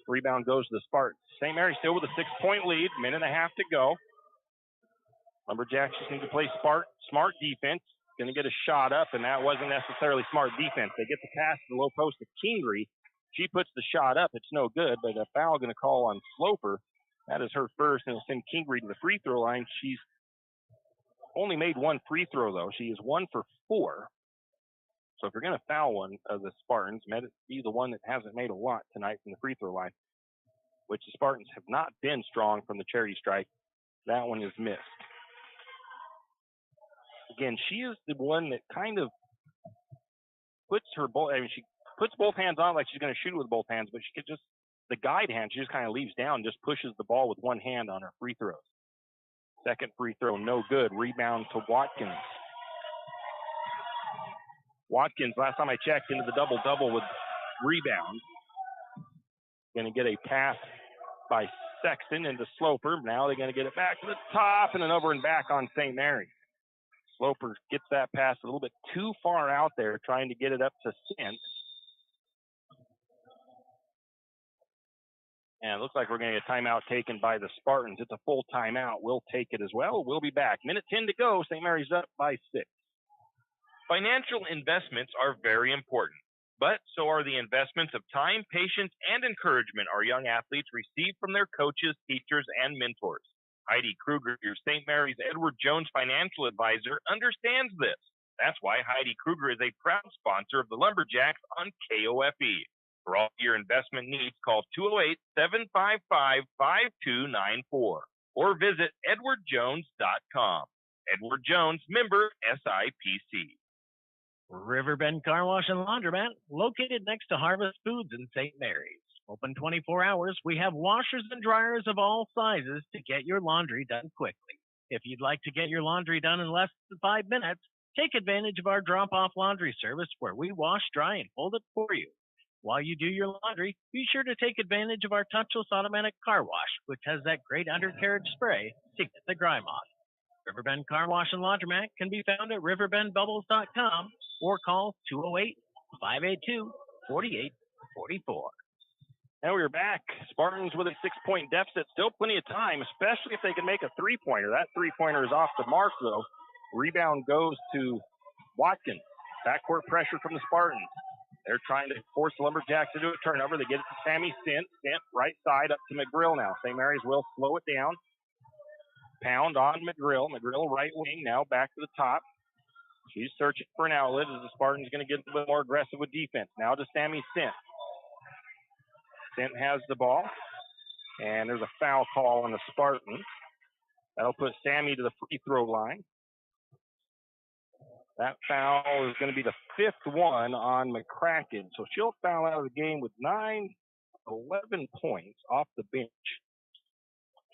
Rebound goes to the Spartans. St. Mary's still with a 6-point lead, 1.5 minutes to go. Lumberjacks just need to play smart defense. Going to get a shot up, and that wasn't necessarily smart defense. They get the pass to the low post to Kingery. She puts the shot up. It's no good, but a foul going to call on Sloper. That is her first, and it'll send Kingery to the free throw line. She's only made 1 free throw, though. She is 1 for 4. So if you're going to foul one of the Spartans, be the one that hasn't made a lot tonight from the free throw line, which the Spartans have not been strong from the charity stripe. That one is missed. Again, she is the one that kind of puts her she puts both hands on like she's going to shoot with both hands, but she could just, the guide hand, she just kind of leaves down, just pushes the ball with one hand on her free throws. Second free throw, no good. Rebound to Watkins. Watkins, last time I checked, into the double-double with rebound. Going to get a pass by Sexton into Sloper. Now they're going to get it back to the top and then over and back on St. Mary's. Sloper gets that pass a little bit too far out there, trying to get it up to Sint. And it looks like we're going to get a timeout taken by the Spartans. It's a full timeout. We'll take it as well. We'll be back. 1:10 to go. St. Mary's up by 6. Financial investments are very important, but so are the investments of time, patience, and encouragement our young athletes receive from their coaches, teachers, and mentors. Heidi Kruger, your St. Mary's Edward Jones financial advisor, understands this. That's why Heidi Kruger is a proud sponsor of the Lumberjacks on KOFE. For all your investment needs, call 208-755-5294 or visit edwardjones.com. Edward Jones, member SIPC. Riverbend Car Wash and Laundromat, located next to Harvest Foods in St. Mary's. Open 24 hours, we have washers and dryers of all sizes to get your laundry done quickly. If you'd like to get your laundry done in less than 5 minutes, take advantage of our drop-off laundry service where we wash, dry, and fold it for you. While you do your laundry, be sure to take advantage of our touchless automatic car wash, which has that great undercarriage spray to get the grime off. Riverbend Car Wash and Laundromat can be found at riverbendbubbles.com or call 208-582-4844. Now we're back. Spartans with a 6-point deficit. Still plenty of time, especially if they can make a three-pointer. That three-pointer is off the mark, though. Rebound goes to Watkins. Backcourt pressure from the Spartans. They're trying to force the Lumberjacks to do a turnover. They get it to Sammy Stint. Stint right side up to McGrill now. St. Mary's will slow it down. Pound on McGrill. McGrill right wing now back to the top. She's searching for an outlet as the Spartans going to get a little bit more aggressive with defense. Now to Sammy Stint. Stint has the ball, and there's a foul call on the Spartans. That'll put Sammy to the free throw line. That foul is going to be the 5th one on McCracken. So she'll foul out of the game with 11 points off the bench.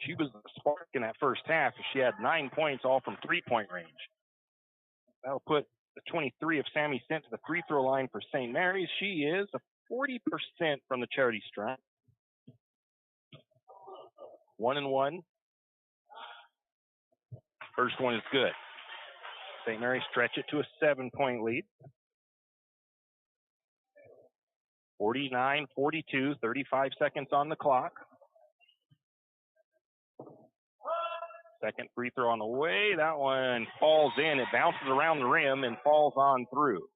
She was the spark in that first half. She had 9 points all from three-point range. That'll put the 23 of Sammy sent to the free throw line for St. Mary's. She is 40% from the charity stripe. 1-1. First one is good. St. Mary's stretch it to a 7-point lead. 49-42, 35 seconds on the clock. Second free throw on the way. That one falls in. It bounces around the rim and falls on through.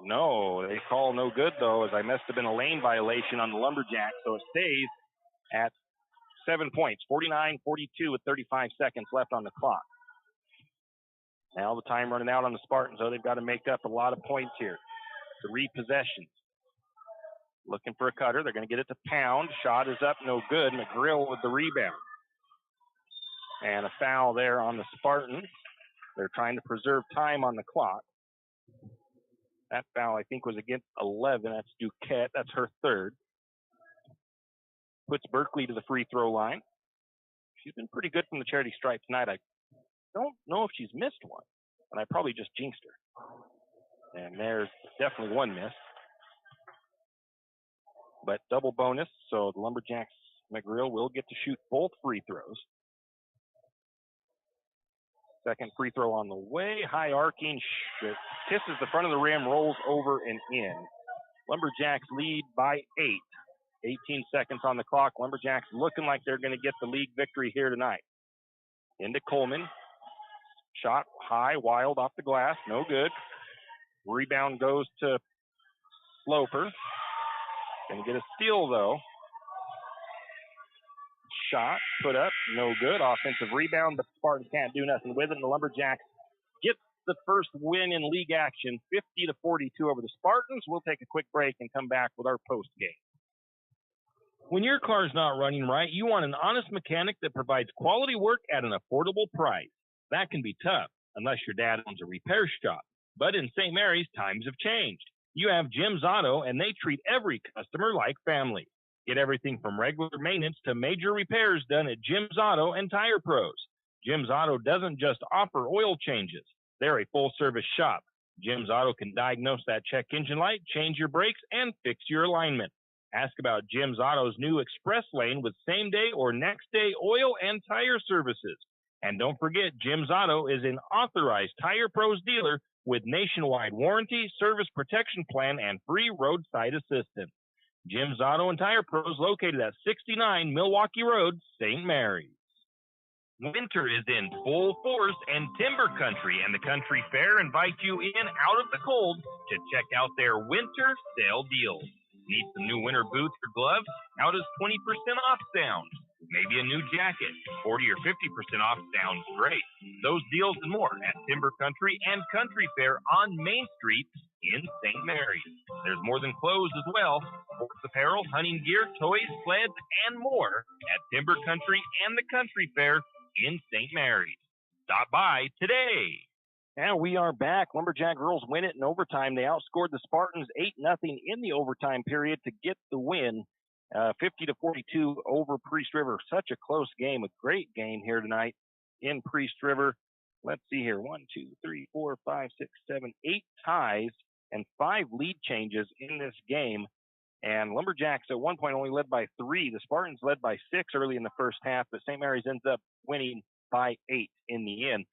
No, they call no good, though, as I must have been a lane violation on the Lumberjacks. So it stays at 7 points, 49-42 with 35 seconds left on the clock. Now the time running out on the Spartans, though. They've got to make up a lot of points here. 3 possessions. Looking for a cutter. They're going to get it to Pound. Shot is up, no good. McGrill with the rebound. And a foul there on the Spartans. They're trying to preserve time on the clock. That foul, I think, was against 11. That's Duquette. That's her 3rd. Puts Berkeley to the free throw line. She's been pretty good from the charity stripe tonight. I don't know if she's missed one, but I probably just jinxed her. And there's definitely one miss. But double bonus, so the Lumberjacks McGrill will get to shoot both free throws. Second free throw on the way. High arcing, kisses the front of the rim, rolls over and in. Lumberjacks lead by 8. 18 seconds on the clock. Lumberjacks looking like they're going to get the league victory here tonight. Into Coleman. Shot high, wild off the glass. No good. Rebound goes to Sloper. Going to get a steal, though. Shot, put up, no good. Offensive rebound, but the Spartans can't do nothing with it. And the Lumberjacks get the first win in league action, 50-42 over the Spartans. We'll take a quick break and come back with our post game. When your car's not running right, you want an honest mechanic that provides quality work at an affordable price. That can be tough, unless your dad owns a repair shop. But in St. Mary's, times have changed. You have Jim's Auto, and they treat every customer like family. Get everything from regular maintenance to major repairs done at Jim's Auto and Tire Pros. Jim's Auto doesn't just offer oil changes. They're a full-service shop. Jim's Auto can diagnose that check engine light, change your brakes, and fix your alignment. Ask about Jim's Auto's new Express Lane with same-day or next-day oil and tire services. And don't forget, Jim's Auto is an authorized Tire Pros dealer with nationwide warranty, service protection plan, and free roadside assistance. Jim's Auto and Tire Pros located at 69 Milwaukee Road, St. Mary's. Winter is in full force, and Timber Country and the Country Fair invite you in out of the cold to check out their winter sale deals. Need some new winter boots or gloves? How does 20% off sound? Maybe a new jacket. 40 or 50% off sounds great. Those deals and more at Timber Country and Country Fair on Main Street in St. Mary's. There's more than clothes as well. Sports apparel, hunting gear, toys, sleds, and more at Timber Country and the Country Fair in St. Mary's. Stop by today. And we are back. Lumberjack girls win it in overtime. They outscored the Spartans 8-0 in the overtime period to get the win. 50-42 over Priest River. Such a close game, a great game here tonight in Priest River. Let's see here. 1, 2, 3, 4, 5, 6, 7, 8 ties and 5 lead changes in this game. And Lumberjacks at one point only led by 3. The Spartans led by 6 early in the first half, but St. Mary's ends up winning by 8 in the end.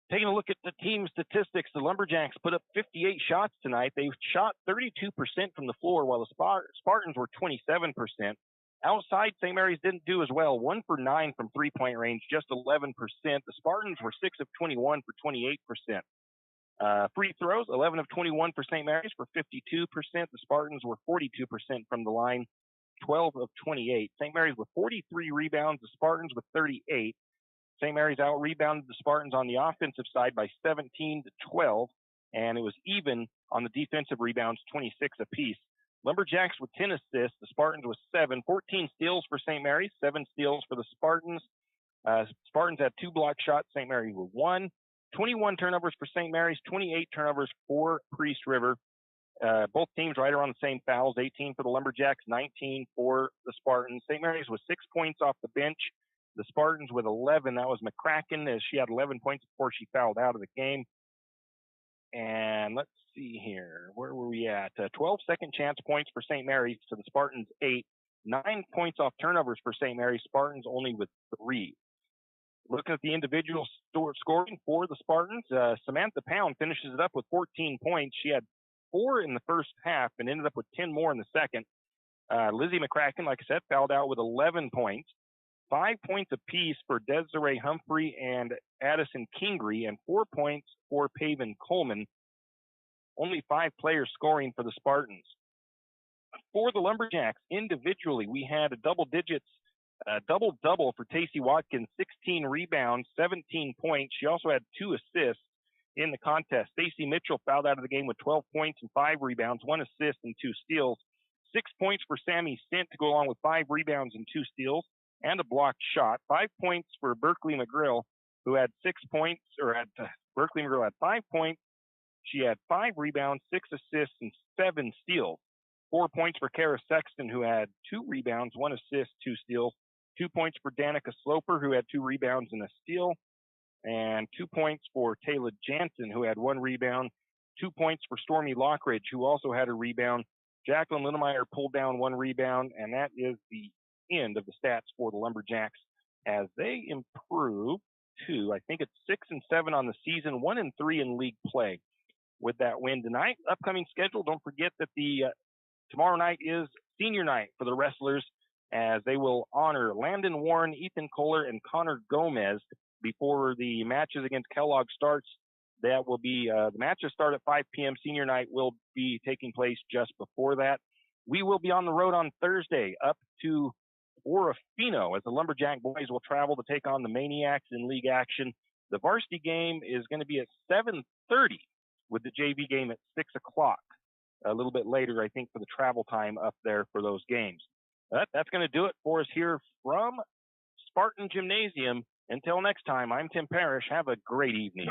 Taking a look at the team statistics, the Lumberjacks put up 58 shots tonight. They shot 32% from the floor, while the Spartans were 27%. Outside, St. Mary's didn't do as well. 1 for 9 from three-point range, just 11%. The Spartans were 6 of 21 for 28%. Free throws, 11 of 21 for St. Mary's for 52%. The Spartans were 42% from the line, 12 of 28. St. Mary's with 43 rebounds, the Spartans with 38. St. Mary's out-rebounded the Spartans on the offensive side by 17-12, and it was even on the defensive rebounds, 26 apiece. Lumberjacks with 10 assists, the Spartans with 7, 14 steals for St. Mary's, 7 steals for the Spartans. Spartans had 2 block shots. St. Mary's with 1. 21 turnovers for St. Mary's, 28 turnovers for Priest River. Both teams right around the same fouls, 18 for the Lumberjacks, 19 for the Spartans. St. Mary's with 6 points off the bench. The Spartans with 11. That was McCracken, as she had 11 points before she fouled out of the game. And let's see here. Where were we at? 12 second chance points for St. Mary's to the Spartans, 8. 9 points off turnovers for St. Mary's. Spartans only with 3. Looking at the individual scoring for the Spartans, Samantha Pound finishes it up with 14 points. She had 4 in the first half and ended up with 10 more in the second. Lizzie McCracken, like I said, fouled out with 11 points. 5 points apiece for Desiree Humphrey and Addison Kingery, and 4 points for Paven Coleman. Only 5 players scoring for the Spartans. For the Lumberjacks, individually, we had a double-double for Tacey Watkins, 16 rebounds, 17 points. She also had 2 assists in the contest. Stacey Mitchell fouled out of the game with 12 points and 5 rebounds, 1 assist and 2 steals. 6 points for Sammy Stint to go along with 5 rebounds and 2 steals and a blocked shot. 5 points for Berkeley McGrill, who had 6 points, Berkeley McGrill had 5 points. She had 5 rebounds, 6 assists, and 7 steals. 4 points for Kara Sexton, who had 2 rebounds, 1 assist, 2 steals. 2 points for Danica Sloper, who had 2 rebounds and a steal. And 2 points for Taylor Jansen, who had 1 rebound. 2 points for Stormy Lockridge, who also had a rebound. Jacqueline Lindemeyer pulled down 1 rebound, and that is the end of the stats for the Lumberjacks as they improve to, I think it's 6-7 on the season, 1-3 in league play with that win tonight. Upcoming schedule, don't forget that tomorrow night is senior night for the wrestlers, as they will honor Landon Warren, Ethan Kohler, and Connor Gomez before the matches against Kellogg starts. That will be, the matches start at 5 p.m. Senior night will be taking place just before that. We will be on the road on Thursday up to Orofino as the Lumberjack boys will travel to take on the Maniacs in league action. The varsity game is going to be at 7:30 with the JV game at 6 o'clock. A little bit later, I think, for the travel time up there for those games. That's going to do it for us here from Spartan Gymnasium. Until next time, I'm Tim Parrish. Have a great evening.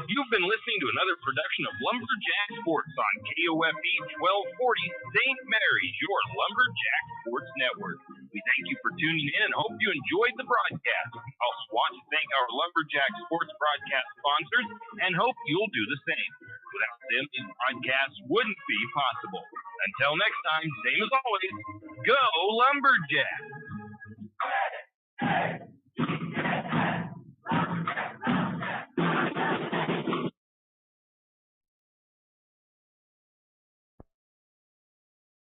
You've been listening to another production of Lumberjack Sports on KOFE 1240 St. Mary's, your Lumberjack Sports Network. We thank you for tuning in and hope you enjoyed the broadcast. I also want to thank our Lumberjack Sports broadcast sponsors and hope you'll do the same. Without them, these podcasts wouldn't be possible. Until next time, same as always, go Lumberjack!